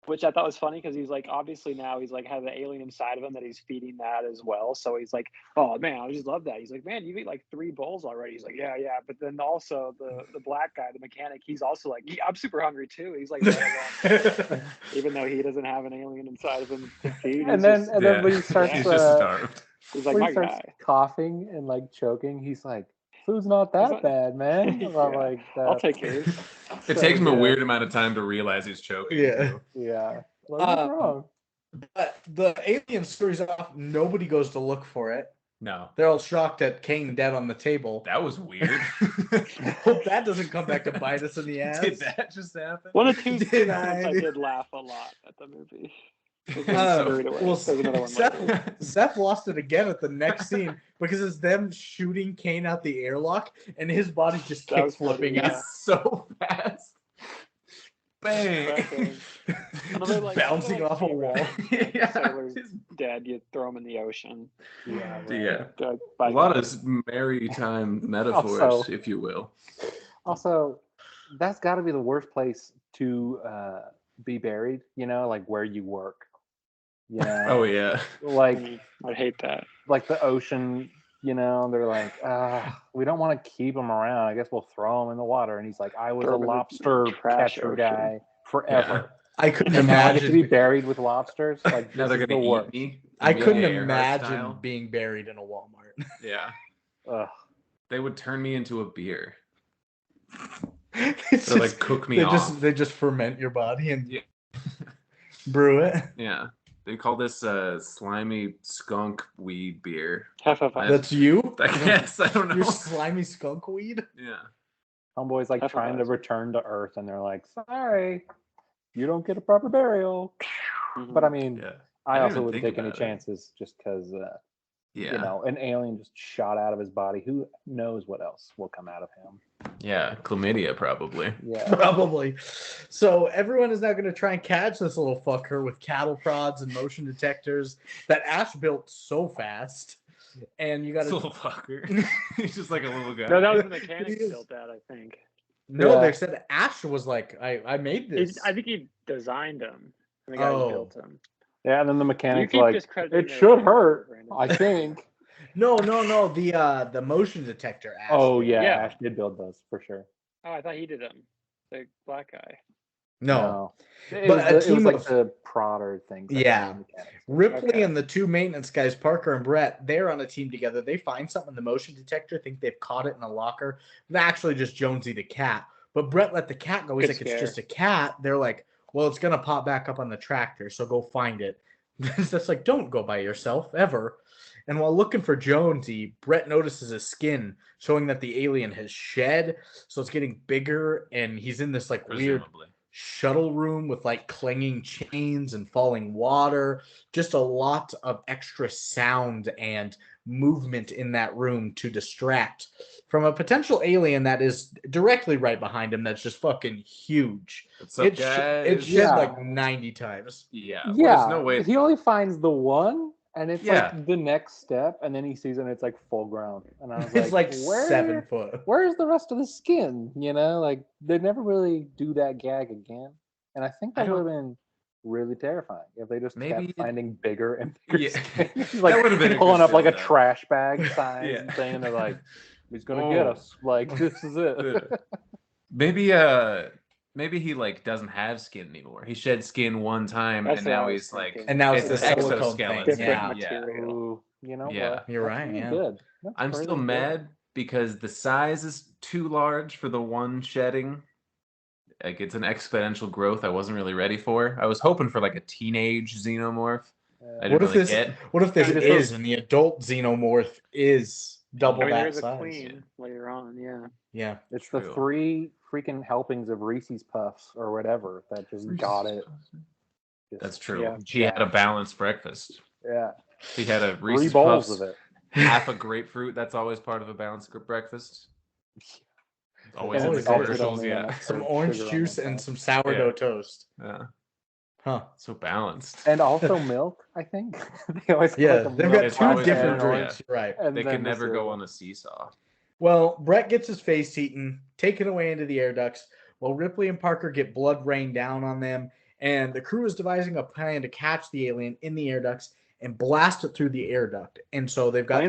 which I thought was funny because he's like obviously now he's like has the alien inside of him that he's feeding that as well. So he's like, oh man, I just love that. He's like, man, you ate like 3 bowls already. He's like, yeah. But then also the black guy, the mechanic, he's also like, yeah, I'm super hungry too. He's like, even though he doesn't have an alien inside of him to feed. And then when he starts, he's just starved. He's like, when my he starts guy. coughing and like choking, he's like, "Food's not that not- bad, man." Yeah, Like that. I'll take yours. It So takes him a good. weird amount of time to realize he's choking. Yeah. too. Yeah. Like, what's wrong? But the alien scurries off. Nobody goes to look for it. No, They're all shocked at Kane dead on the table. that was weird. Hope that doesn't come back to bite us in the ass. Did that just happen? One of two Did moments I? I did laugh a lot at the movie. Was when So- scurried away. Well, There's another one later. Seth lost it again at the next scene because it's them shooting Kane out the airlock and his body just That kick was funny, flipping yeah. out. so fast. Bang. Bang. Another, Just like, bouncing another, off a wall. Yeah. Sailor's dead. You throw him in the ocean. Yeah. Yeah. Go, A lot of maritime metaphors, Also- if you will. Also, that's got to be the worst place to be buried. Like where you work. Oh yeah. Like I hate that. like the ocean. They're like, we don't want to keep him around. I guess we'll throw him in the water. And he's like, I was Throw a him in the lobster trash catcher ocean. guy forever. I couldn't And now I get to be imagine. buried with lobsters. Like Now this they're is the gonna worst. eat me. I couldn't Amelia Earhart imagine style. being buried in a Walmart. Yeah. Ugh. They would turn me into a beer. It's Or like cook me off. They just ferment your body and Yeah. brew it. Yeah. They call this slimy skunk weed beer. Hefeweizen. That's you. I guess. I don't know. You're slimy skunk weed. Yeah. Homeboy's like That's what trying I to was- return to Earth, and they're like, "Sorry, you don't get a proper burial." But I mean, Yeah. I I didn't also even wouldn't think take any about it. chances just because Yeah. an alien just shot out of his body. Who knows what else will come out of him? Yeah. Chlamydia, probably. Yeah. Probably. So everyone is now going to try and catch this little fucker with cattle prods and motion detectors that Ash built so fast. And you got This to. little fucker. He's just like a little guy. No, that was the mechanic He is. built that, I think. No, Yeah. they said Ash was like, I made this. I think he designed them. The guy who Oh. built them. Yeah, and then the You mechanic's keep like, discrediting "It their should work, hurt, Brandon. I think." No. The motion detector. Ash Oh did. yeah, Yeah. Ash did build those for sure. Oh, I thought he did them. The black guy. No. It But was, a it was team like of- the prodder things. that Yeah. the mechanics did. Ripley Okay. and the two maintenance guys, Parker and Brett, they're on a team together. They find something in the motion detector, think they've caught it in a locker. It's actually just Jonesy the cat. But Brett let the cat go. He's Good like, it's scare. just a cat. They're like, well, it's gonna pop back up on the tractor, so go find it. It's just like, don't go by yourself ever. And while looking for Jonesy, Brett notices a skin showing that the alien has shed, so it's getting bigger, and he's in this like weird Presumably. shuttle room with like clanging chains and falling water. Just a lot of extra sound and movement in that room to distract from a potential alien that is directly right behind him. That's just fucking huge. What's up, It guys? shed Yeah. like 90 times. Yeah. Well, Yeah, there's no way. he only finds the one, and it's Yeah. like the next step, and then he sees it, and it's like full grown. And I was It's like where, 7 foot. Where's the rest of the skin? Like they never really do that gag again. And I think I that would don't- have been really terrifying if they just Maybe- kept finding bigger and bigger Yeah. skin. It's That like would've been a pulling good up like a build-up. trash bag size Yeah. thing, and they're like, He's gonna get us. Like this is it. Maybe he like doesn't have skin anymore. He shed skin one time, That's and what I now was he's like, thinking. And now it's it's the an silicone thing. exoskeleton. Different Yeah. material. Ooh, you know Yeah. what? You're That's right, pretty yeah. good. That's I'm pretty still good. mad because the size is too large for the one shedding. Like it's an exponential growth I wasn't really ready for. I was hoping for like a teenage xenomorph. I What didn't if really this? get. What if this I mean, is and the adult xenomorph is double I mean, that there's a size? queen later on. Yeah. Yeah. It's True. the 3 freaking helpings of Reese's Puffs or whatever that just got it. Just- That's true. Yeah. She had a balanced breakfast. Yeah. She had a 3 Reese's bowls Puffs, of it. half a grapefruit. That's always part of a balanced breakfast. Always in the Always commercials. salted Yeah. Some or orange sugar on juice the and top. some sourdough toast. Yeah. Huh. So balanced. And also milk, I think. They always Yeah, put, like, a they've milk got It's two always different milk, drinks. Right. and They then could the never go cereal. on a seesaw. Well, Brett gets his face eaten, taken away into the air ducts, while Ripley and Parker get blood rained down on them, and the crew is devising a plan to catch the alien in the air ducts and blast it through the air duct. And so they've got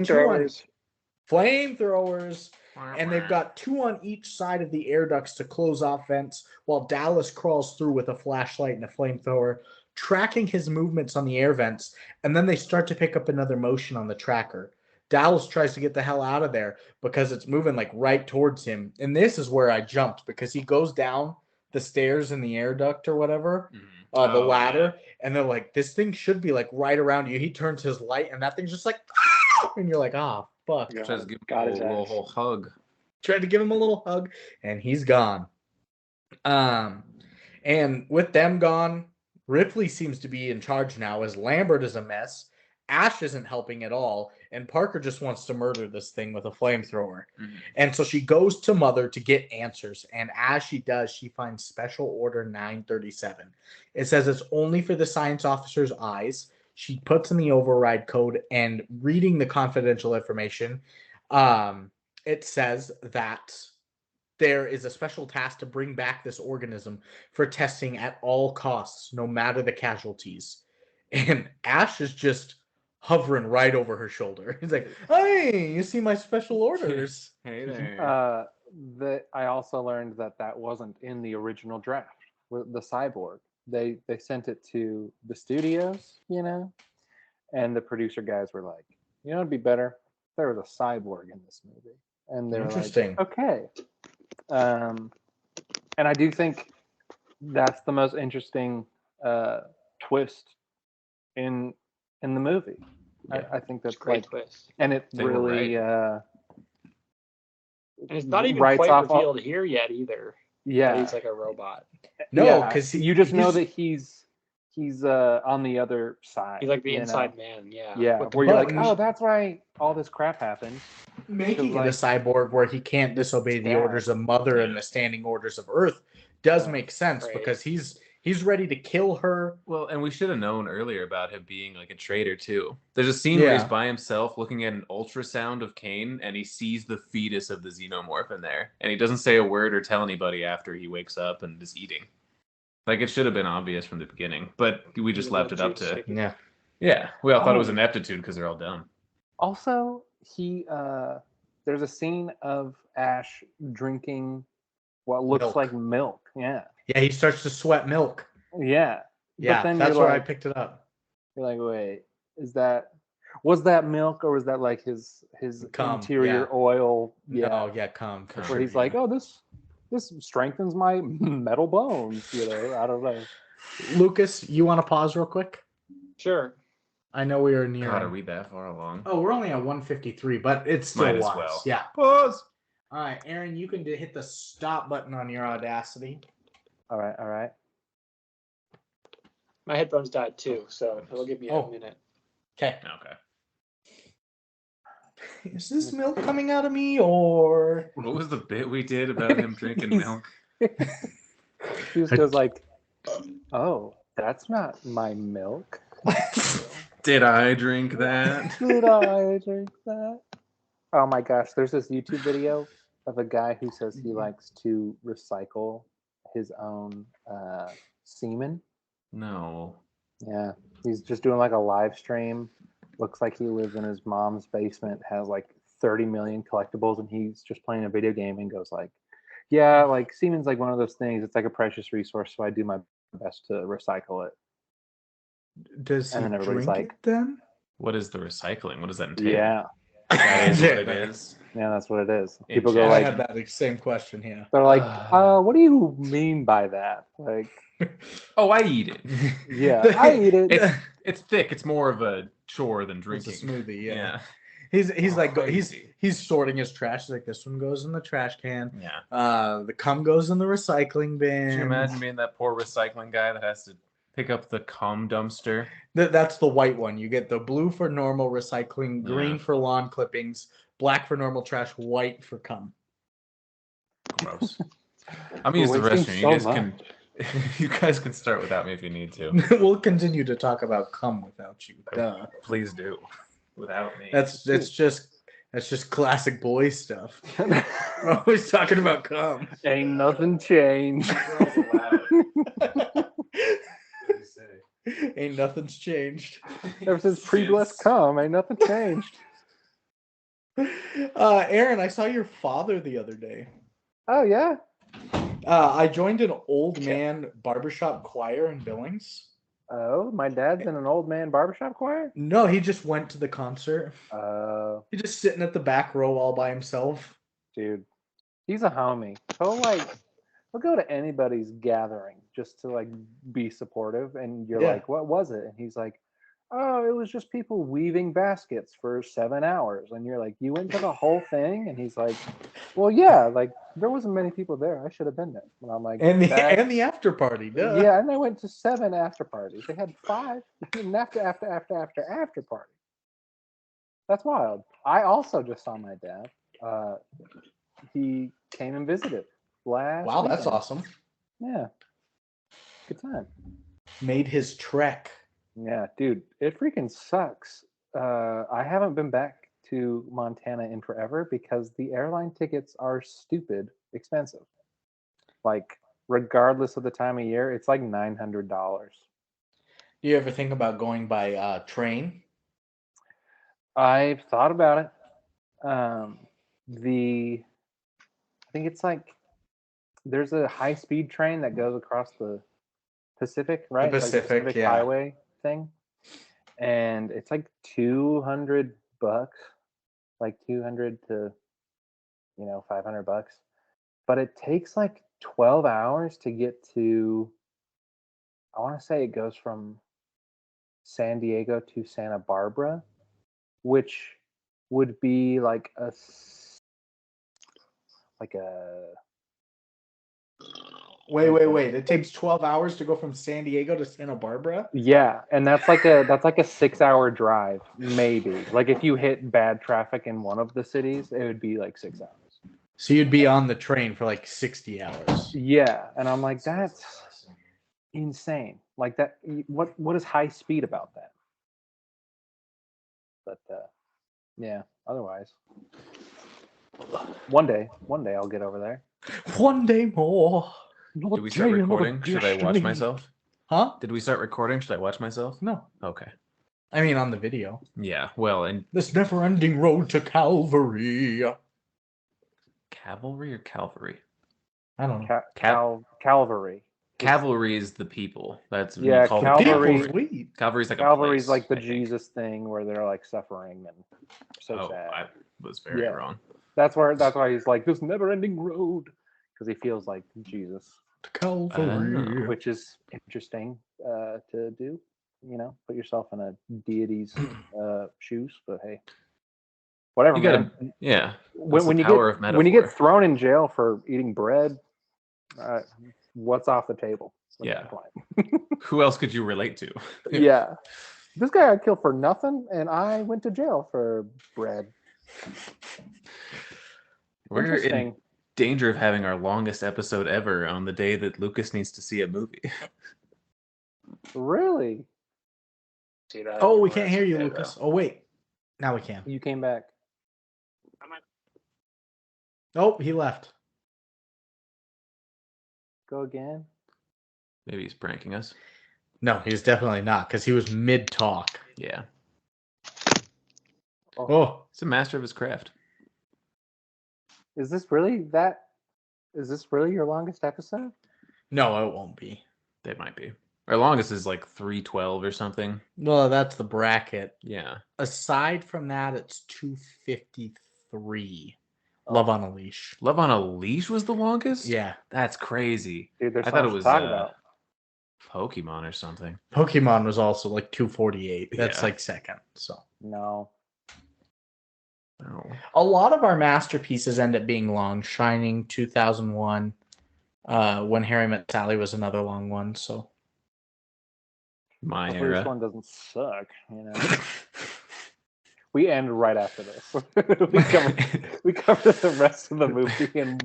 flamethrowers, and they've got 2 on each side of the air ducts to close off vents, while Dallas crawls through with a flashlight and a flamethrower, tracking his movements on the air vents, and then they start to pick up another motion on the tracker. Dallas tries to get the hell out of there because it's moving like right towards him. And this is where I jumped because he goes down the stairs in the air duct or whatever, the ladder, and they're like, this thing should be like right around you. He turns his light and that thing's just like, and you're like, oh, fuck. Yeah. Just give Got him his a ass. little hug. Tried to give him a little hug and he's gone. And with them gone, Ripley seems to be in charge now as Lambert is a mess. Ash isn't helping at all, and Parker just wants to murder this thing with a flamethrower. And so she goes to Mother to get answers, and as she does, she finds Special Order 937. It says it's only for the science officer's eyes. She puts in the override code, and reading the confidential information, it says that there is a special task to bring back this organism for testing at all costs, no matter the casualties. And Ash is just hovering right over her shoulder. He's like, hey, you see my special orders. Hey there. I also learned that wasn't in the original draft with the cyborg. They sent it to the studios, and the producer guys were like, it'd be better if there was a cyborg in this movie. And they're Interesting. like, okay. And I do think that's the most interesting twist in the movie. Yeah. I think that's Great like, twist. and it They were really And it's not even writes quite off all- revealed here yet either. That yeah. he's like a robot. No, because you just know that he's on the other side. He's like the you know? inside man. Yeah. Yeah, With the where you're like, buttons. oh, that's why all this crap happened. making it like- a cyborg where he can't disobey the Yeah. orders of Mother and the standing orders of Earth does Yeah. make sense Right. because he's ready to kill her. Well, and we should have known earlier about him being like a traitor too. There's a scene where he's Yeah. by himself looking at an ultrasound of Kane, and he sees the fetus of the xenomorph in there, and he doesn't say a word or tell anybody after he wakes up and is eating. Like it should have been obvious from the beginning, but we just left it up to. Yeah. Yeah, we all thought it was ineptitude because they're all dumb. Also, there's a scene of Ash drinking what looks Milk. like milk. Yeah. Yeah, he starts to sweat milk. Yeah. Yeah, but then that's you're where I like, picked it up. You're like, wait, was that milk or was that like his Cum, interior yeah. oil? Yeah. No, yeah, come. for Where Where sure, he's like, oh, this strengthens my metal bones. I don't know. Lucas, you want to pause real quick? Sure. I know we are near. God, are we that far along? Oh, we're only at 153, but it's still Might as wise. well. Yeah. Pause. All right, Aaron, you can hit the stop button on your Audacity. All right. My headphones died too, so it'll give me Oh. a minute. Okay. Okay. Is this milk coming out of me or? What was the bit we did about him drinking milk? He just goes like, oh, that's not my milk. Did I drink that? Did I drink that? Oh my gosh, there's this YouTube video of a guy who says he likes to recycle his own semen. No. Yeah, he's just doing like a live stream. Looks like he lives in his mom's basement, has like 30 million collectibles, and he's just playing a video game and goes like, yeah, like semen's like one of those things. It's like a precious resource, so I do my best to recycle it. Does he And then everybody's drink like, it then? What is the recycling? What does that entail? yeah, That is what it is. yeah, that's what it is. In People go chat. I like, had that same question here. they're like, what do you mean by that? Like, Oh, I eat it. yeah, I eat it. It's thick. It's more of a chore than It's drinking. a smoothie, yeah. Yeah. He's like Crazy. he's sorting his trash. He's like, this one goes in the trash can. Yeah. The cum goes in the recycling bin. Can you imagine being that poor recycling guy that has to pick up the cum dumpster? That's the white one. You get the blue for normal recycling, green Yeah. for lawn clippings, black for normal trash, white for cum. Gross. I'm gonna use the Wasting restroom. so You guys much. can. You guys can start without me if you need to. We'll continue to talk about cum without you. Duh. Please do. Without me. That's just classic boy stuff. We're always talking about cum. Ain't nothing changed. Ain't nothing's changed. Ever since pre-blessed cum, ain't nothing changed. Aaron, I saw your father the other day. Oh yeah. I joined an old man barbershop choir in Billings. Oh, my dad's in an old man barbershop choir? No, he just went to the concert. Dude, He's just sitting at the back row all by himself. he's a homie. He'll go to anybody's gathering just to like be supportive, and you're Yeah. like, what was it? And he's like, oh, it was just people weaving baskets for 7 hours. And you're like, you went to the whole thing? And he's like, well, yeah, like there wasn't many people there. I should have been there. And I'm like, And the after party, duh. yeah, and I went to 7 after parties. They had 5 and after party. That's wild. I also just saw my dad. He came and visited last Wow, that's weekend. awesome. Yeah. Good time. Made his trek. Yeah, dude, it freaking sucks. I haven't been back to Montana in forever because the airline tickets are stupid expensive. Like, regardless of the time of year, it's like $900. Do you ever think about going by train? I've thought about it. I think it's like there's a high-speed train that goes across the Pacific, right? The It's like Pacific, yeah. Highway thing, and it's like $200, like 200 to $500, but it takes like 12 hours to get to. I want to say it goes from San Diego to Santa Barbara, which would be like a Wait. It takes 12 hours to go from San Diego to Santa Barbara? yeah, and that's like a 6-hour drive, maybe. Like if you hit bad traffic in one of the cities, it would be like 6 hours. So you'd be on the train for like 60 hours. Yeah, and I'm like, that's insane. Like that. What is high speed about that? But yeah. Otherwise, one day I'll get over there. One day more. Did we start recording? Should I watch myself? Huh? Did we start recording? Should I watch myself? No. Okay. I mean, on the video. Yeah. Well, and This never-ending road to Calvary. cavalry or Calvary? I don't know. Cavalry. Cavalry is the people. That's what Yeah, you call the Cavalry- people. Sweet. Cavalry's like Calvary's a place, like the I think. Jesus thing where they're like suffering and so Oh, sad. I was very Yeah. wrong. That's why he's like this never-ending road, because he feels like Jesus, To Calvary. which is interesting to do. Put yourself in a deity's shoes. But hey, whatever, You gotta, man. yeah. When the you power of when you get metaphor. thrown in jail for eating bread, what's off the table? What's Yeah. the point? Who else could you relate to? Yeah. This guy I killed for nothing, and I went to jail for bread. We're in Interesting. danger of having our longest episode ever on the day that Lucas needs to see a movie. Really? Oh, we can't hear you, Lucas. Oh, wait. Now we can. You came back. Oh, he left. Go again. Maybe he's pranking us. No, he's definitely not, because he was mid-talk. Yeah. Oh, He's a master of his craft. Is this really that? Is this really your longest episode? No, it won't be. They might be. Our longest is like 312 or something. No, that's the bracket. Yeah. Aside from that, it's 253. Love on a Leash. Love on a Leash was the longest? Yeah. That's crazy. Dude, there's I so thought much it was to talk about. Pokemon or something. Pokemon was also like 248. That's Yeah. like second. So No. Oh. a lot of our masterpieces end up being long. Shining 2001. When Harry Met Sally was another long one. So My Hopefully this era. one doesn't suck, you know. We end right after this. we cover the rest of the movie in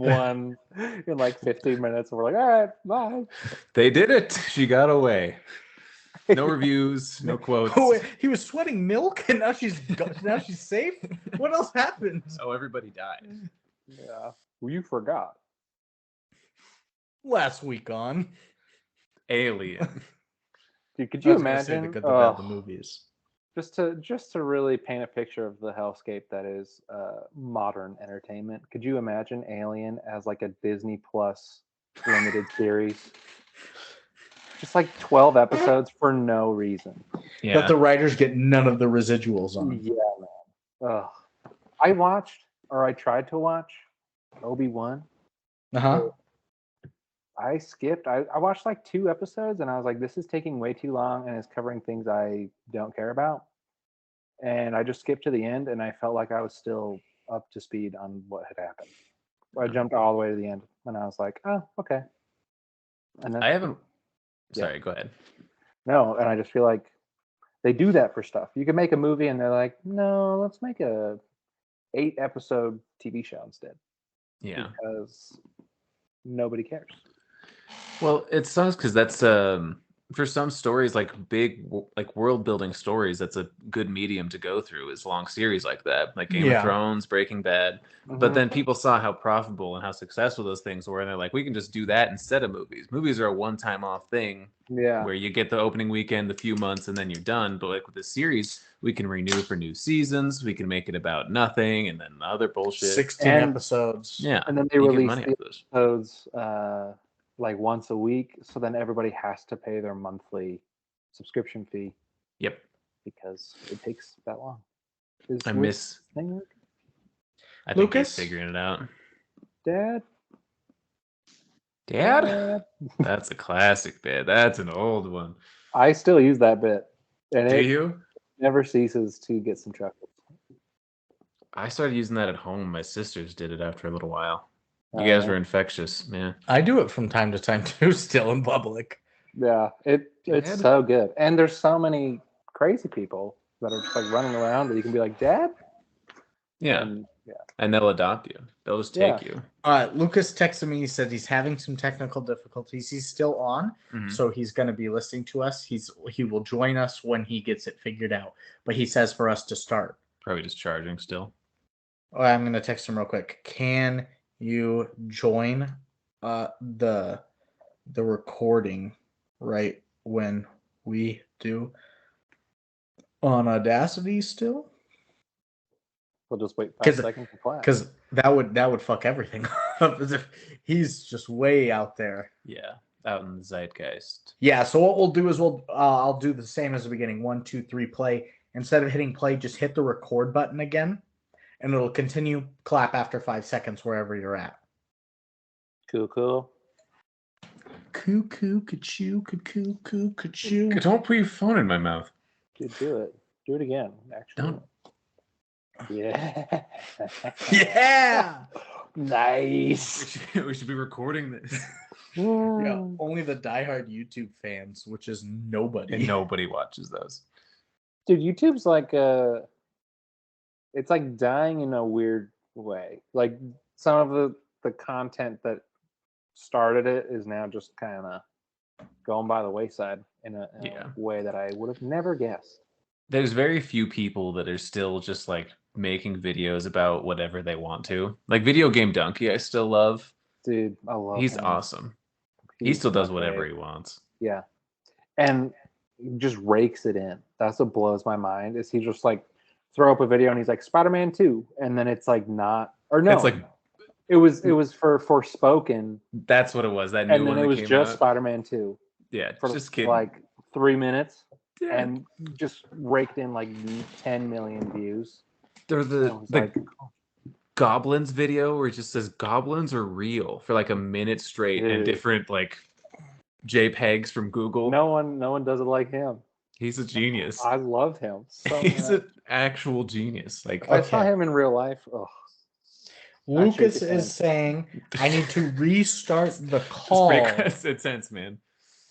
like 15 minutes, and we're like, all right, bye. They did it. She got away. No reviews, no quotes. oh, he was sweating milk, and now she's safe. What else happened? Oh, everybody died. Yeah. Well, you forgot. Last week on. Alien. Dude, could I you was gonna say imagine? the good, the bad, the movies? Just to really paint a picture of the hellscape that is modern entertainment. Could you imagine Alien as like a Disney Plus limited series? Just like 12 episodes for no reason. Yeah. That the writers get none of the residuals on. Yeah, man. Ugh. I tried to watch Obi-Wan. Uh-huh. I skipped. I watched like 2 episodes and I was like, this is taking way too long and it's covering things I don't care about. And I just skipped to the end and I felt like I was still up to speed on what had happened. I jumped all the way to the end and I was like, oh, okay. And then I haven't. Yeah. Sorry, go ahead. no, and I just feel like they do that for stuff. You can make a movie and they're like, no, let's make a 8-episode TV show instead. Yeah. Because nobody cares. Well, it sucks because that's for some stories, like big like world building stories, that's a good medium to go through is long series like that, like Game Yeah. of Thrones, Breaking Bad. But then people saw how profitable and how successful those things were, and they're like, we can just do that instead of movies. Movies are a one-time off thing Yeah. where you get the opening weekend, the few months, and then you're done. But like with the series, we can renew for new seasons. We can make it about nothing, and then other bullshit. 16 And- episodes. Yeah, And then they you get release money the off those. episodes like once a week, so then everybody has to pay their monthly subscription fee Yep, because it takes that long. I miss. thing work? I think he's Lucas? figuring it out. Dad? Dad? That's a classic bit. That's an old one. I still use that bit, and Do it you? never ceases to get some chuckles. I started using that at home. My sisters did it after a little while. You Oh, guys yeah. were infectious, man. I do it from time to time too, still in public. Yeah, it's Dad? so good, and there's so many crazy people that are just like running around that you can be like, Dad? Yeah, And, yeah. and they'll adopt you. They'll just take you. Lucas texted me. He said he's having some technical difficulties. He's still on, Mhm. so he's going to be listening to us. He will join us when he gets it figured out. But he says for us to start. Probably just charging still. Oh, I'm going to text him real quick. Can you join the recording right when we do on Audacity still? We'll just wait 5 'Cause- seconds for class. Because that would fuck everything up as if he's just way out there. Yeah, out in the zeitgeist. Yeah, so what we'll do is I'll do the same as the beginning. 1, 2, 3, play. Instead of hitting play, just hit the record button again, and it'll continue. Clap after 5 seconds wherever you're at. Cool. Cuckoo, ka-choo, cuckoo, ka-choo. Don't put your phone in my mouth. Dude, do it. Do it again, actually. Don't. Yeah. Yeah. Nice. We should be recording this. Yeah, only the diehard YouTube fans, which is nobody. And nobody watches those. Dude, YouTube's like it's like dying in a weird way. Like some of the content that started it is now just kind of going by the wayside in a way that I would have never guessed. There's very few people that are still just like making videos about whatever they want to. Like Video Game Donkey, I still love. Dude, I love He's him. awesome. He He's still does my whatever fave. he wants. Yeah. And he just rakes it in. That's what blows my mind is he just like throw up a video and he's like Spider-Man 2 and then it's like not or no. It's like It was for Forspoken, That's what it was. That new and one then it that was came just out. Spider-Man 2 Yeah, for just kidding. like 3 minutes, Yeah. and just raked in like 10 million views. There's And I the was like, goblins video where it just says goblins are real for like a minute straight and Dude. different like JPEGs from Google. no one does it like him. He's a genius. I love him so He's much. an actual genius. Like If I saw Okay. him in real life, oh, Lucas shake his hand. is saying I need to restart the it's call. pretty intense, man.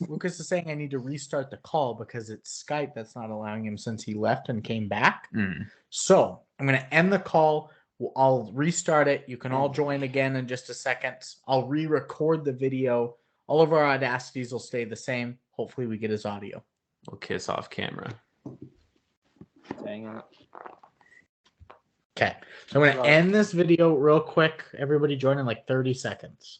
Lucas is saying I need to restart the call because it's Skype that's not allowing him since he left and came back. So I'm going to end the call. I'll restart it. You can all join again in just a second. I'll re-record the video. All of our audacities will stay the same. Hopefully we get his audio. We'll kiss off camera. dang it. Okay. So I'm going to end this video real quick. Everybody join in like 30 seconds.